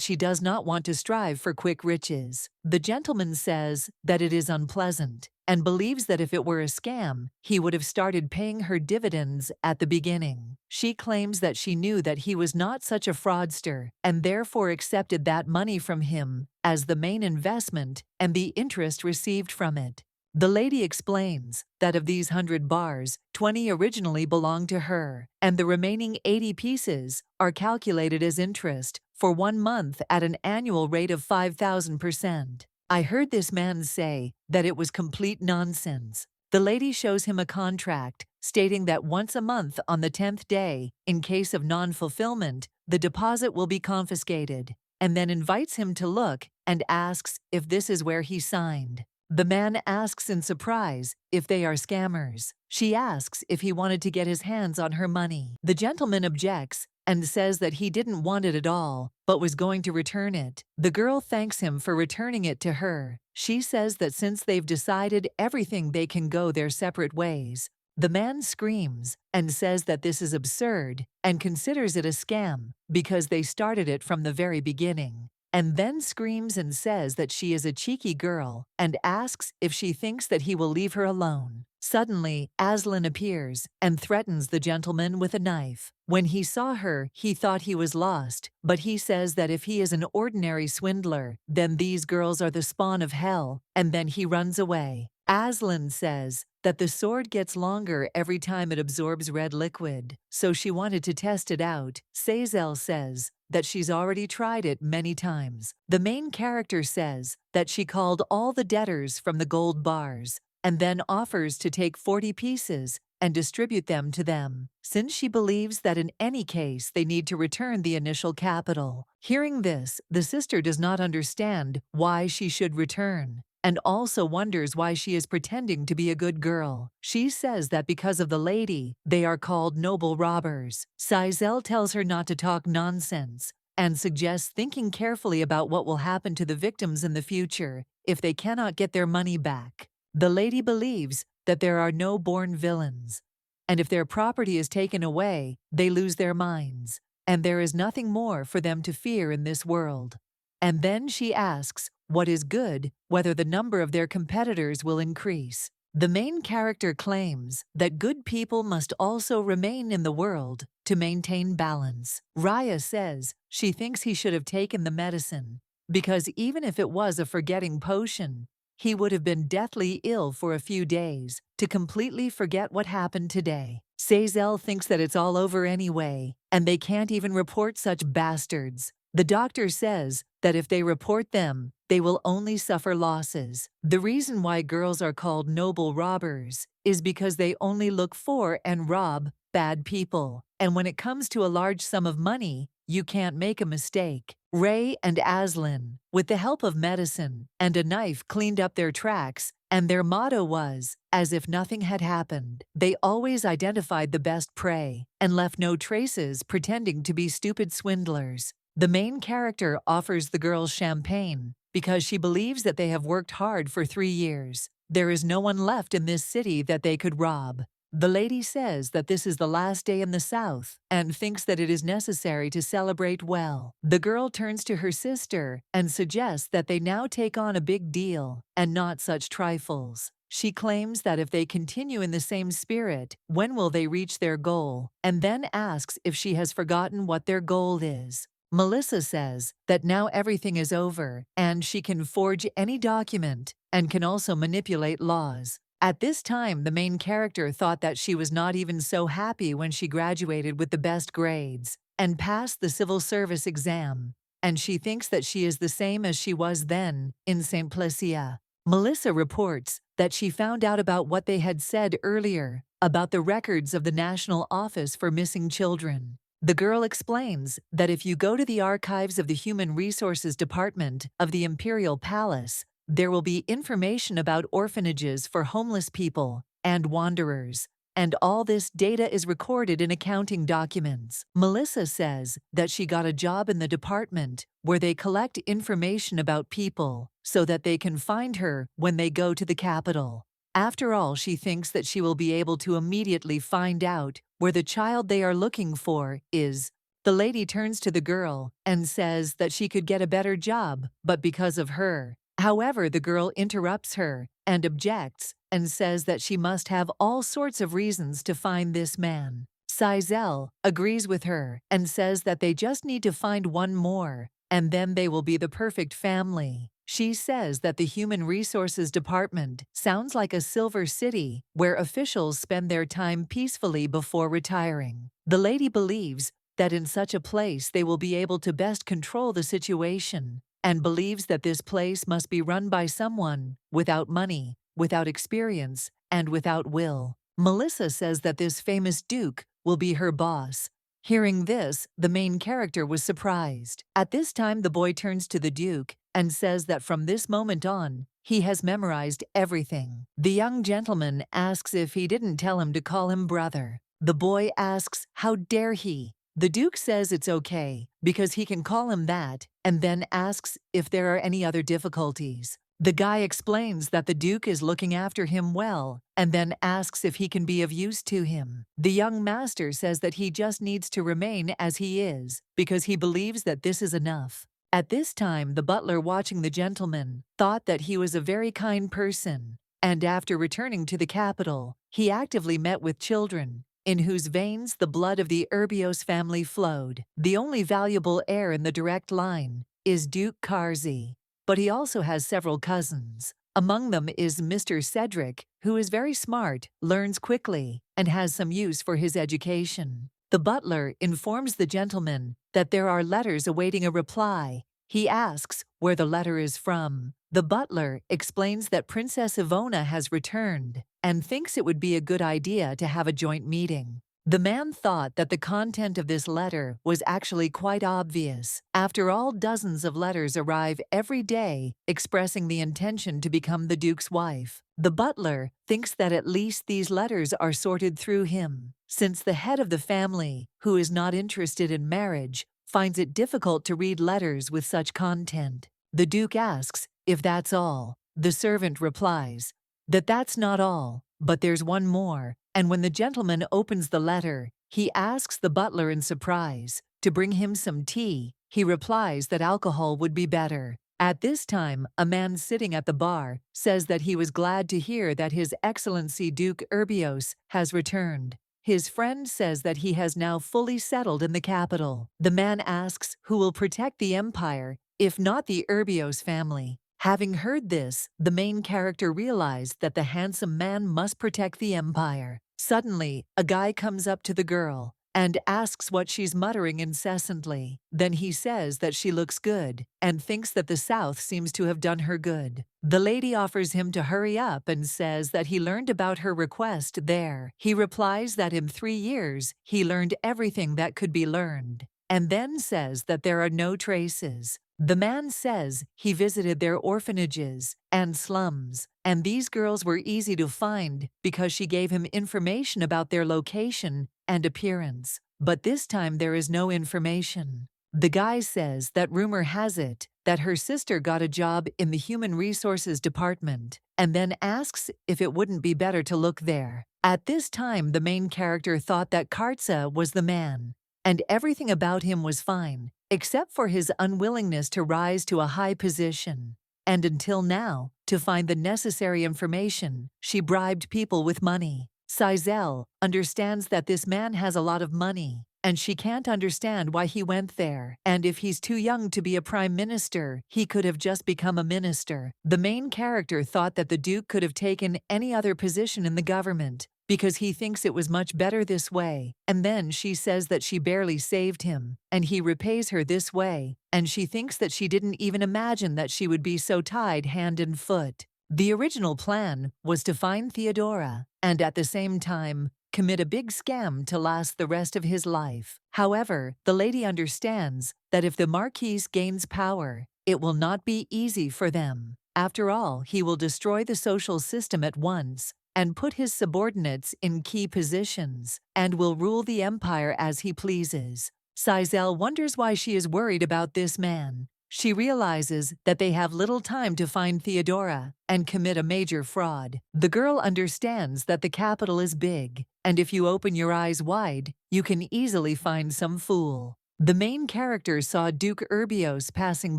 she does not want to strive for quick riches. The gentleman says that it is unpleasant and believes that if it were a scam, he would have started paying her dividends at the beginning. She claims that she knew that he was not such a fraudster and therefore accepted that money from him as the main investment and the interest received from it. The lady explains that of these 100 bars, 20 originally belonged to her, and the remaining 80 pieces are calculated as interest for 1 month at an annual rate of 5,000%. I heard this man say that it was complete nonsense. The lady shows him a contract stating that once a month on the 10th day, in case of non-fulfillment, the deposit will be confiscated, and then invites him to look and asks if this is where he signed. The man asks in surprise if they are scammers. She asks if he wanted to get his hands on her money. The gentleman objects and says that he didn't want it at all, but was going to return it. The girl thanks him for returning it to her. She says that since they've decided everything, they can go their separate ways. The man screams and says that this is absurd and considers it a scam because they started it from the very beginning, and then screams and says that she is a cheeky girl and asks if she thinks that he will leave her alone. Suddenly, Asen appears and threatens the gentleman with a knife. When he saw her, he thought he was lost, but he says that if he is an ordinary swindler, then these girls are the spawn of hell, and then he runs away. Asen says that the sword gets longer every time it absorbs red liquid, so she wanted to test it out. Cecile says that she's already tried it many times. The main character says that she called all the debtors from the gold bars and then offers to take 40 pieces and distribute them to them, since she believes that in any case they need to return the initial capital. Hearing this, the sister does not understand why she should return, and also wonders why she is pretending to be a good girl. She says that because of the lady, they are called noble robbers. Cecile tells her not to talk nonsense and suggests thinking carefully about what will happen to the victims in the future if they cannot get their money back. The lady believes that there are no born villains, and if their property is taken away, they lose their minds, and there is nothing more for them to fear in this world. And then she asks what is good, whether the number of their competitors will increase. The main character claims that good people must also remain in the world to maintain balance. Raya says she thinks he should have taken the medicine, because even if it was a forgetting potion, he would have been deathly ill for a few days to completely forget what happened today. Cecile thinks that it's all over anyway, and they can't even report such bastards. The doctor says that if they report them, they will only suffer losses. The reason why girls are called noble robbers is because they only look for and rob bad people. And when it comes to a large sum of money, You can't make a mistake. Ray and Aslan, with the help of medicine and a knife, cleaned up their tracks, and their motto was, as if nothing had happened. They always identified the best prey and left no traces, pretending to be stupid swindlers. The main character offers the girls champagne because she believes that they have worked hard for 3 years. There is no one left in this city that they could rob. The lady says that this is the last day in the South and thinks that it is necessary to celebrate well. The girl turns to her sister and suggests that they now take on a big deal and not such trifles. She claims that if they continue in the same spirit, when will they reach their goal? And then asks if she has forgotten what their goal is. Melissa says that now everything is over and she can forge any document and can also manipulate laws. At this time, the main character thought that she was not even so happy when she graduated with the best grades and passed the civil service exam, and she thinks that she is the same as she was then in St. Placia. Melissa reports that she found out about what they had said earlier about the records of the National Office for Missing Children. The girl explains that if you go to the archives of the Human Resources Department of the Imperial Palace, there will be information about orphanages for homeless people and wanderers, and all this data is recorded in accounting documents. Melissa says that she got a job in the department where they collect information about people so that they can find her when they go to the capital. After all, she thinks that she will be able to immediately find out where the child they are looking for is. The lady turns to the girl and says that she could get a better job, but because of her. However, the girl interrupts her and objects and says that she must have all sorts of reasons to find this man. Sizel agrees with her and says that they just need to find one more, and then they will be the perfect family. She says that the Human Resources Department sounds like a silver city where officials spend their time peacefully before retiring. The lady believes that in such a place they will be able to best control the situation, and believes that this place must be run by someone without money, without experience, and without will. Melissa says that this famous duke will be her boss. Hearing this, the main character was surprised. At this time, the boy turns to the duke and says that from this moment on, he has memorized everything. The young gentleman asks if he didn't tell him to call him brother. The boy asks, how dare he? The duke says it's okay because he can call him that, and then asks if there are any other difficulties. The guy explains that the duke is looking after him well, and then asks if he can be of use to him. The young master says that he just needs to remain as he is because he believes that this is enough. At this time, the butler watching the gentleman thought that he was a very kind person, and after returning to the capital, he actively met with children in whose veins the blood of the Urbios family flowed. The only valuable heir in the direct line is Duke Karzi, but he also has several cousins. Among them is Mr. Cedric, who is very smart, learns quickly, and has some use for his education. The butler informs the gentleman that there are letters awaiting a reply. He asks where the letter is from. The butler explains that Princess Ivona has returned and thinks it would be a good idea to have a joint meeting. The man thought that the content of this letter was actually quite obvious. After all, dozens of letters arrive every day expressing the intention to become the Duke's wife. The butler thinks that at least these letters are sorted through him, since the head of the family, who is not interested in marriage, finds it difficult to read letters with such content. The Duke asks if that's all. The servant replies that that's not all, but there's one more, and when the gentleman opens the letter, he asks the butler in surprise to bring him some tea. He replies that alcohol would be better. At this time, a man sitting at the bar says that he was glad to hear that His Excellency Duke Urbios has returned. His friend says that he has now fully settled in the capital. The man asks who will protect the empire, if not the Urbios family. Having heard this, the main character realized that the handsome man must protect the empire. Suddenly, a guy comes up to the girl and asks what she's muttering incessantly. Then he says that she looks good and thinks that the South seems to have done her good. The lady offers him to hurry up and says that he learned about her request there. He replies that in 3 years, he learned everything that could be learned. and then says that there are no traces. The man says he visited their orphanages and slums, and these girls were easy to find because she gave him information about their location and appearance. But this time there is no information. The guy says that rumor has it that her sister got a job in the human resources department, and then asks if it wouldn't be better to look there. At this time, the main character thought that Kartsa was the man, and everything about him was fine, except for his unwillingness to rise to a high position. And until now, to find the necessary information, she bribed people with money. Sizel understands that this man has a lot of money, and she can't understand why he went there. And if he's too young to be a prime minister, he could have just become a minister. The main character thought that the Duke could have taken any other position in the government, because he thinks it was much better this way. And then she says that she barely saved him, and he repays her this way, and she thinks that she didn't even imagine that she would be so tied hand and foot. The original plan was to find Theodora, and at the same time, commit a big scam to last the rest of his life. However, the lady understands that if the Marquis gains power, it will not be easy for them. After all, he will destroy the social system at once and put his subordinates in key positions, and will rule the empire as he pleases. Sizel wonders why she is worried about this man. She realizes that they have little time to find Theodora and commit a major fraud. The girl understands that the capital is big, and if you open your eyes wide, you can easily find some fool. The main character saw Duke Urbios passing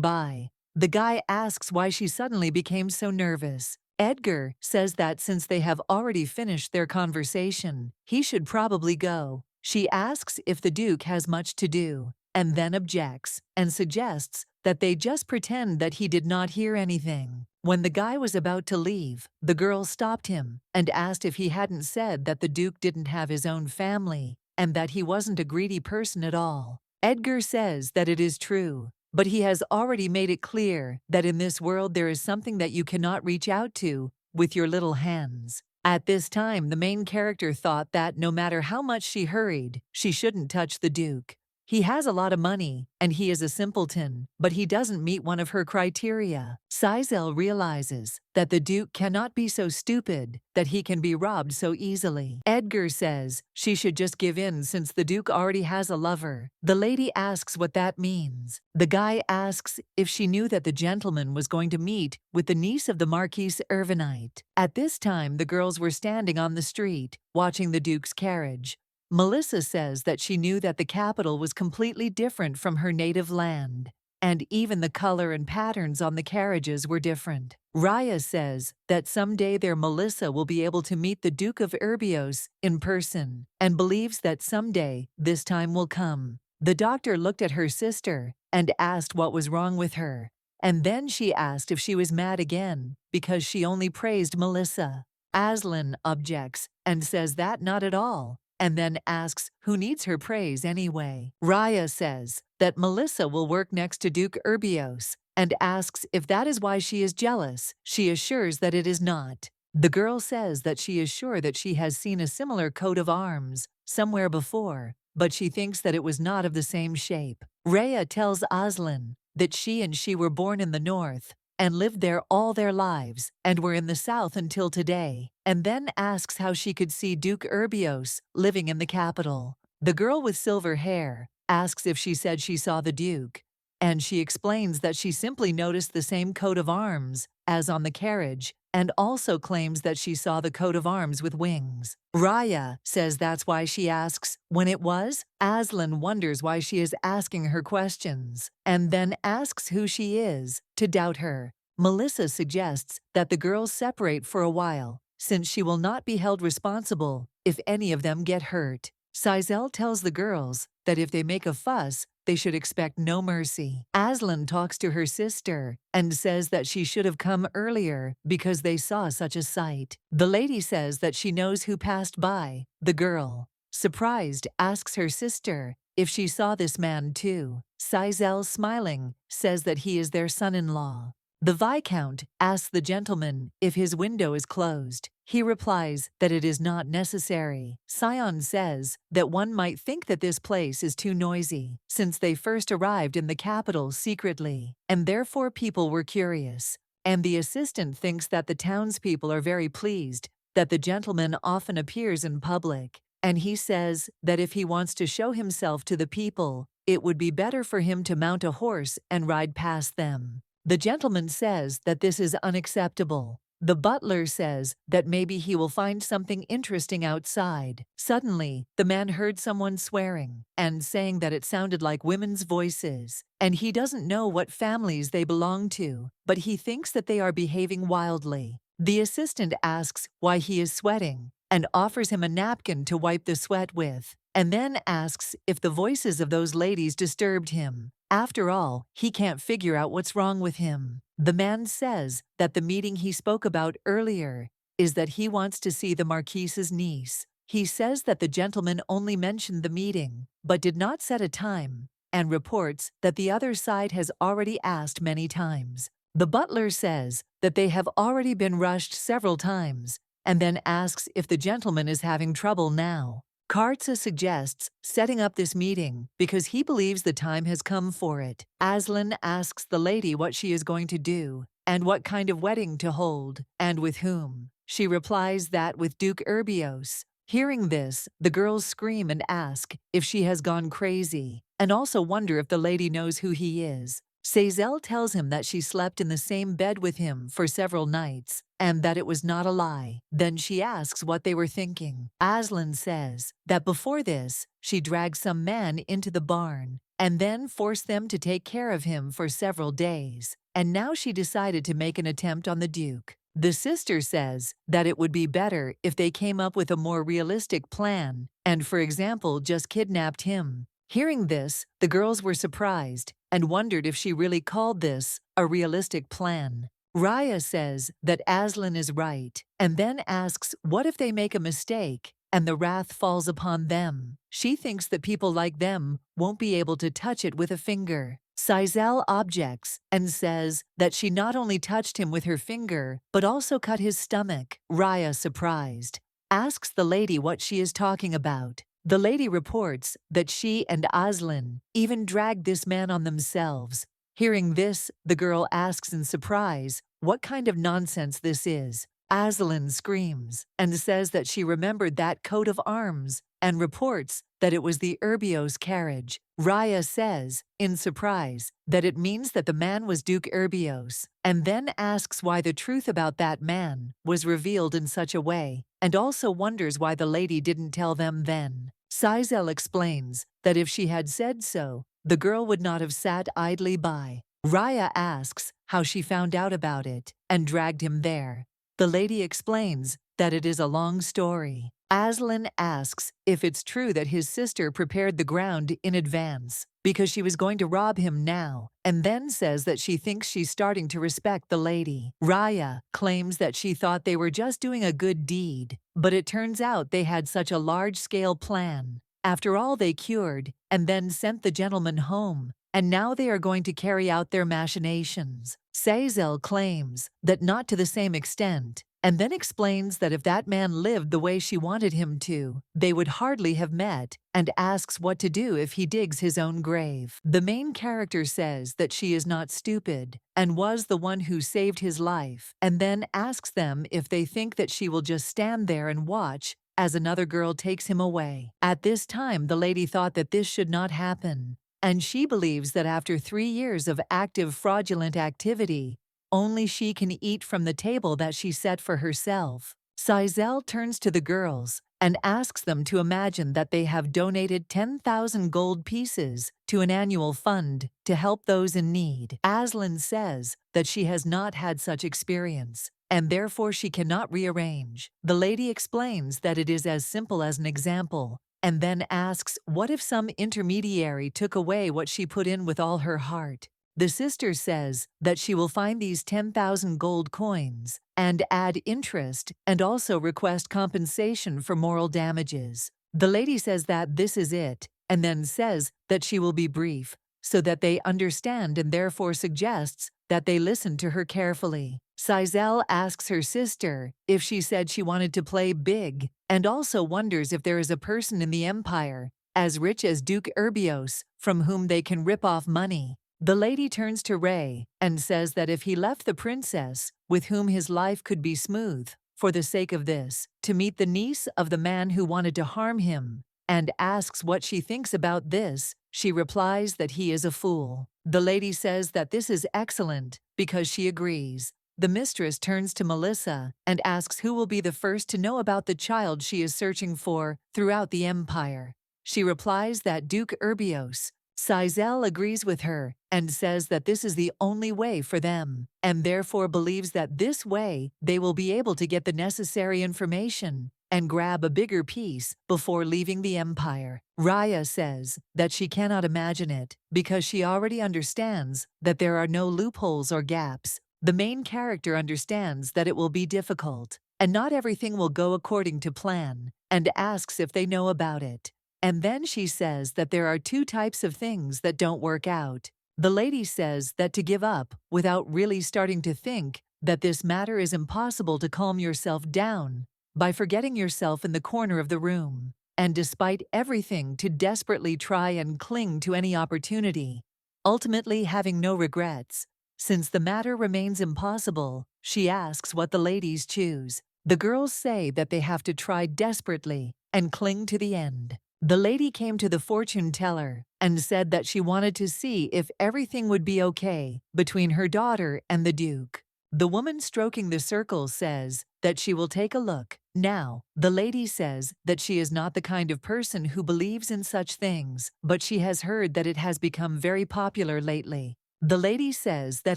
by. The guy asks why she suddenly became so nervous. Edgar says that since they have already finished their conversation, he should probably go. She asks if the Duke has much to do, and then objects and suggests that they just pretend that he did not hear anything. When the guy was about to leave, the girl stopped him and asked if he hadn't said that the Duke didn't have his own family and that he wasn't a greedy person at all. Edgar says that it is true, but he has already made it clear that in this world there is something that you cannot reach out to with your little hands. At this time, the main character thought that no matter how much she hurried, she shouldn't touch the Duke. He has a lot of money, and he is a simpleton, but he doesn't meet one of her criteria. Sizel realizes that the Duke cannot be so stupid that he can be robbed so easily. Edgar says she should just give in since the Duke already has a lover. The lady asks what that means. The guy asks if she knew that the gentleman was going to meet with the niece of the Marquis Irvinite. At this time, the girls were standing on the street, watching the Duke's carriage. Melissa says that she knew that the capital was completely different from her native land, and even the color and patterns on the carriages were different. Raya says that someday their Melissa will be able to meet the Duke of Urbios in person, and believes that someday this time will come. The doctor looked at her sister and asked what was wrong with her, and then she asked if she was mad again because she only praised Melissa. Aslan objects and says that not at all, and then asks who needs her praise anyway. Raya says that Melissa will work next to Duke Urbios and asks if that is why she is jealous. She assures that it is not. The girl says that she is sure that she has seen a similar coat of arms somewhere before, but she thinks that it was not of the same shape. Raya tells Aslan that she were born in the north and lived there all their lives, and were in the south until today, and then asks how she could see Duke Urbios living in the capital. The girl with silver hair asks if she said she saw the Duke, and she explains that she simply noticed the same coat of arms as on the carriage, and also claims that she saw the coat of arms with wings. Raya says that's why she asks when it was. Aslan wonders why she is asking her questions, and then asks who she is, to doubt her. Melissa suggests that the girls separate for a while, since she will not be held responsible if any of them get hurt. Sizel tells the girls that if they make a fuss, they should expect no mercy. Aslan talks to her sister and says that she should have come earlier because they saw such a sight. The lady says that she knows who passed by. The girl, surprised, asks her sister if she saw this man too. Sizel, smiling, says that he is their son-in-law. The Viscount asks the gentleman if his window is closed. He replies that it is not necessary. Sion says that one might think that this place is too noisy, since they first arrived in the capital secretly, and therefore people were curious. And the assistant thinks that the townspeople are very pleased that the gentleman often appears in public, and he says that if he wants to show himself to the people, it would be better for him to mount a horse and ride past them. The gentleman says that this is unacceptable. The butler says that maybe he will find something interesting outside. Suddenly, the man heard someone swearing and saying that it sounded like women's voices, and he doesn't know what families they belong to, but he thinks that they are behaving wildly. The assistant asks why he is sweating and offers him a napkin to wipe the sweat with, and then asks if the voices of those ladies disturbed him. After all, he can't figure out what's wrong with him. The man says that the meeting he spoke about earlier is that he wants to see the Marquise's niece. He says that the gentleman only mentioned the meeting, but did not set a time, and reports that the other side has already asked many times. The butler says that they have already been rushed several times, and then asks if the gentleman is having trouble now. Kartsa suggests setting up this meeting because he believes the time has come for it. Aslan asks the lady what she is going to do and what kind of wedding to hold and with whom. She replies that with Duke Urbios. Hearing this, the girls scream and ask if she has gone crazy, and also wonder if the lady knows who he is. Cézelle tells him that she slept in the same bed with him for several nights, and that it was not a lie. Then she asks what they were thinking. Aslan says that before this, she dragged some man into the barn, and then forced them to take care of him for several days, and now she decided to make an attempt on the Duke. The sister says that it would be better if they came up with a more realistic plan, and for example just kidnapped him. Hearing this, the girls were surprised and wondered if she really called this a realistic plan. Raya says that Aslan is right, and then asks what if they make a mistake and the wrath falls upon them. She thinks that people like them won't be able to touch it with a finger. Cézelle objects and says that she not only touched him with her finger, but also cut his stomach. Raya, surprised, asks the lady what she is talking about. The lady reports that she and Aslan even dragged this man on themselves. Hearing this, the girl asks in surprise what kind of nonsense this is. Aslan screams and says that she remembered that coat of arms and reports that it was the Urbios carriage. Raya says, in surprise, that it means that the man was Duke Urbios, and then asks why the truth about that man was revealed in such a way, and also wonders why the lady didn't tell them then. Cézelle explains that if she had said so, the girl would not have sat idly by. Raya asks how she found out about it and dragged him there. The lady explains that it is a long story. Aslan asks if it's true that his sister prepared the ground in advance because she was going to rob him now, and then says that she thinks she's starting to respect the lady. Raya claims that she thought they were just doing a good deed, but it turns out they had such a large-scale plan. After all, they cured and then sent the gentleman home, and now they are going to carry out their machinations. Cézelle claims that not to the same extent, and then explains that if that man lived the way she wanted him to, they would hardly have met, and asks what to do if he digs his own grave. The main character says that she is not stupid and was the one who saved his life, and then asks them if they think that she will just stand there and watch as another girl takes him away. At this time, the lady thought that this should not happen, and she believes that after 3 years of active fraudulent activity, only she can eat from the table that she set for herself. Cézelle turns to the girls and asks them to imagine that they have donated 10,000 gold pieces to an annual fund to help those in need. Aslan says that she has not had such experience, and therefore she cannot rearrange. The lady explains that it is as simple as an example, and then asks what if some intermediary took away what she put in with all her heart. The sister says that she will find these 10,000 gold coins and add interest and also request compensation for moral damages. The lady says that this is it, and then says that she will be brief so that they understand, and therefore suggests that they listen to her carefully. Sizel asks her sister if she said she wanted to play big, and also wonders if there is a person in the empire as rich as Duke Urbios from whom they can rip off money. The lady turns to Ray and says that if he left the princess, with whom his life could be smooth, for the sake of this, to meet the niece of the man who wanted to harm him, and asks what she thinks about this, she replies that he is a fool. The lady says that this is excellent because she agrees. The mistress turns to Melissa and asks who will be the first to know about the child she is searching for throughout the empire. She replies that Duke Urbios. Sizel agrees with her and says that this is the only way for them, and therefore believes that this way they will be able to get the necessary information and grab a bigger piece before leaving the empire. Raya says that she cannot imagine it because she already understands that there are no loopholes or gaps. The main character understands that it will be difficult, and not everything will go according to plan, and asks if they know about it. And then she says that there are two types of things that don't work out. The lady says that to give up without really starting to think that this matter is impossible to calm yourself down by forgetting yourself in the corner of the room, and despite everything to desperately try and cling to any opportunity, ultimately having no regrets. Since the matter remains impossible, she asks what the ladies choose. The girls say that they have to try desperately and cling to the end. The lady came to the fortune teller and said that she wanted to see if everything would be okay between her daughter and the Duke. The woman stroking the circle says that she will take a look. Now, the lady says that she is not the kind of person who believes in such things, but she has heard that it has become very popular lately. The lady says that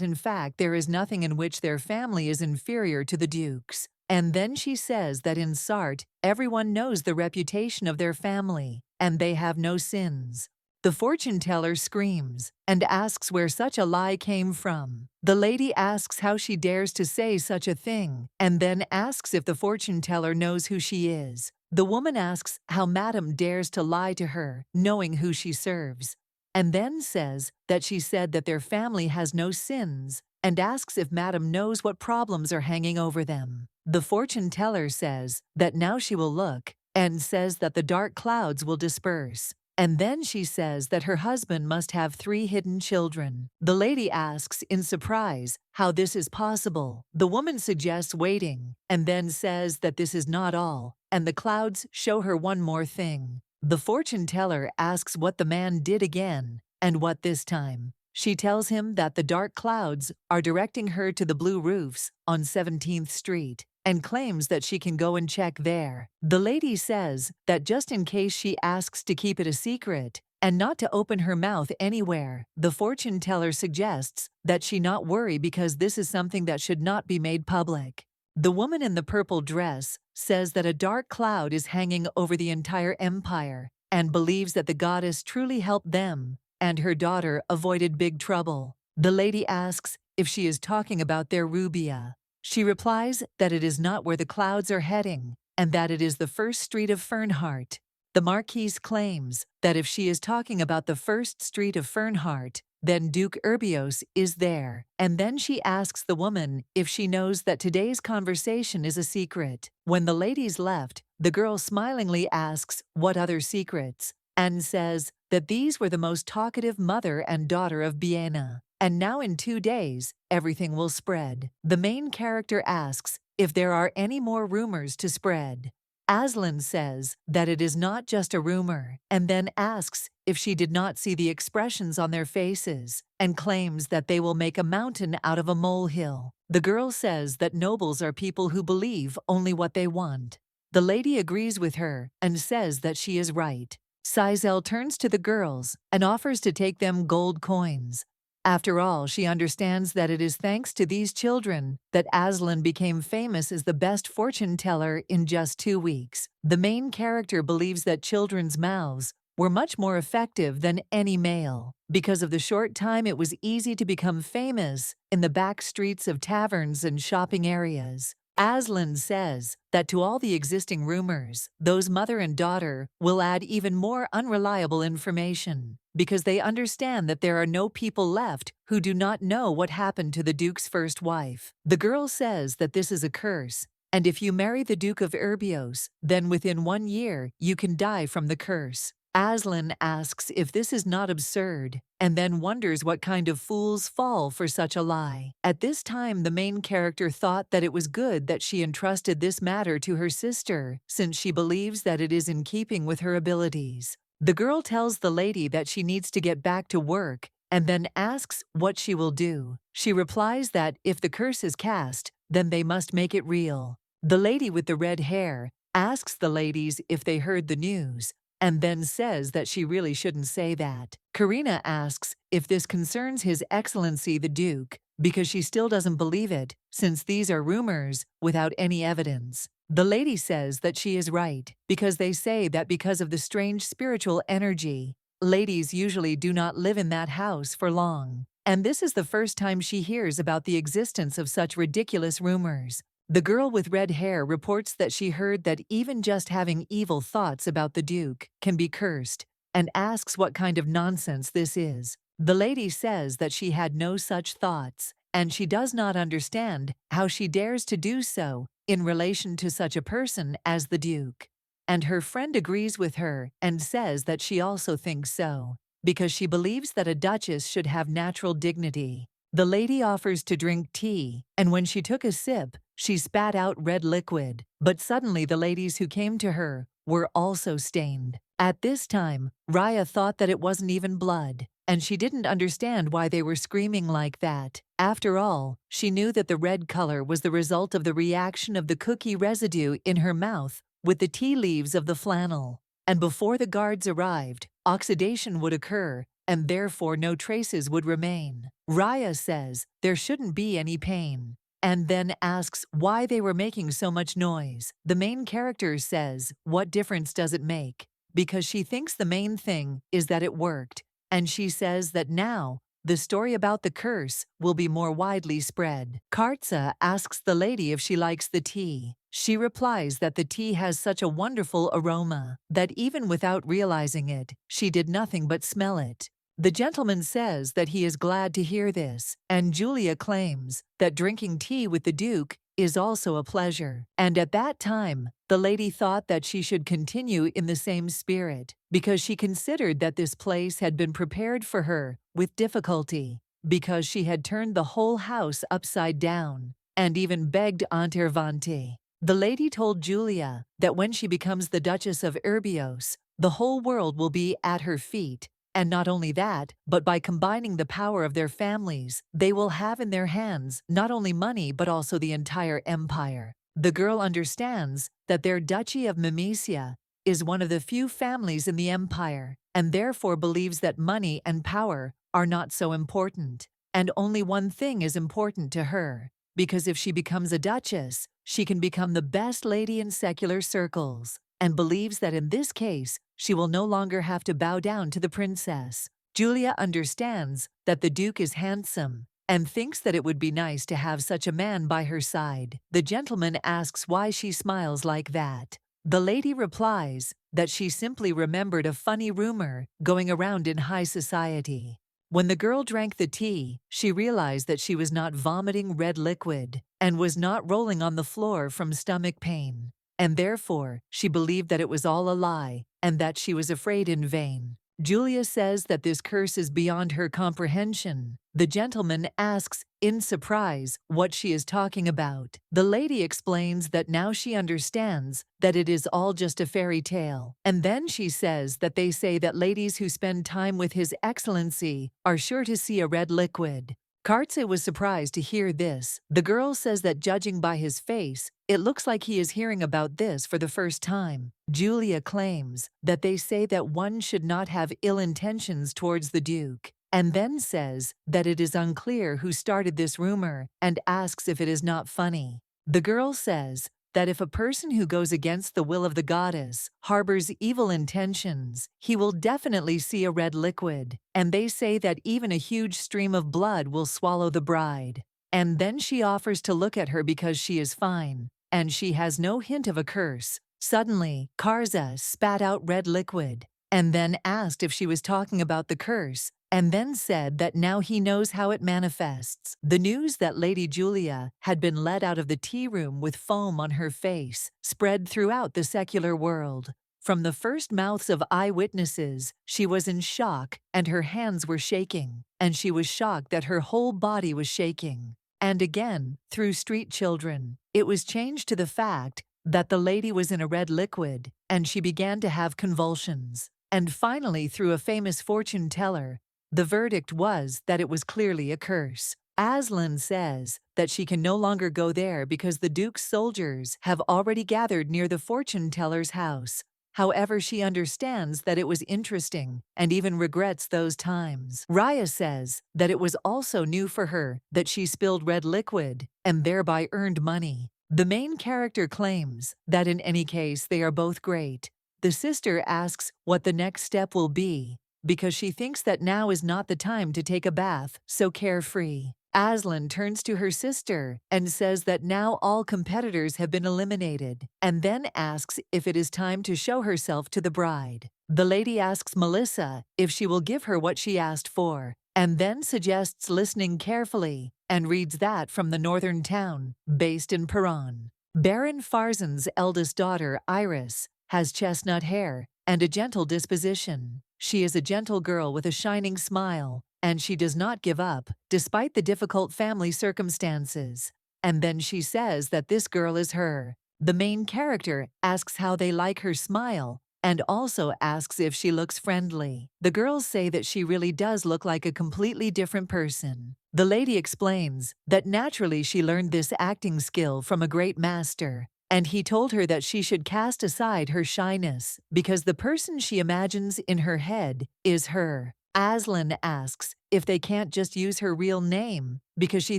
in fact there is nothing in which their family is inferior to the Duke's. And then she says that in Sart, everyone knows the reputation of their family, and they have no sins. The fortune teller screams and asks where such a lie came from. The lady asks how she dares to say such a thing, and then asks if the fortune teller knows who she is. The woman asks how Madame dares to lie to her, knowing who she serves, and then says that she said that their family has no sins, and asks if Madame knows what problems are hanging over them. The fortune teller says that now she will look, and says that the dark clouds will disperse. And then she says that her husband must have 3 hidden children. The lady asks in surprise how this is possible. The woman suggests waiting, and then says that this is not all, and the clouds show her one more thing. The fortune teller asks what the man did again, and what this time. She tells him that the dark clouds are directing her to the blue roofs on 17th Street, and claims that she can go and check there. The lady says that just in case she asks to keep it a secret and not to open her mouth anywhere, the fortune teller suggests that she not worry because this is something that should not be made public. The woman in the purple dress says that a dark cloud is hanging over the entire empire and believes that the goddess truly helped them and her daughter avoided big trouble. The lady asks if she is talking about their Rubia. She replies that it is not where the clouds are heading, and that it is the first street of Fernhart. The Marquise claims that if she is talking about the first street of Fernhart, then Duke Urbios is there. And then she asks the woman if she knows that today's conversation is a secret. When the ladies left, the girl smilingly asks what other secrets, and says that these were the most talkative mother and daughter of Biena. And now in 2 days, everything will spread. The main character asks if there are any more rumors to spread. Aslan says that it is not just a rumor, and then asks if she did not see the expressions on their faces, and claims that they will make a mountain out of a molehill. The girl says that nobles are people who believe only what they want. The lady agrees with her and says that she is right. Sizel turns to the girls and offers to take them gold coins. After all, she understands that it is thanks to these children that Aslan became famous as the best fortune teller in just 2 weeks. The main character believes that children's mouths were much more effective than any male. Because of the short time it was easy to become famous in the back streets of taverns and shopping areas. Aslan says that to all the existing rumors, those mother and daughter will add even more unreliable information. because they understand that there are no people left who do not know what happened to the Duke's first wife. The girl says that this is a curse, and if you marry the Duke of Urbios, then within 1 year you can die from the curse. Aslan asks if this is not absurd, and then wonders what kind of fools fall for such a lie. At this time, the main character thought that it was good that she entrusted this matter to her sister, since she believes that it is in keeping with her abilities. The girl tells the lady that she needs to get back to work, and then asks what she will do. She replies that if the curse is cast, then they must make it real. The lady with the red hair asks the ladies if they heard the news, and then says that she really shouldn't say that. Karina asks if this concerns His Excellency the Duke, because she still doesn't believe it, since these are rumors without any evidence. The lady says that she is right, because they say that because of the strange spiritual energy, ladies usually do not live in that house for long. And this is the first time she hears about the existence of such ridiculous rumors. The girl with red hair reports that she heard that even just having evil thoughts about the Duke can be cursed, and asks what kind of nonsense this is. The lady says that she had no such thoughts, and she does not understand how she dares to do so in relation to such a person as the Duke. And her friend agrees with her and says that she also thinks so, because she believes that a duchess should have natural dignity. The lady offers to drink tea, and when she took a sip, she spat out red liquid, but suddenly the ladies who came to her were also stained. At this time, Raya thought that it wasn't even blood, and she didn't understand why they were screaming like that. After all, she knew that the red color was the result of the reaction of the cookie residue in her mouth with the tea leaves of the flannel. And before the guards arrived, oxidation would occur, and therefore no traces would remain. Raya says there shouldn't be any pain, and then asks why they were making so much noise. The main character says, what difference does it make? Because she thinks the main thing is that it worked, and she says that now the story about the curse will be more widely spread. Kartsa asks the lady if she likes the tea. She replies that the tea has such a wonderful aroma that even without realizing it, she did nothing but smell it. The gentleman says that he is glad to hear this, and Julia claims that drinking tea with the Duke is also a pleasure. And at that time, the lady thought that she should continue in the same spirit, because she considered that this place had been prepared for her with difficulty, because she had turned the whole house upside down, and even begged Antervante. The lady told Julia that when she becomes the Duchess of Urbios, the whole world will be at her feet. And not only that, but by combining the power of their families, they will have in their hands not only money but also the entire empire. The girl understands that their Duchy of Mimesia is one of the few families in the empire, and therefore believes that money and power are not so important. And only one thing is important to her, because if she becomes a duchess, she can become the best lady in secular circles, and believes that in this case, she will no longer have to bow down to the princess. Julia understands that the Duke is handsome and thinks that it would be nice to have such a man by her side. The gentleman asks why she smiles like that. The lady replies that she simply remembered a funny rumor going around in high society. When the girl drank the tea, she realized that she was not vomiting red liquid and was not rolling on the floor from stomach pain. And therefore, she believed that it was all a lie and that she was afraid in vain. Julia says that this curse is beyond her comprehension. The gentleman asks, in surprise, what she is talking about. The lady explains that now she understands that it is all just a fairy tale. And then she says that they say that ladies who spend time with His Excellency are sure to see a red liquid. Kartse was surprised to hear this. The girl says that judging by his face, it looks like he is hearing about this for the first time. Julia claims that they say that one should not have ill intentions towards the Duke, and then says that it is unclear who started this rumor and asks if it is not funny. The girl says that if a person who goes against the will of the goddess harbors evil intentions, he will definitely see a red liquid, and they say that even a huge stream of blood will swallow the bride. And then she offers to look at her because she is fine, and she has no hint of a curse. Suddenly, Karza spat out red liquid, and then asked if she was talking about the curse, and then said that now he knows how it manifests. The news that Lady Julia had been led out of the tea room with foam on her face spread throughout the secular world. From the first mouths of eyewitnesses, she was in shock and her hands were shaking, and she was shocked that her whole body was shaking. And again, through street children, it was changed to the fact that the lady was in a red liquid, and she began to have convulsions. And finally, through a famous fortune teller, the verdict was that it was clearly a curse. Asen says that she can no longer go there because the Duke's soldiers have already gathered near the fortune teller's house. However, she understands that it was interesting and even regrets those times. Raya says that it was also new for her that she spilled red liquid and thereby earned money. The main character claims that in any case they are both great. The sister asks what the next step will be because she thinks that now is not the time to take a bath so carefree. Asen turns to her sister and says that now all competitors have been eliminated, and then asks if it is time to show herself to the bride. The lady asks Melissa if she will give her what she asked for, and then suggests listening carefully, and reads that from the northern town, based in Paran. Baron Farzan's eldest daughter, Iris, has chestnut hair and a gentle disposition. She is a gentle girl with a shining smile, and she does not give up, despite the difficult family circumstances. And then she says that this girl is her. The main character asks how they like her smile, and also asks if she looks friendly. The girls say that she really does look like a completely different person. The lady explains that naturally she learned this acting skill from a great master, and he told her that she should cast aside her shyness because the person she imagines in her head is her. Asen asks if they can't just use her real name because she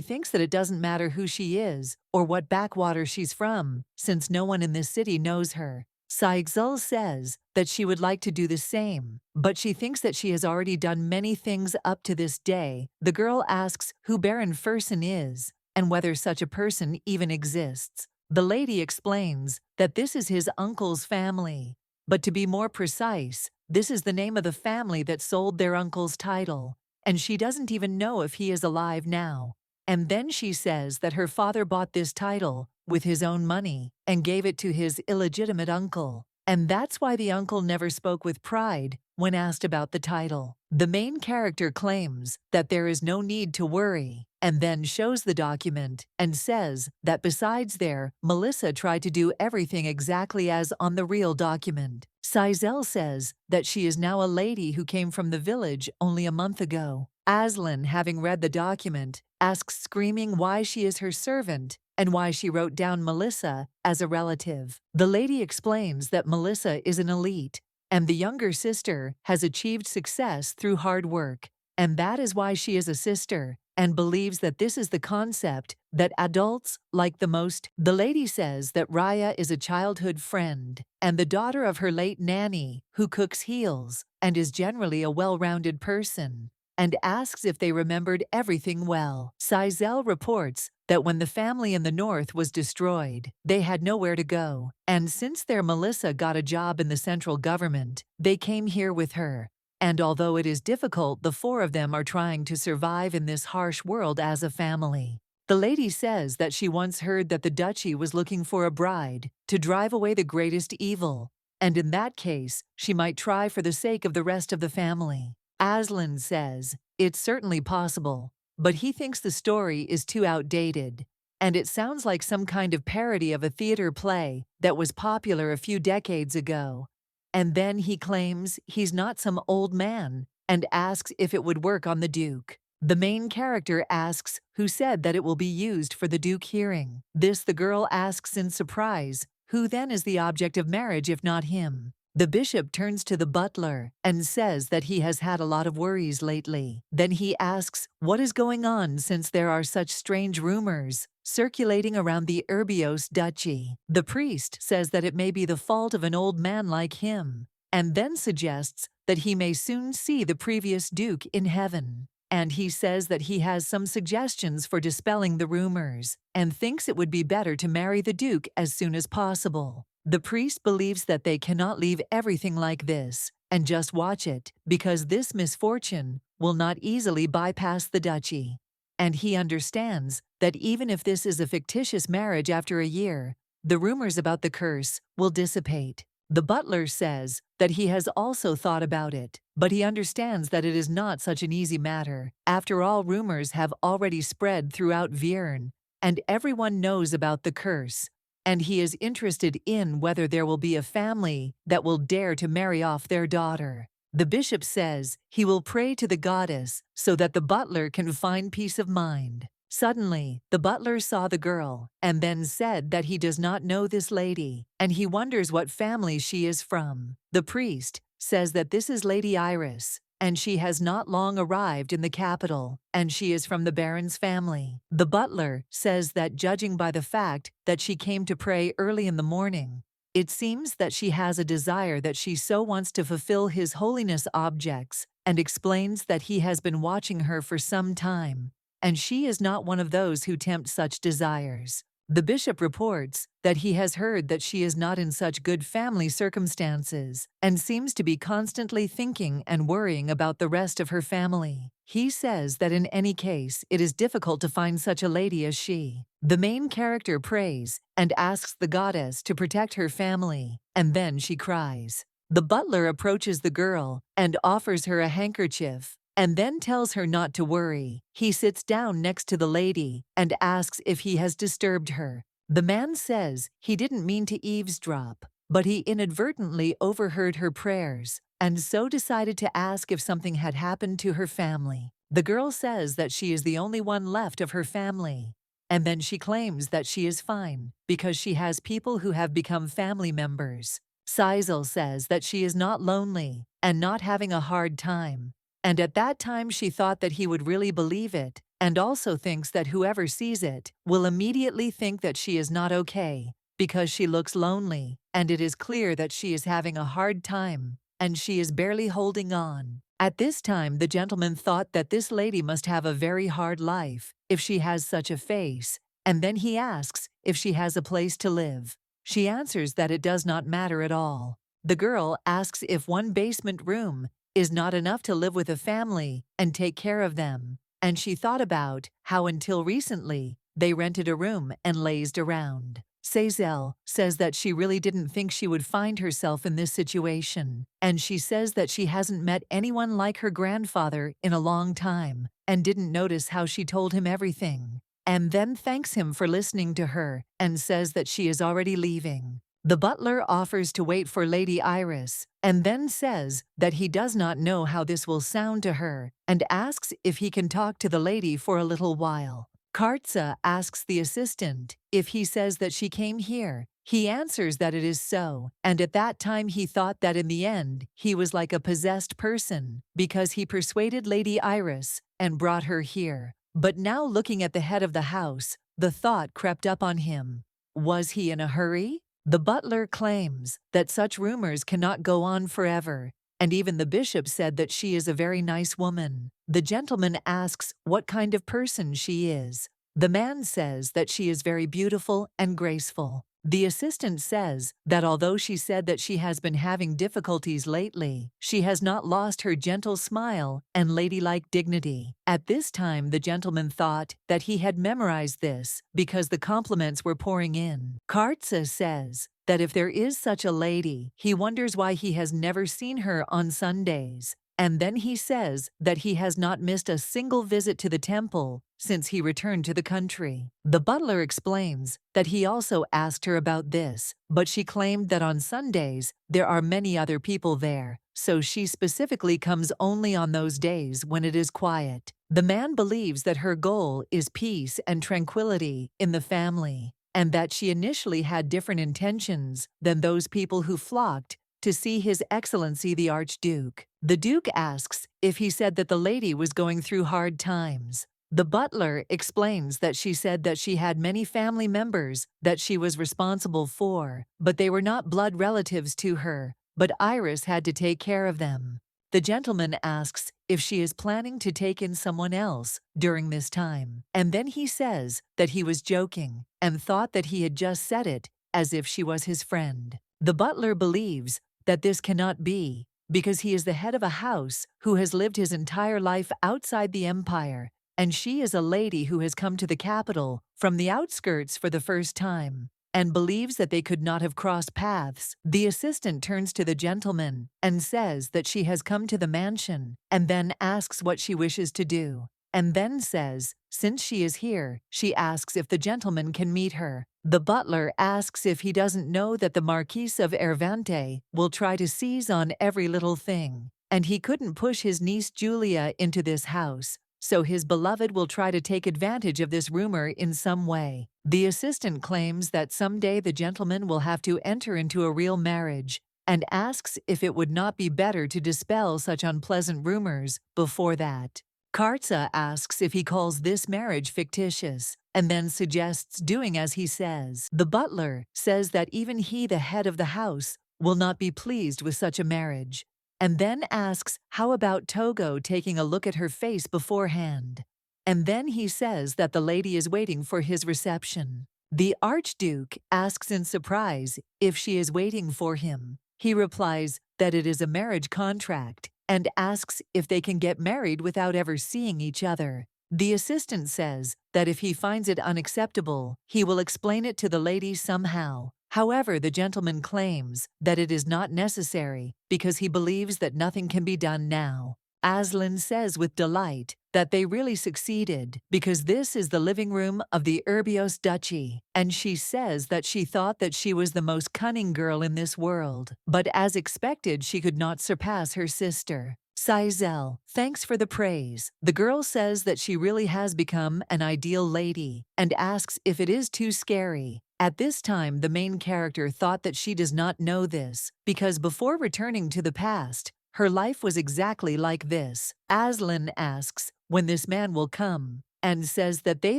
thinks that it doesn't matter who she is or what backwater she's from, since no one in this city knows her. Saigzul says that she would like to do the same, but she thinks that she has already done many things up to this day. The girl asks who Baron Farzan is and whether such a person even exists. The lady explains that this is his uncle's family, but to be more precise, this is the name of the family that sold their uncle's title, and she doesn't even know if he is alive now. And then she says that her father bought this title with his own money and gave it to his illegitimate uncle, and that's why the uncle never spoke with pride when asked about the title. The main character claims that there is no need to worry, and then shows the document and says that besides there, Melissa tried to do everything exactly as on the real document. Saigzul says that she is now a lady who came from the village only a month ago. Asen, having read the document, asks screaming why she is her servant and why she wrote down Melissa as a relative. The lady explains that Melissa is an elite, and the younger sister has achieved success through hard work, and that is why she is a sister, and believes that this is the concept that adults like the most. The lady says that Raya is a childhood friend and the daughter of her late nanny who cooks heels and is generally a well-rounded person, and asks if they remembered everything well. Saigzul reports that when the family in the north was destroyed, they had nowhere to go, and since their Melissa got a job in the central government, they came here with her. And although it is difficult, the four of them are trying to survive in this harsh world as a family. The lady says that she once heard that the duchy was looking for a bride to drive away the greatest evil, and in that case, she might try for the sake of the rest of the family. Asen says it's certainly possible, but he thinks the story is too outdated, and it sounds like some kind of parody of a theater play that was popular a few decades ago. And then he claims he's not some old man and asks if it would work on the Duke. The main character asks who said that it will be used for the Duke hearing. This the girl asks in surprise, who then is the object of marriage if not him? The bishop turns to the butler and says that he has had a lot of worries lately. Then he asks what is going on since there are such strange rumors circulating around the Urbios duchy. The priest says that it may be the fault of an old man like him, and then suggests that he may soon see the previous duke in heaven. And he says that he has some suggestions for dispelling the rumors, and thinks it would be better to marry the duke as soon as possible. The priest believes that they cannot leave everything like this, and just watch it, because this misfortune will not easily bypass the duchy. And he understands that even if this is a fictitious marriage after a year, the rumors about the curse will dissipate. The butler says that he has also thought about it, but he understands that it is not such an easy matter. After all, rumors have already spread throughout Vierne, and everyone knows about the curse, and he is interested in whether there will be a family that will dare to marry off their daughter. The bishop says he will pray to the goddess so that the butler can find peace of mind. Suddenly, the butler saw the girl and then said that he does not know this lady, and he wonders what family she is from. The priest says that this is Lady Iris, and she has not long arrived in the capital, and she is from the baron's family. The butler says that judging by the fact that she came to pray early in the morning, it seems that she has a desire that she so wants to fulfill His Holiness objects, and explains that he has been watching her for some time, and she is not one of those who tempt such desires. The bishop reports that he has heard that she is not in such good family circumstances, and seems to be constantly thinking and worrying about the rest of her family. He says that in any case, it is difficult to find such a lady as she. The main character prays and asks the goddess to protect her family, and then she cries. The butler approaches the girl and offers her a handkerchief, and then tells her not to worry. He sits down next to the lady and asks if he has disturbed her. The man says he didn't mean to eavesdrop, but he inadvertently overheard her prayers, and so decided to ask if something had happened to her family. The girl says that she is the only one left of her family, and then she claims that she is fine because she has people who have become family members. Sisal says that she is not lonely and not having a hard time, and at that time she thought that he would really believe it, and also thinks that whoever sees it will immediately think that she is not okay, because she looks lonely, and it is clear that she is having a hard time, and she is barely holding on. At this time the gentleman thought that this lady must have a very hard life, if she has such a face, and then he asks if she has a place to live. She answers that it does not matter at all. The girl asks if one basement room is not enough to live with a family and take care of them, and she thought about how until recently they rented a room and lazed around. Sisal says that she really didn't think she would find herself in this situation, and she says that she hasn't met anyone like her grandfather in a long time, and didn't notice how she told him everything, and then thanks him for listening to her and says that she is already leaving. The butler offers to wait for Lady Iris, and then says that he does not know how this will sound to her, and asks if he can talk to the lady for a little while. Kartza asks the assistant if he says that she came here. He answers that it is so, and at that time he thought that in the end he was like a possessed person, because he persuaded Lady Iris and brought her here. But now looking at the head of the house, the thought crept up on him. Was he in a hurry? The butler claims that such rumors cannot go on forever, and even the bishop said that she is a very nice woman. The gentleman asks what kind of person she is. The man says that she is very beautiful and graceful. The assistant says that although she said that she has been having difficulties lately, she has not lost her gentle smile and ladylike dignity. At this time, the gentleman thought that he had memorized this because the compliments were pouring in. Kartza says that if there is such a lady, he wonders why he has never seen her on Sundays. And then he says that he has not missed a single visit to the temple since he returned to the country. The butler explains that he also asked her about this, but she claimed that on Sundays there are many other people there, so she specifically comes only on those days when it is quiet. The man believes that her goal is peace and tranquility in the family, and that she initially had different intentions than those people who flocked to see His Excellency the Archduke. The Duke asks if he said that the lady was going through hard times. The butler explains that she said that she had many family members that she was responsible for, but they were not blood relatives to her, but Iris had to take care of them. The gentleman asks if she is planning to take in someone else during this time, and then he says that he was joking and thought that he had just said it as if she was his friend. The butler believes that this cannot be, because he is the head of a house who has lived his entire life outside the empire, and she is a lady who has come to the capital from the outskirts for the first time and believes that they could not have crossed paths. The assistant turns to the gentleman and says that she has come to the mansion and then asks what she wishes to do, and then says, since she is here, she asks if the gentleman can meet her. The butler asks if he doesn't know that the Marquis of Ervante will try to seize on every little thing, and he couldn't push his niece Julia into this house, so his beloved will try to take advantage of this rumor in some way. The assistant claims that someday the gentleman will have to enter into a real marriage and asks if it would not be better to dispel such unpleasant rumors before that. Karza asks if he calls this marriage fictitious, and then suggests doing as he says. The butler says that even he, the head of the house, will not be pleased with such a marriage, and then asks how about Togo taking a look at her face beforehand. And then he says that the lady is waiting for his reception. The Archduke asks in surprise if she is waiting for him. He replies that it is a marriage contract and asks if they can get married without ever seeing each other. The assistant says that if he finds it unacceptable, he will explain it to the lady somehow. However, the gentleman claims that it is not necessary because he believes that nothing can be done now. Asen says with delight that they really succeeded because this is the living room of the Erbios Duchy, and she says that she thought that she was the most cunning girl in this world, but as expected she could not surpass her sister. Sizel, thanks for the praise. The girl says that she really has become an ideal lady and asks if it is too scary. At this time, the main character thought that she does not know this because before returning to the past, her life was exactly like this. Asen asks when this man will come and says that they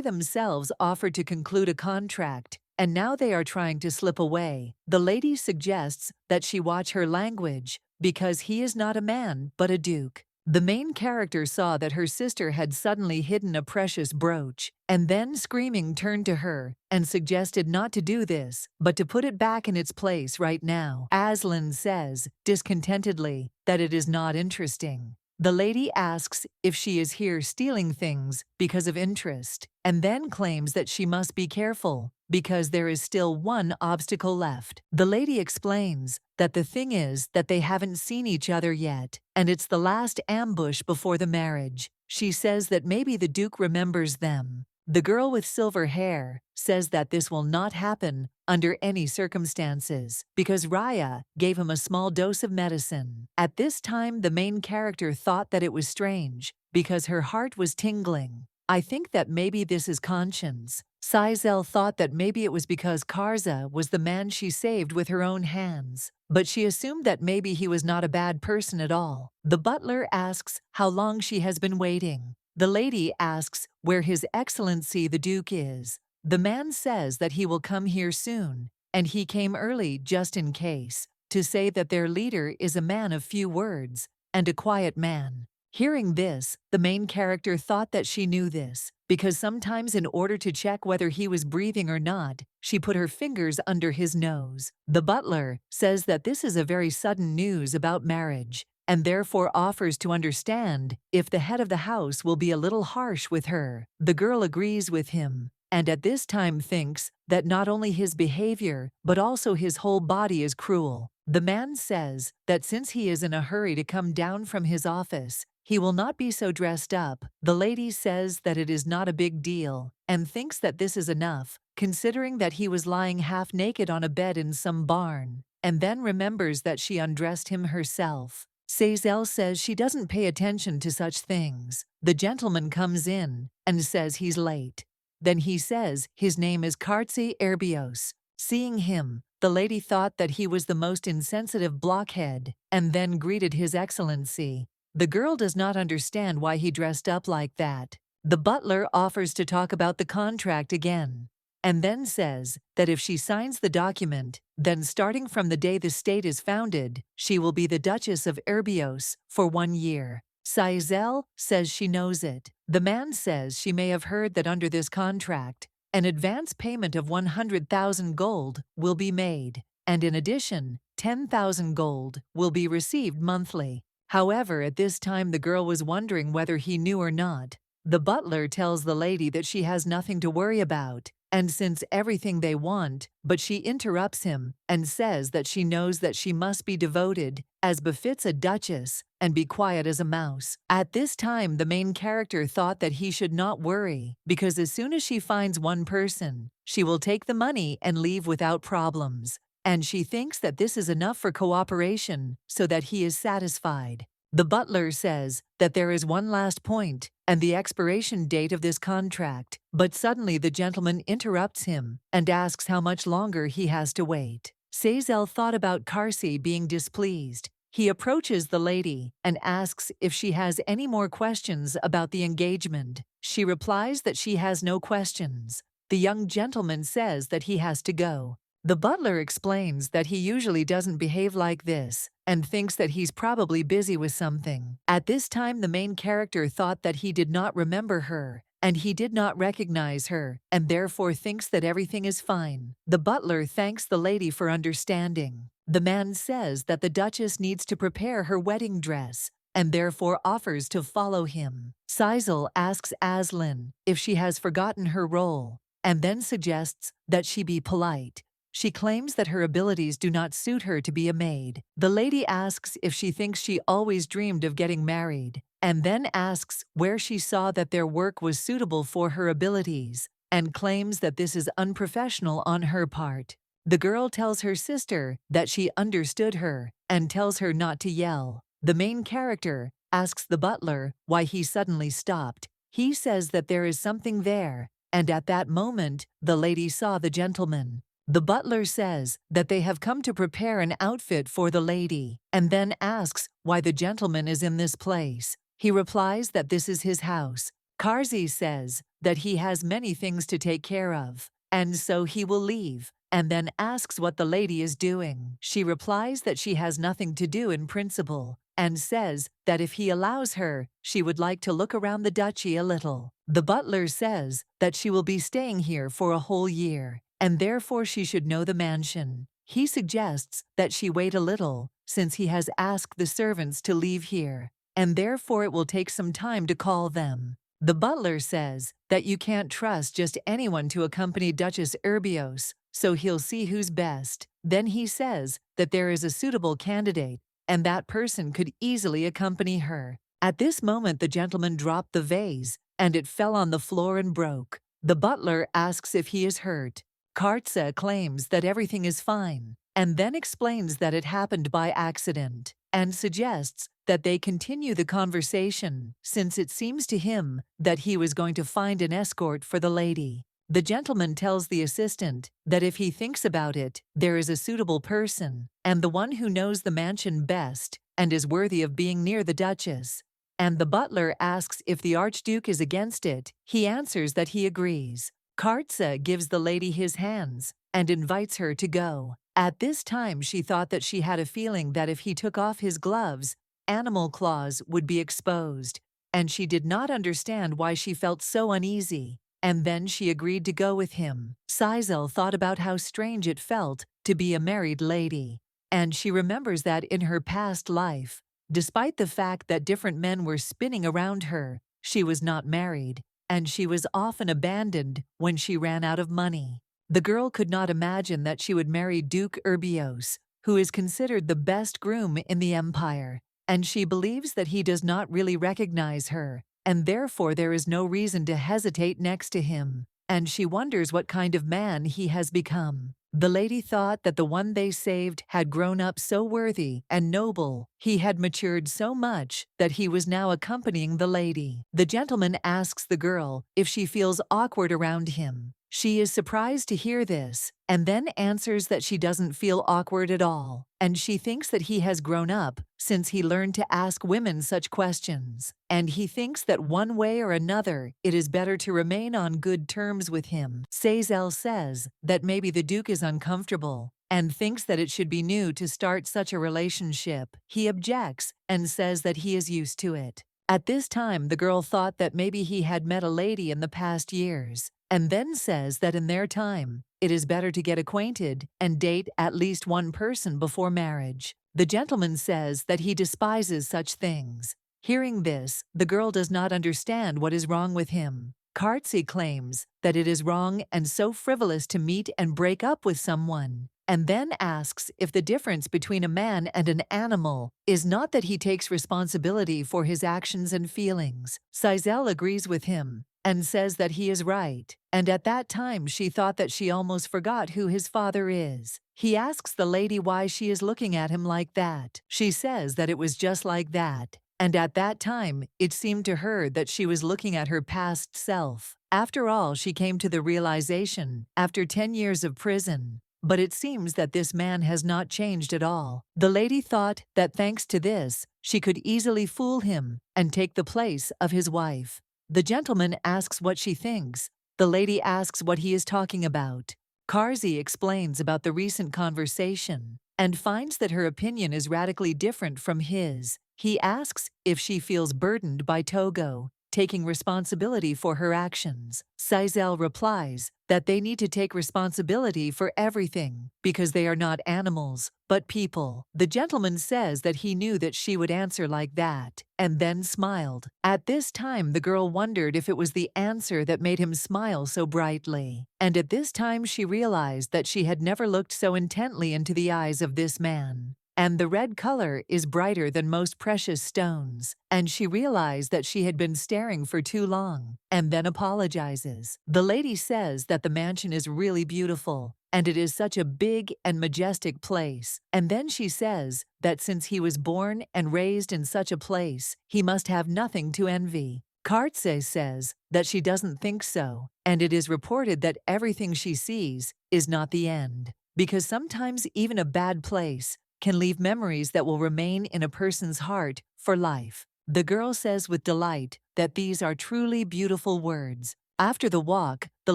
themselves offered to conclude a contract and now they are trying to slip away. The lady suggests that she watch her language because he is not a man but a duke. The main character saw that her sister had suddenly hidden a precious brooch, and then screaming turned to her and suggested not to do this, but to put it back in its place right now. Asen says, discontentedly, that it is not interesting. The lady asks if she is here stealing things because of interest, and then claims that she must be careful because there is still one obstacle left. The lady explains that the thing is that they haven't seen each other yet, and it's the last ambush before the marriage. She says that maybe the Duke remembers them. The girl with silver hair says that this will not happen under any circumstances because Raya gave him a small dose of medicine. At this time, the main character thought that it was strange because her heart was tingling. I think that maybe this is conscience. Sizel thought that maybe it was because Karza was the man she saved with her own hands, but she assumed that maybe he was not a bad person at all. The butler asks how long she has been waiting. The lady asks where His Excellency the Duke is. The man says that he will come here soon, and he came early just in case, to say that their leader is a man of few words and a quiet man. Hearing this, the main character thought that she knew this, because sometimes in order to check whether he was breathing or not, she put her fingers under his nose. The butler says that this is a very sudden news about marriage, and therefore offers to understand if the head of the house will be a little harsh with her. The girl agrees with him, and at this time thinks that not only his behavior, but also his whole body is cruel. The man says that since he is in a hurry to come down from his office, he will not be so dressed up. The lady says that it is not a big deal, and thinks that this is enough, considering that he was lying half naked on a bed in some barn, and then remembers that she undressed him herself. Sizel says she doesn't pay attention to such things. The gentleman comes in and says he's late. Then he says his name is Kartzi Erbios. Seeing him, the lady thought that he was the most insensitive blockhead, and then greeted His Excellency. The girl does not understand why he dressed up like that. The butler offers to talk about the contract again, and then says that if she signs the document, then starting from the day the state is founded, she will be the Duchess of Erbios for 1 year. Sizel says she knows it. The man says she may have heard that under this contract, an advance payment of 100,000 gold will be made. and in addition, 10,000 gold will be received monthly. However, at this time the girl was wondering whether he knew or not. The butler tells the lady that she has nothing to worry about, and since everything they want, but she interrupts him and says that she knows that she must be devoted, as befits a duchess, and be quiet as a mouse. At this time, the main character thought that he should not worry, because as soon as she finds one person, she will take the money and leave without problems. And she thinks that this is enough for cooperation, so that he is satisfied. The butler says that there is one last point, and the expiration date of this contract, but suddenly the gentleman interrupts him and asks how much longer he has to wait. Sazel thought about Karsi being displeased. He approaches the lady and asks if she has any more questions about the engagement. She replies that she has no questions. The young gentleman says that he has to go. The butler explains that he usually doesn't behave like this and thinks that he's probably busy with something. At this time, the main character thought that he did not remember her and he did not recognize her and therefore thinks that everything is fine. The butler thanks the lady for understanding. The man says that the duchess needs to prepare her wedding dress and therefore offers to follow him. Sazel asks Aslin if she has forgotten her role and then suggests that she be polite. She claims that her abilities do not suit her to be a maid. The lady asks if she thinks she always dreamed of getting married, and then asks where she saw that their work was suitable for her abilities, and claims that this is unprofessional on her part. The girl tells her sister that she understood her, and tells her not to yell. The main character asks the butler why he suddenly stopped. He says that there is something there, and at that moment, the lady saw the gentleman. The butler says that they have come to prepare an outfit for the lady, and then asks why the gentleman is in this place. He replies that this is his house. Karsi says that he has many things to take care of, and so he will leave, and then asks what the lady is doing. She replies that she has nothing to do in principle, and says that if he allows her, she would like to look around the duchy a little. The butler says that she will be staying here for a whole year, and therefore she should know the mansion. He suggests that she wait a little, since he has asked the servants to leave here, and therefore it will take some time to call them. The butler says that you can't trust just anyone to accompany Duchess Urbios, so he'll see who's best. Then he says that there is a suitable candidate, and that person could easily accompany her. At this moment the gentleman dropped the vase, and it fell on the floor and broke. The butler asks if he is hurt. Kartsa claims that everything is fine, and then explains that it happened by accident, and suggests that they continue the conversation, since it seems to him that he was going to find an escort for the lady. The gentleman tells the assistant that if he thinks about it, there is a suitable person, and the one who knows the mansion best, and is worthy of being near the duchess. And the butler asks if the archduke is against it. He answers that he agrees. Kartsa gives the lady his hands and invites her to go. At this time she thought that she had a feeling that if he took off his gloves, animal claws would be exposed, and she did not understand why she felt so uneasy, and then she agreed to go with him. Sazel thought about how strange it felt to be a married lady, and she remembers that in her past life, despite the fact that different men were spinning around her, she was not married, and she was often abandoned when she ran out of money. The girl could not imagine that she would marry Duke Urbios, who is considered the best groom in the empire, and she believes that he does not really recognize her, and therefore there is no reason to hesitate next to him, and she wonders what kind of man he has become. The lady thought that the one they saved had grown up so worthy and noble. He had matured so much that he was now accompanying the lady. The gentleman asks the girl if she feels awkward around him. She is surprised to hear this, and then answers that she doesn't feel awkward at all, and she thinks that he has grown up since he learned to ask women such questions, and he thinks that one way or another it is better to remain on good terms with him. Sazel says that maybe the Duke is uncomfortable and thinks that it should be new to start such a relationship. He objects and says that he is used to it. At this time, the girl thought that maybe he had met a lady in the past years, and then says that in their time, it is better to get acquainted and date at least one person before marriage. The gentleman says that he despises such things. Hearing this, the girl does not understand what is wrong with him. Kartsi claims that it is wrong and so frivolous to meet and break up with someone, and then asks if the difference between a man and an animal is not that he takes responsibility for his actions and feelings. Sizel agrees with him and says that he is right, and at that time she thought that she almost forgot who his father is. He asks the lady why she is looking at him like that. She says that it was just like that, and at that time it seemed to her that she was looking at her past self. After all, she came to the realization after 10 years of prison. But it seems that this man has not changed at all. The lady thought that thanks to this, she could easily fool him and take the place of his wife. The gentleman asks what she thinks. The lady asks what he is talking about. Karzi explains about the recent conversation and finds that her opinion is radically different from his. He asks if she feels burdened by Togo taking responsibility for her actions. Sizel replies that they need to take responsibility for everything because they are not animals, but people. The gentleman says that he knew that she would answer like that, and then smiled. At this time, the girl wondered if it was the answer that made him smile so brightly. And at this time, she realized that she had never looked so intently into the eyes of this man. And the red color is brighter than most precious stones, and she realized that she had been staring for too long, and then apologizes. The lady says that the mansion is really beautiful, and it is such a big and majestic place, and then she says that since he was born and raised in such a place, he must have nothing to envy. Kartse says that she doesn't think so, and it is reported that everything she sees is not the end, because sometimes even a bad place can leave memories that will remain in a person's heart for life. The girl says with delight that these are truly beautiful words. After the walk, the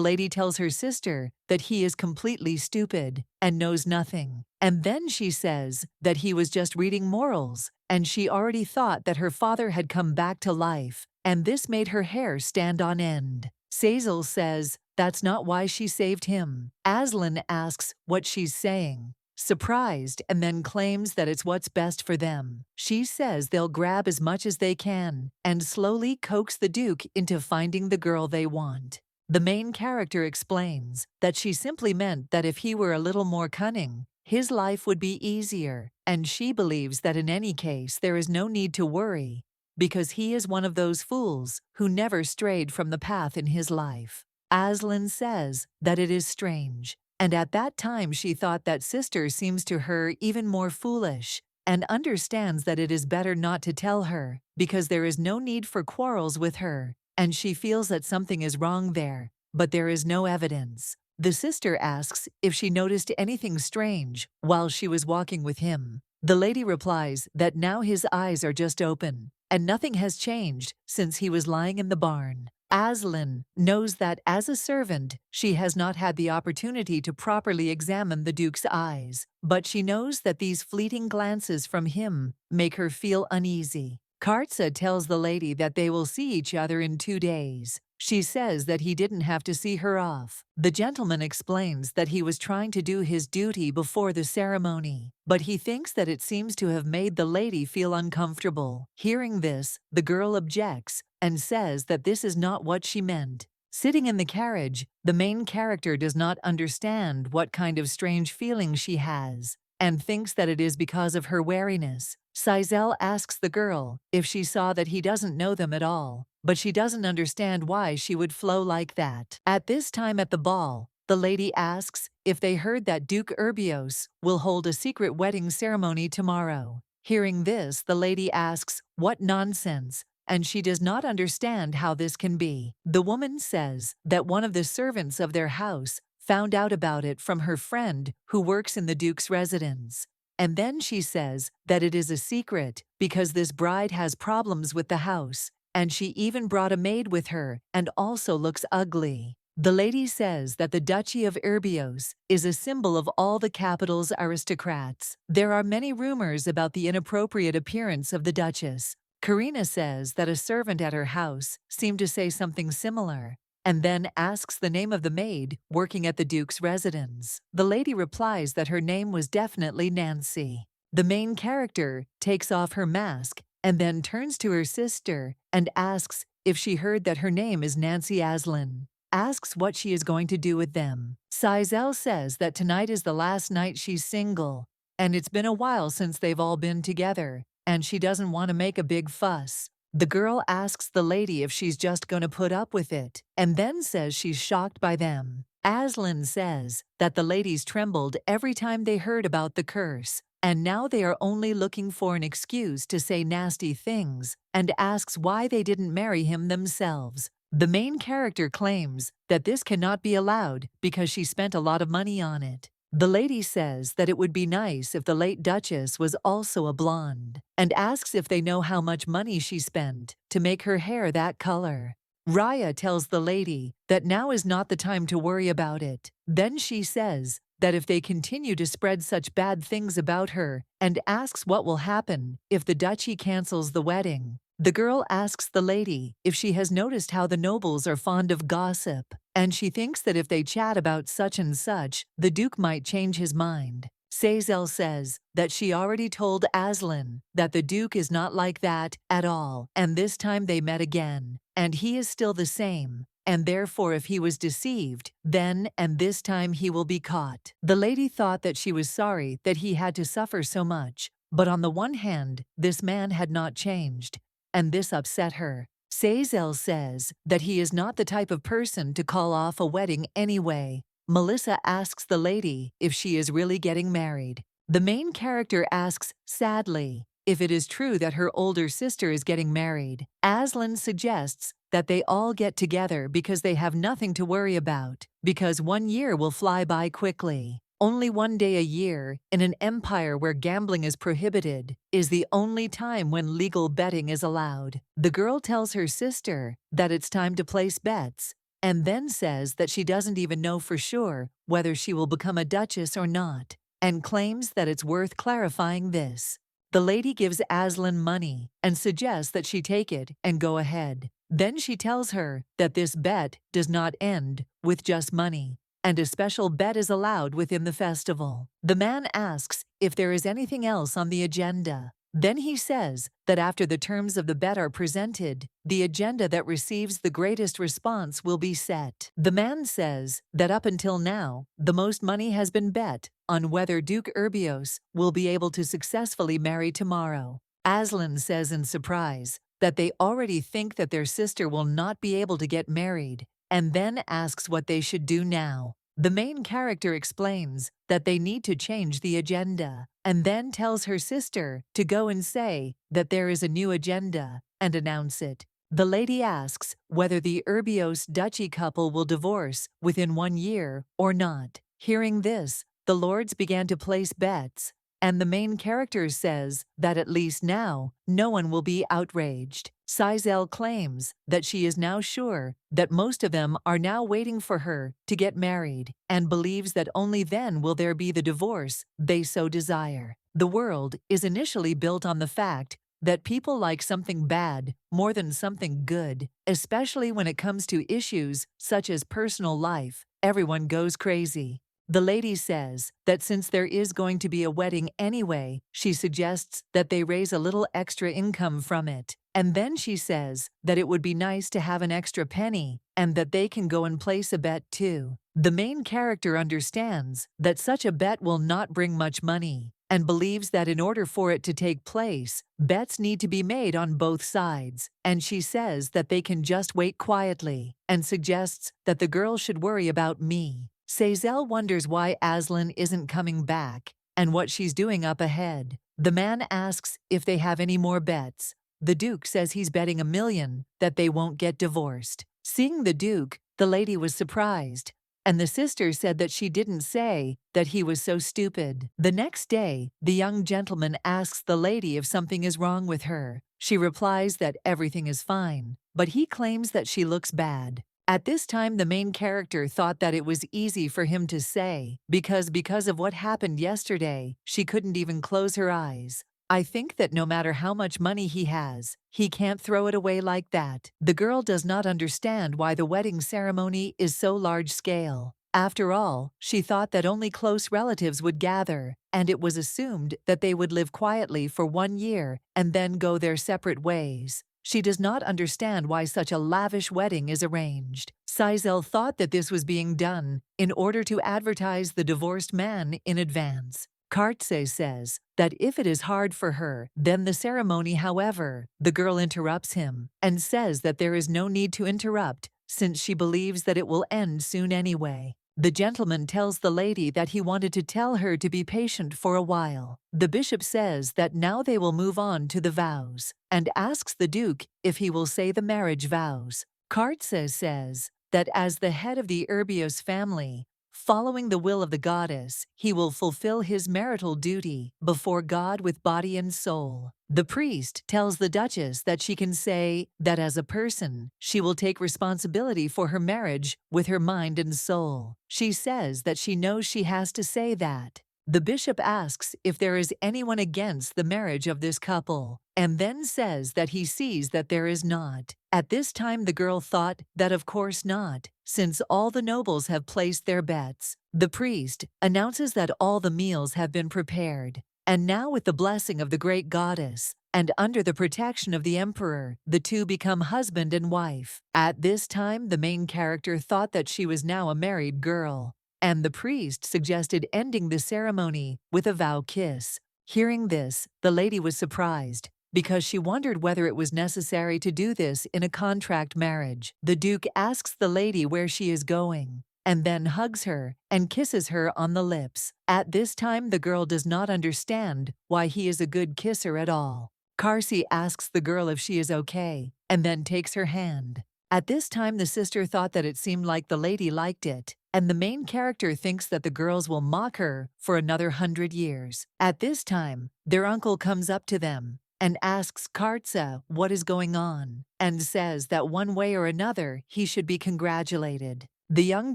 lady tells her sister that he is completely stupid and knows nothing. And then she says that he was just reading morals, and she already thought that her father had come back to life, and this made her hair stand on end. Sazel says that's not why she saved him. Aslan asks what she's saying, surprised, and then claims that it's what's best for them. She says they'll grab as much as they can and slowly coax the Duke into finding the girl they want. The main character explains that she simply meant that if he were a little more cunning, his life would be easier, and she believes that in any case there is no need to worry because he is one of those fools who never strayed from the path in his life. Aslan says that it is strange, and at that time she thought that sister seems to her even more foolish and understands that it is better not to tell her because there is no need for quarrels with her, and she feels that something is wrong there, but there is no evidence. The sister asks if she noticed anything strange while she was walking with him. The lady replies that now his eyes are just open, and nothing has changed since he was lying in the barn. Aslan knows that as a servant, she has not had the opportunity to properly examine the Duke's eyes, but she knows that these fleeting glances from him make her feel uneasy. Kartsa tells the lady that they will see each other in 2 days. She says that he didn't have to see her off. The gentleman explains that he was trying to do his duty before the ceremony, but he thinks that it seems to have made the lady feel uncomfortable. Hearing this, the girl objects and says that this is not what she meant. Sitting in the carriage, the main character does not understand what kind of strange feeling she has and thinks that it is because of her wariness. Sizel asks the girl if she saw that he doesn't know them at all, but she doesn't understand why she would flow like that. At this time at the ball, the lady asks if they heard that Duke Urbios will hold a secret wedding ceremony tomorrow. Hearing this, the lady asks, "What nonsense?" and she does not understand how this can be. The woman says that one of the servants of their house found out about it from her friend who works in the Duke's residence. And then she says that it is a secret because this bride has problems with the house, and she even brought a maid with her and also looks ugly. The lady says that the Duchy of Urbios is a symbol of all the capital's aristocrats. There are many rumors about the inappropriate appearance of the Duchess. Karina says that a servant at her house seemed to say something similar, and then asks the name of the maid working at the Duke's residence. The lady replies that her name was definitely Nancy. The main character takes off her mask and then turns to her sister and asks if she heard that her name is Nancy Aslan. Asks what she is going to do with them. Sizel says that tonight is the last night she's single, and it's been a while since they've all been together, and she doesn't want to make a big fuss. The girl asks the lady if she's just gonna put up with it, and then says she's shocked by them. Aslan says that the ladies trembled every time they heard about the curse, and now they are only looking for an excuse to say nasty things, and asks why they didn't marry him themselves. The main character claims that this cannot be allowed because she spent a lot of money on it. The lady says that it would be nice if the late Duchess was also a blonde, and asks if they know how much money she spent to make her hair that color. Raya tells the lady that now is not the time to worry about it. Then she says that if they continue to spread such bad things about her, and asks what will happen if the duchy cancels the wedding. The girl asks the lady if she has noticed how the nobles are fond of gossip, and she thinks that if they chat about such and such, the Duke might change his mind. Sazel says that she already told Aslan that the Duke is not like that at all, and this time they met again, and he is still the same, and therefore if he was deceived, then and this time he will be caught. The lady thought that she was sorry that he had to suffer so much, but on the one hand, this man had not changed, and this upset her. Sazel says that he is not the type of person to call off a wedding anyway. Melissa asks the lady if she is really getting married. The main character asks, sadly, if it is true that her older sister is getting married. Aslan suggests that they all get together because they have nothing to worry about, because 1 year will fly by quickly. Only 1 day a year, in an empire where gambling is prohibited, is the only time when legal betting is allowed. The girl tells her sister that it's time to place bets, and then says that she doesn't even know for sure whether she will become a duchess or not, and claims that it's worth clarifying this. The lady gives Aslan money and suggests that she take it and go ahead. Then she tells her that this bet does not end with just money, and a special bet is allowed within the festival. The man asks if there is anything else on the agenda. Then he says that after the terms of the bet are presented, the agenda that receives the greatest response will be set. The man says that up until now, the most money has been bet on whether Duke Urbios will be able to successfully marry tomorrow. Aslan says in surprise that they already think that their sister will not be able to get married, and then asks what they should do now. The main character explains that they need to change the agenda, and then tells her sister to go and say that there is a new agenda and announce it. The lady asks whether the Urbios duchy couple will divorce within 1 year or not. Hearing this, the lords began to place bets, and the main character says that at least now, no one will be outraged. Sizel claims that she is now sure that most of them are now waiting for her to get married, and believes that only then will there be the divorce they so desire. The world is initially built on the fact that people like something bad more than something good, especially when it comes to issues such as personal life. Everyone goes crazy. The lady says that since there is going to be a wedding anyway, she suggests that they raise a little extra income from it. And then she says that it would be nice to have an extra penny and that they can go and place a bet too. The main character understands that such a bet will not bring much money and believes that in order for it to take place, bets need to be made on both sides. And she says that they can just wait quietly and suggests that the girl should worry about me. Sazel wonders why Aslan isn't coming back and what she's doing up ahead. The man asks if they have any more bets. The Duke says he's betting $1 million that they won't get divorced. Seeing the Duke, the lady was surprised, and the sister said that she didn't say that he was so stupid. The next day, the young gentleman asks the lady if something is wrong with her. She replies that everything is fine, but he claims that she looks bad. At this time, the main character thought that it was easy for him to say, because of what happened yesterday, she couldn't even close her eyes. I think that no matter how much money he has, he can't throw it away like that. The girl does not understand why the wedding ceremony is so large scale. After all, she thought that only close relatives would gather, and it was assumed that they would live quietly for 1 year and then go their separate ways. She does not understand why such a lavish wedding is arranged. Sizel thought that this was being done in order to advertise the divorced man in advance. Kartse says that if it is hard for her, then the ceremony, however, the girl interrupts him and says that there is no need to interrupt since she believes that it will end soon anyway. The gentleman tells the lady that he wanted to tell her to be patient for a while. The bishop says that now they will move on to the vows and asks the duke if he will say the marriage vows. Kartse says that as the head of the Urbios family, following the will of the goddess, he will fulfill his marital duty before God with body and soul. The priest tells the duchess that she can say that as a person, she will take responsibility for her marriage with her mind and soul. She says that she knows she has to say that. The bishop asks if there is anyone against the marriage of this couple, and then says that he sees that there is not. At this time the girl thought that of course not, since all the nobles have placed their bets. The priest announces that all the meals have been prepared, and now with the blessing of the great goddess, and under the protection of the emperor, the two become husband and wife. At this time the main character thought that she was now a married girl, and the priest suggested ending the ceremony with a vow kiss. Hearing this, the lady was surprised, because she wondered whether it was necessary to do this in a contract marriage. The duke asks the lady where she is going, and then hugs her and kisses her on the lips. At this time the girl does not understand why he is a good kisser at all. Karsi asks the girl if she is okay, and then takes her hand. At this time the sister thought that it seemed like the lady liked it, and the main character thinks that the girls will mock her for another 100 years. At this time, their uncle comes up to them and asks Kartsa what is going on, and says that one way or another he should be congratulated. The young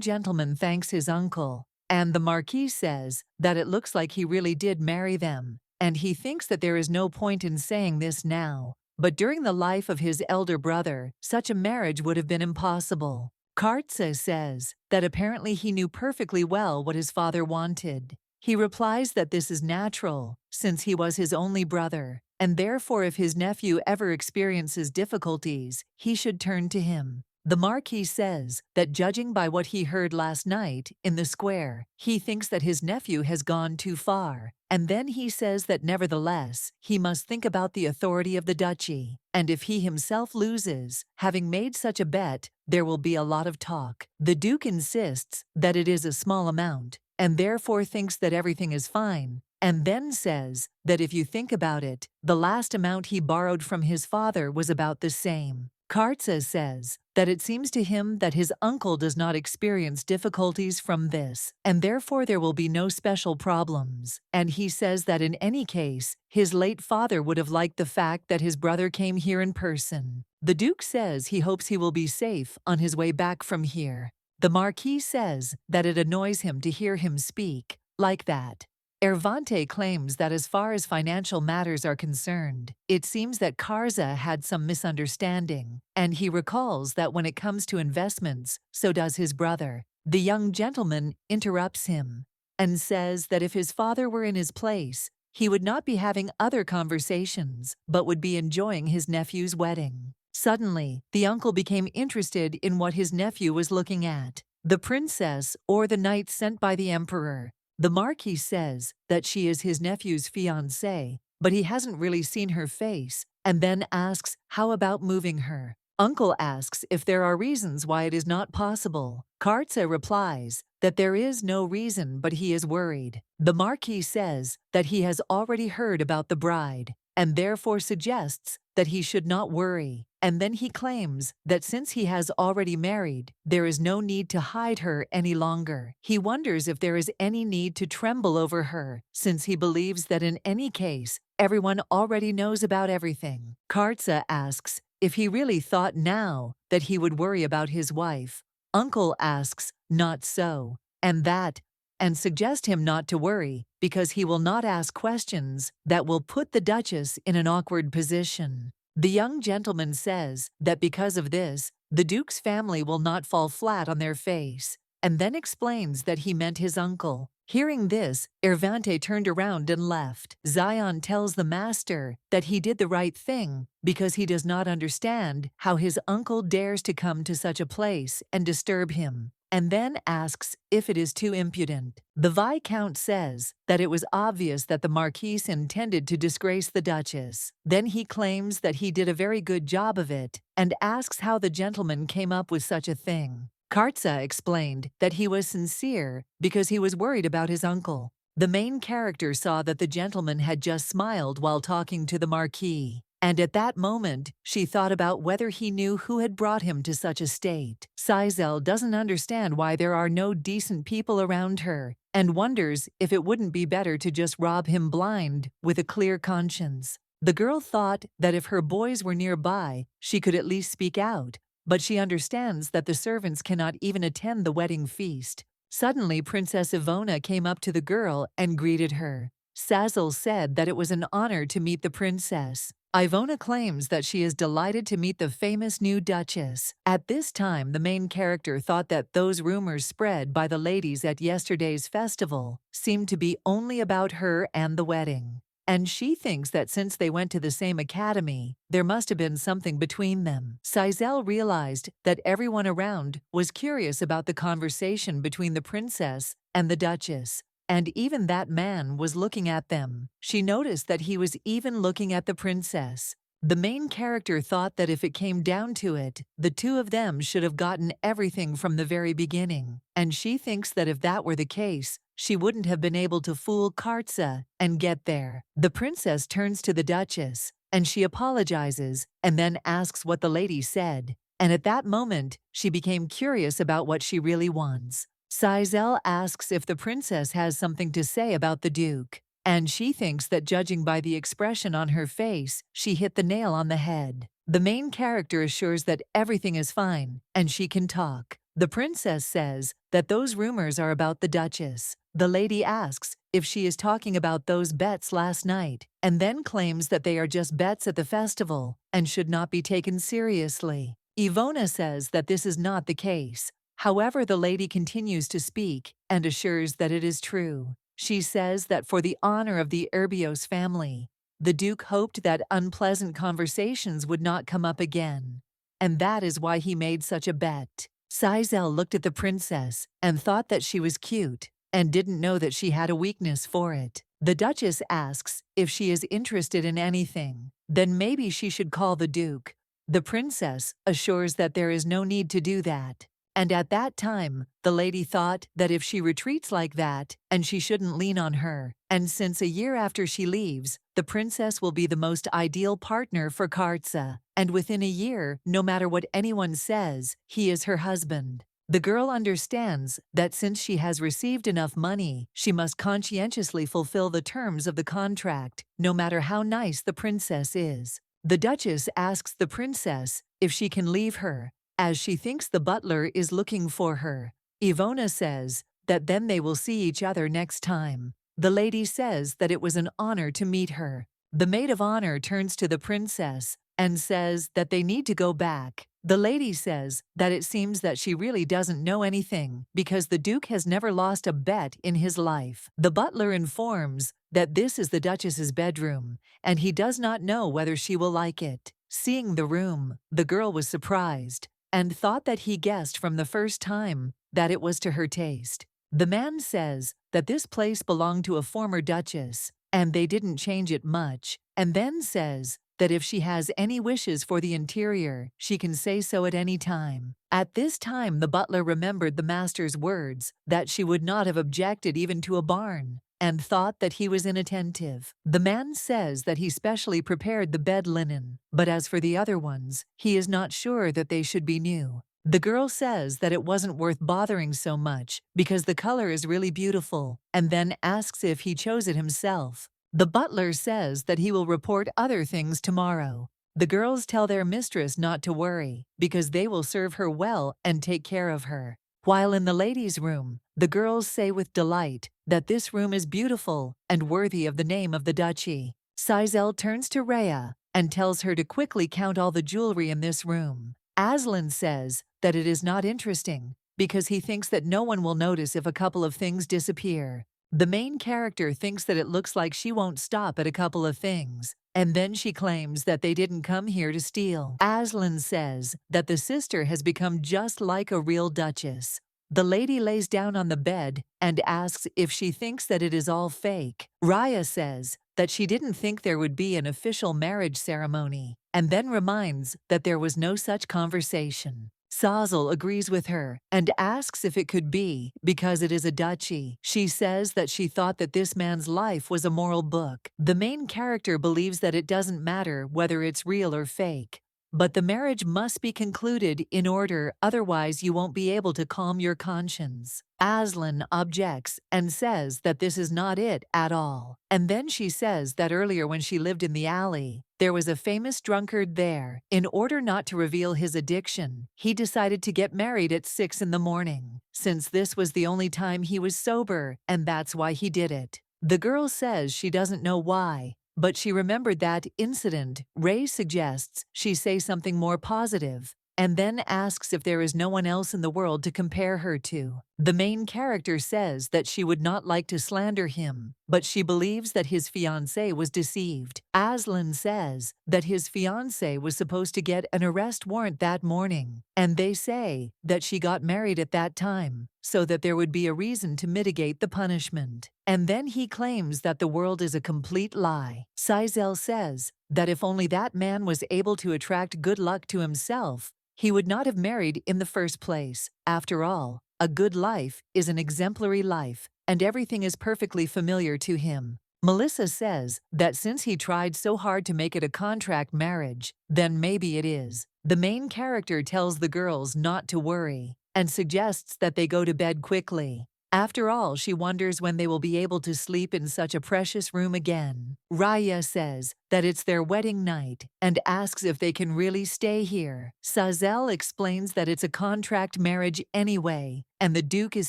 gentleman thanks his uncle, and the marquis says that it looks like he really did marry them, and he thinks that there is no point in saying this now, but during the life of his elder brother, such a marriage would have been impossible. Kartsa says that apparently he knew perfectly well what his father wanted. He replies that this is natural, since he was his only brother, and therefore if his nephew ever experiences difficulties, he should turn to him. The marquis says that judging by what he heard last night in the square, he thinks that his nephew has gone too far, and then he says that nevertheless, he must think about the authority of the duchy, and if he himself loses, having made such a bet, there will be a lot of talk. The duke insists that it is a small amount, and therefore thinks that everything is fine, and then says that if you think about it, the last amount he borrowed from his father was about the same. Kartsa says that it seems to him that his uncle does not experience difficulties from this, and therefore there will be no special problems. And he says that in any case, his late father would have liked the fact that his brother came here in person. The duke says he hopes he will be safe on his way back from here. The marquis says that it annoys him to hear him speak like that. Ervante claims that as far as financial matters are concerned, it seems that Karza had some misunderstanding, and he recalls that when it comes to investments, so does his brother. The young gentleman interrupts him and says that if his father were in his place, he would not be having other conversations, but would be enjoying his nephew's wedding. Suddenly, the uncle became interested in what his nephew was looking at, the princess or the knight sent by the emperor. The marquis says that she is his nephew's fiancée, but he hasn't really seen her face, and then asks how about moving her. Uncle asks if there are reasons why it is not possible. Kartsa replies that there is no reason, but he is worried. The marquis says that he has already heard about the bride, and therefore suggests that he should not worry. And then he claims that since he has already married, there is no need to hide her any longer. He wonders if there is any need to tremble over her, since he believes that in any case, everyone already knows about everything. Kartsa asks if he really thought now that he would worry about his wife. Uncle asks, not so, and that and suggest him not to worry because he will not ask questions that will put the Duchess in an awkward position. The young gentleman says that because of this, the Duke's family will not fall flat on their face, and then explains that he meant his uncle. Hearing this, Ervante turned around and left. Zion tells the master that he did the right thing because he does not understand how his uncle dares to come to such a place and disturb him, and then asks if it is too impudent. The Viscount says that it was obvious that the Marquise intended to disgrace the Duchess. Then he claims that he did a very good job of it and asks how the gentleman came up with such a thing. Kartsa explained that he was sincere because he was worried about his uncle. The main character saw that the gentleman had just smiled while talking to the Marquis, and at that moment, she thought about whether he knew who had brought him to such a state. Sizel doesn't understand why there are no decent people around her, and wonders if it wouldn't be better to just rob him blind with a clear conscience. The girl thought that if her boys were nearby, she could at least speak out, but she understands that the servants cannot even attend the wedding feast. Suddenly, Princess Ivona came up to the girl and greeted her. Sazel said that it was an honor to meet the princess. Ivona claims that she is delighted to meet the famous new Duchess. At this time, the main character thought that those rumors spread by the ladies at yesterday's festival seemed to be only about her and the wedding. And she thinks that since they went to the same academy, there must have been something between them. Sizel realized that everyone around was curious about the conversation between the princess and the Duchess, and even that man was looking at them. She noticed that he was even looking at the princess. The main character thought that if it came down to it, the two of them should have gotten everything from the very beginning, and she thinks that if that were the case, she wouldn't have been able to fool Kartsa and get there. The princess turns to the Duchess, and she apologizes and then asks what the lady said, and at that moment, she became curious about what she really wants. Sizel asks if the princess has something to say about the Duke, and she thinks that judging by the expression on her face, she hit the nail on the head. The main character assures that everything is fine, and she can talk. The princess says that those rumors are about the Duchess. The lady asks if she is talking about those bets last night, and then claims that they are just bets at the festival and should not be taken seriously. Ivona says that this is not the case. However, the lady continues to speak and assures that it is true. She says that for the honor of the Urbios family, the Duke hoped that unpleasant conversations would not come up again, and that is why he made such a bet. Sizel looked at the princess and thought that she was cute and didn't know that she had a weakness for it. The Duchess asks if she is interested in anything, then maybe she should call the Duke. The princess assures that there is no need to do that. And at that time, the lady thought that if she retreats like that, and she shouldn't lean on her, and since a year after she leaves, the princess will be the most ideal partner for Kartsa, and within a year, no matter what anyone says, he is her husband. The girl understands that since she has received enough money, she must conscientiously fulfill the terms of the contract, no matter how nice the princess is. The Duchess asks the princess if she can leave her, as she thinks the butler is looking for her. Ivona says that then they will see each other next time. The lady says that it was an honor to meet her. The maid of honor turns to the princess and says that they need to go back. The lady says that it seems that she really doesn't know anything because the Duke has never lost a bet in his life. The butler informs that this is the Duchess's bedroom, and he does not know whether she will like it. Seeing the room, the girl was surprised and thought that he guessed from the first time that it was to her taste. The man says that this place belonged to a former duchess, and they didn't change it much, and then says that if she has any wishes for the interior, she can say so at any time. At this time, the butler remembered the master's words that she would not have objected even to a barn, and thought that he was inattentive. The man says that he specially prepared the bed linen, but as for the other ones, he is not sure that they should be new. The girl says that it wasn't worth bothering so much because the color is really beautiful, and then asks if he chose it himself. The butler says that he will report other things tomorrow. The girls tell their mistress not to worry because they will serve her well and take care of her. While in the ladies' room, the girls say with delight that this room is beautiful and worthy of the name of the duchy. Sizel turns to Rhea and tells her to quickly count all the jewelry in this room. Aslan says that it is not interesting because he thinks that no one will notice if a couple of things disappear. The main character thinks that it looks like she won't stop at a couple of things, and then she claims that they didn't come here to steal. Aslan says that the sister has become just like a real duchess. The lady lays down on the bed and asks if she thinks that it is all fake. Raya says that she didn't think there would be an official marriage ceremony, and then reminds that there was no such conversation. Sazel agrees with her and asks if it could be because it is a duchy. She says that she thought that this man's life was a moral book. The main character believes that it doesn't matter whether it's real or fake, but the marriage must be concluded in order, otherwise you won't be able to calm your conscience. Aslan objects and says that this is not it at all. And then she says that earlier when she lived in the alley, there was a famous drunkard there. In order not to reveal his addiction, he decided to get married at 6 in the morning, since this was the only time he was sober, and that's why he did it. The girl says she doesn't know why, but she remembered that incident. Ray suggests she say something more positive, and then asks if there is no one else in the world to compare her to. The main character says that she would not like to slander him, but she believes that his fiancée was deceived. Aslan says that his fiancée was supposed to get an arrest warrant that morning, and they say that she got married at that time, so that there would be a reason to mitigate the punishment. And then he claims that the world is a complete lie. Sizel says that if only that man was able to attract good luck to himself, he would not have married in the first place. After all, a good life is an exemplary life, and everything is perfectly familiar to him. Melissa says that since he tried so hard to make it a contract marriage, then maybe it is. The main character tells the girls not to worry and suggests that they go to bed quickly. After all, she wonders when they will be able to sleep in such a precious room again. Raya says that it's their wedding night and asks if they can really stay here. Sazel explains that it's a contract marriage anyway, and the Duke is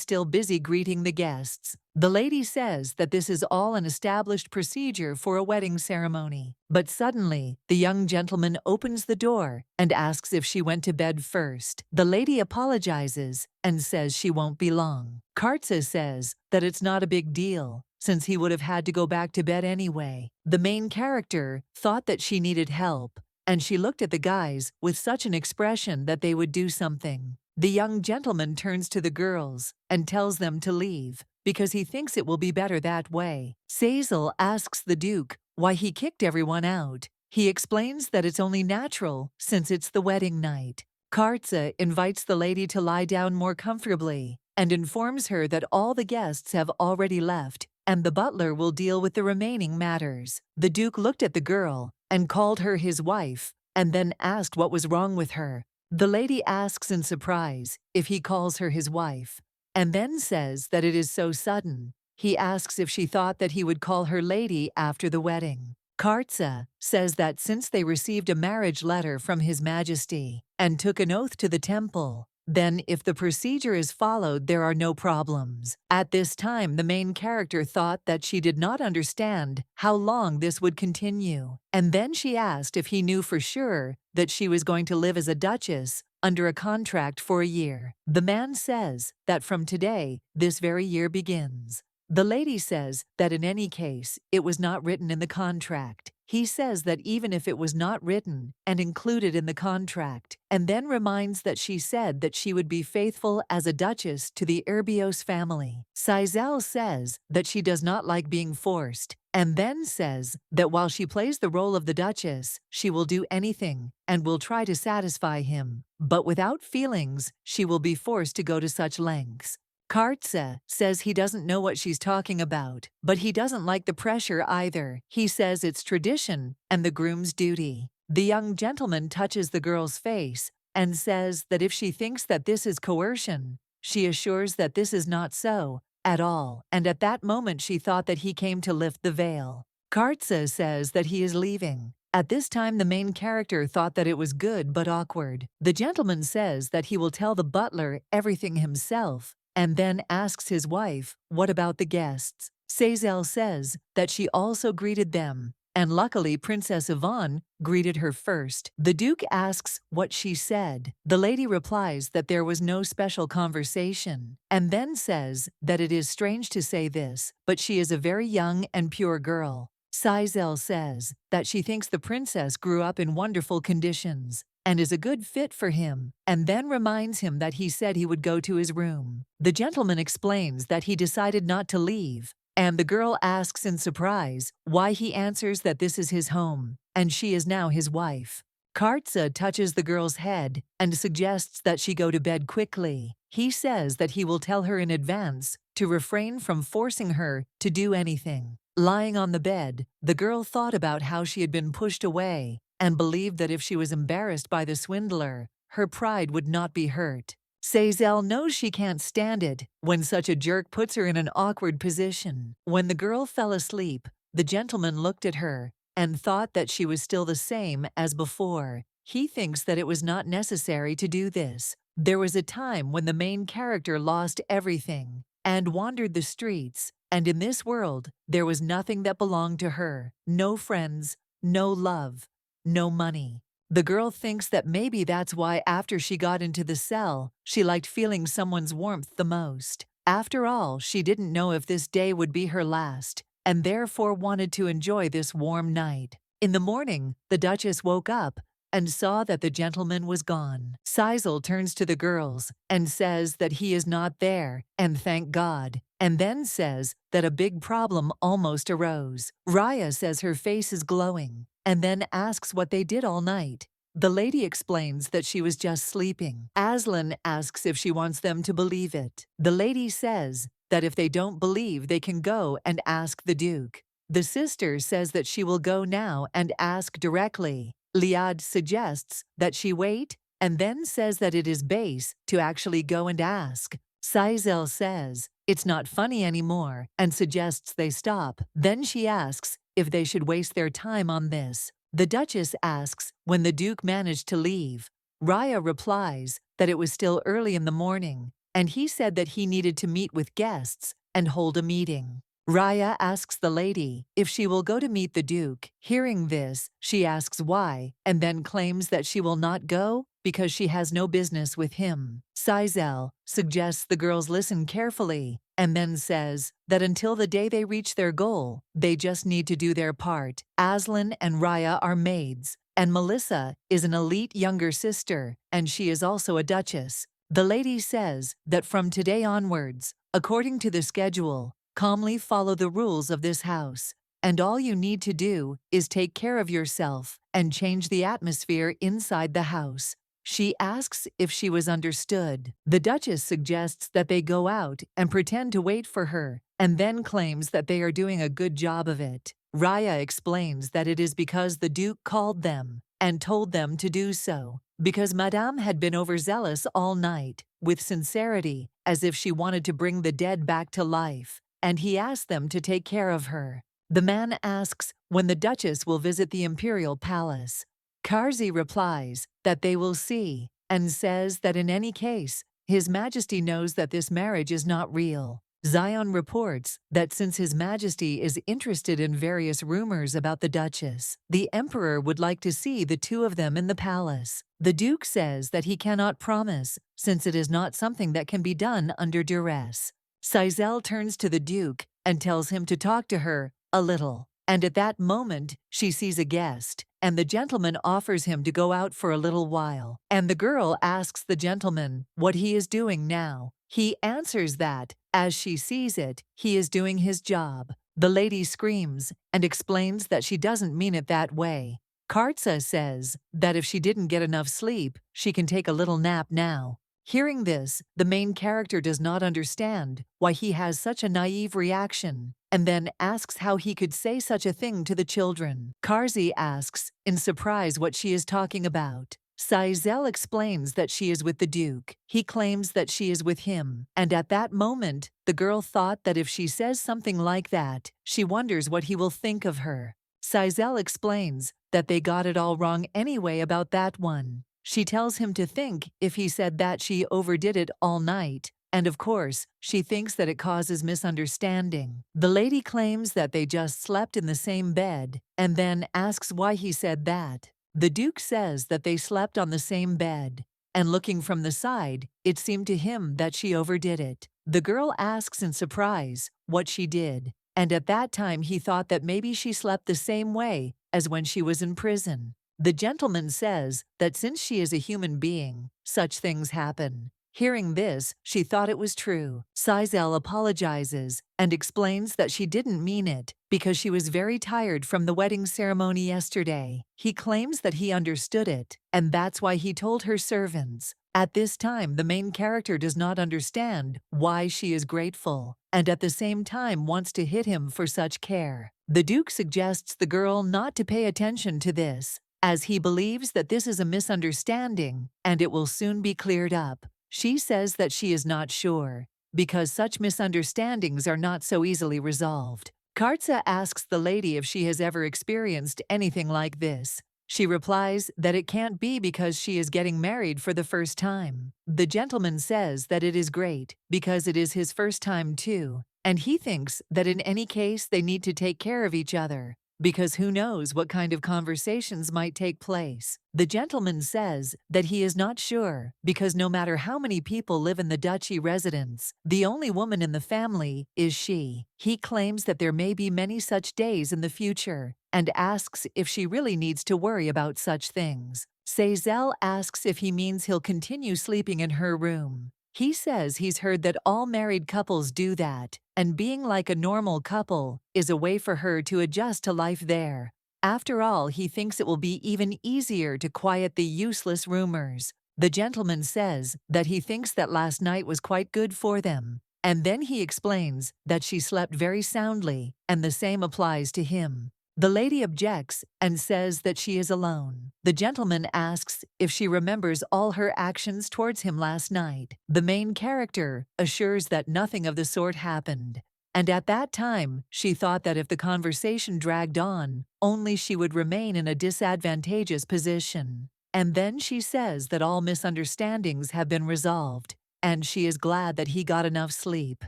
still busy greeting the guests. The lady says that this is all an established procedure for a wedding ceremony. But suddenly, the young gentleman opens the door and asks if she went to bed first. The lady apologizes and says she won't be long. Kartsa says that it's not a big deal, since he would have had to go back to bed anyway. The main character thought that she needed help, and she looked at the guys with such an expression that they would do something. The young gentleman turns to the girls and tells them to leave, because he thinks it will be better that way. Sazel asks the Duke why he kicked everyone out. He explains that it's only natural since it's the wedding night. Kartsa invites the lady to lie down more comfortably and informs her that all the guests have already left and the butler will deal with the remaining matters. The Duke looked at the girl and called her his wife and then asked what was wrong with her. The lady asks in surprise if he calls her his wife, and then says that it is so sudden. He asks if she thought that he would call her lady after the wedding. Kartsa says that since they received a marriage letter from His Majesty and took an oath to the temple, then if the procedure is followed, there are no problems. At this time, the main character thought that she did not understand how long this would continue, and then she asked if he knew for sure that she was going to live as a duchess under a contract for a year. The man says that from today, this very year begins. The lady says that in any case, it was not written in the contract. He says that even if it was not written and included in the contract, and then reminds that she said that she would be faithful as a duchess to the Erbios family. Sizel says that she does not like being forced, and then says that while she plays the role of the duchess, she will do anything and will try to satisfy him. But without feelings, she will be forced to go to such lengths. Kartsa says he doesn't know what she's talking about, but he doesn't like the pressure either. He says it's tradition and the groom's duty. The young gentleman touches the girl's face and says that if she thinks that this is coercion, she assures that this is not so at all, and at that moment she thought that he came to lift the veil. Kartsa says that he is leaving, At this time, the main character thought that it was good but awkward. The gentleman says that he will tell the butler everything himself, and then asks his wife, what about the guests? Sazel says that she also greeted them, and luckily Princess Yvonne greeted her first. The Duke asks what she said. The lady replies that there was no special conversation, and then says that it is strange to say this, but she is a very young and pure girl. Sazel says that she thinks the princess grew up in wonderful conditions and is a good fit for him, and then reminds him that he said he would go to his room. The gentleman explains that he decided not to leave, and the girl asks in surprise why he answers that this is his home, and she is now his wife. Kartsa touches the girl's head and suggests that she go to bed quickly. He says that he will tell her in advance to refrain from forcing her to do anything. Lying on the bed, the girl thought about how she had been pushed away and believed that if she was embarrassed by the swindler, her pride would not be hurt. Sazel knows she can't stand it when such a jerk puts her in an awkward position. When the girl fell asleep, the gentleman looked at her and thought that she was still the same as before. He thinks that it was not necessary to do this. There was a time when the main character lost everything and wandered the streets, and in this world there was nothing that belonged to her. No friends, no love, no money. The girl thinks that maybe that's why after she got into the cell, she liked feeling someone's warmth the most. After all, she didn't know if this day would be her last, and therefore wanted to enjoy this warm night. In the morning, the Duchess woke up and saw that the gentleman was gone. Sazel turns to the girls and says that he is not there, and thank God, and then says that a big problem almost arose. Raya says her face is glowing, and then asks what they did all night. The lady explains that she was just sleeping. Aslan asks if she wants them to believe it. The lady says that if they don't believe, they can go and ask the Duke. The sister says that she will go now and ask directly. Liad suggests that she wait, and then says that it is base to actually go and ask. Sazel says it's not funny anymore and suggests they stop. Then she asks if they should waste their time on this. The Duchess asks when the Duke managed to leave. Raya replies that it was still early in the morning, and he said that he needed to meet with guests and hold a meeting. Raya asks the lady if she will go to meet the Duke. Hearing this, she asks why, and then claims that she will not go because she has no business with him. Sazel suggests the girls listen carefully, and then says that until the day they reach their goal, they just need to do their part. Aslan and Raya are maids, and Melissa is an elite younger sister, and she is also a duchess. The lady says that from today onwards, according to the schedule, calmly follow the rules of this house, and all you need to do is take care of yourself and change the atmosphere inside the house. She asks if she was understood. The Duchess suggests that they go out and pretend to wait for her, and then claims that they are doing a good job of it. Raya explains that it is because the Duke called them and told them to do so, because Madame had been overzealous all night, with sincerity, as if she wanted to bring the dead back to life, and he asked them to take care of her. The man asks when the Duchess will visit the imperial palace. Karzi replies that they will see, and says that in any case, His Majesty knows that this marriage is not real. Zion reports that since His Majesty is interested in various rumors about the Duchess, the Emperor would like to see the two of them in the palace. The Duke says that he cannot promise, since it is not something that can be done under duress. Sazel turns to the Duke and tells him to talk to her a little, and at that moment she sees a guest, and the gentleman offers him to go out for a little while, and the girl asks the gentleman what he is doing now. He answers that, as she sees it, he is doing his job. The lady screams and explains that she doesn't mean it that way. Kartsa says that if she didn't get enough sleep, she can take a little nap now. Hearing this, the main character does not understand why he has such a naive reaction, and then asks how he could say such a thing to the children. Karzi asks in surprise what she is talking about. Sazel explains that she is with the Duke. He claims that she is with him, and at that moment, the girl thought that if she says something like that, she wonders what he will think of her. Sizel explains that they got it all wrong anyway about that one. She tells him to think if he said that she overdid it all night, and of course, she thinks that it causes misunderstanding. The lady claims that they just slept in the same bed, and then asks why he said that. The Duke says that they slept on the same bed, and looking from the side, it seemed to him that she overdid it. The girl asks in surprise what she did, and at that time he thought that maybe she slept the same way as when she was in prison. The gentleman says that since she is a human being, such things happen. Hearing this, she thought it was true. Sizel apologizes and explains that she didn't mean it because she was very tired from the wedding ceremony yesterday. He claims that he understood it, and that's why he told her servants. At this time, the main character does not understand why she is grateful, and at the same time wants to hit him for such care. The Duke suggests the girl not to pay attention to this, as he believes that this is a misunderstanding and it will soon be cleared up. She says that she is not sure, because such misunderstandings are not so easily resolved. Kartsa asks the lady if she has ever experienced anything like this. She replies that it can't be because she is getting married for the first time. The gentleman says that it is great because it is his first time too, and he thinks that in any case they need to take care of each other, because who knows what kind of conversations might take place. The gentleman says that he is not sure, because no matter how many people live in the duchy residence, the only woman in the family is she. He claims that there may be many such days in the future, and asks if she really needs to worry about such things. Sizel asks if he means he'll continue sleeping in her room. He says he's heard that all married couples do that, and being like a normal couple is a way for her to adjust to life there. After all, he thinks it will be even easier to quiet the useless rumors. The gentleman says that he thinks that last night was quite good for them, and then he explains that she slept very soundly, and the same applies to him. The lady objects and says that she is alone. The gentleman asks if she remembers all her actions towards him last night. The main character assures that nothing of the sort happened, and at that time she thought that if the conversation dragged on, only she would remain in a disadvantageous position. And then she says that all misunderstandings have been resolved, and she is glad that he got enough sleep.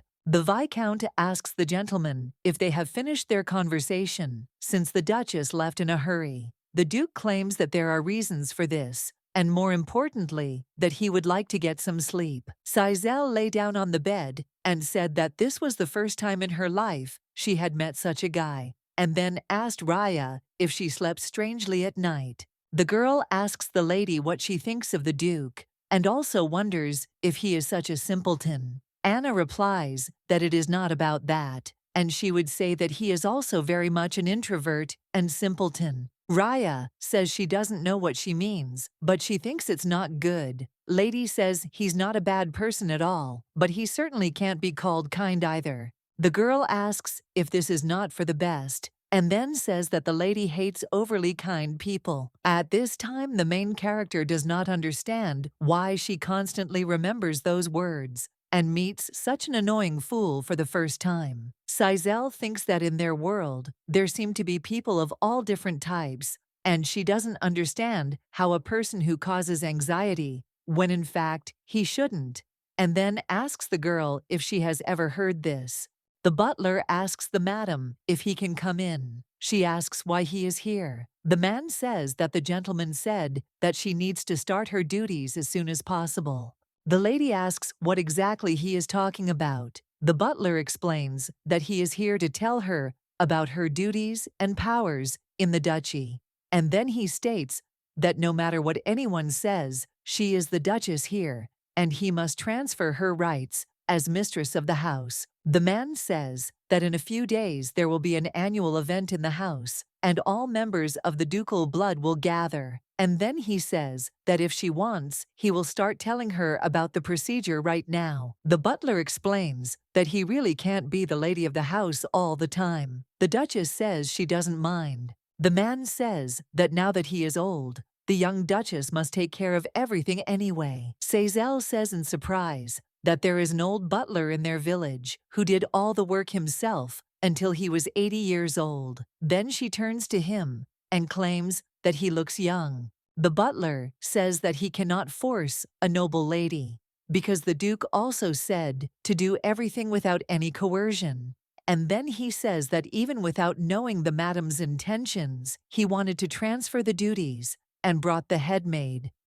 The Viscount asks the gentleman if they have finished their conversation, since the Duchess left in a hurry. The Duke claims that there are reasons for this, and more importantly, that he would like to get some sleep. Sizel lay down on the bed and said that this was the first time in her life she had met such a guy, and then asked Raya if she slept strangely at night. The girl asks the lady what she thinks of the Duke, and also wonders if he is such a simpleton. Anna replies that it is not about that, and she would say that he is also very much an introvert and simpleton. Raya says she doesn't know what she means, but she thinks it's not good. Lady says he's not a bad person at all, but he certainly can't be called kind either. The girl asks if this is not for the best, and then says that the lady hates overly kind people. At this time, the main character does not understand why she constantly remembers those words and meets such an annoying fool for the first time. Sizel thinks that in their world, there seem to be people of all different types, and she doesn't understand how a person who causes anxiety, when in fact he shouldn't, and then asks the girl if she has ever heard this. The butler asks the madam if he can come in. She asks why he is here. The man says that the gentleman said that she needs to start her duties as soon as possible. The lady asks what exactly he is talking about. The butler explains that he is here to tell her about her duties and powers in the duchy. And then he states that no matter what anyone says, she is the duchess here, and he must transfer her rights as mistress of the house. The man says that in a few days there will be an annual event in the house, and all members of the ducal blood will gather. And then he says that if she wants, he will start telling her about the procedure right now. The butler explains that he really can't be the lady of the house all the time. The duchess says she doesn't mind. The man says that now that he is old, the young duchess must take care of everything anyway. Sizel says in surprise that there is an old butler in their village who did all the work himself until he was 80 years old. Then she turns to him and claims that he looks young. The butler says that he cannot force a noble lady, because the Duke also said to do everything without any coercion. And then he says that even without knowing the madam's intentions, he wanted to transfer the duties and brought the head maid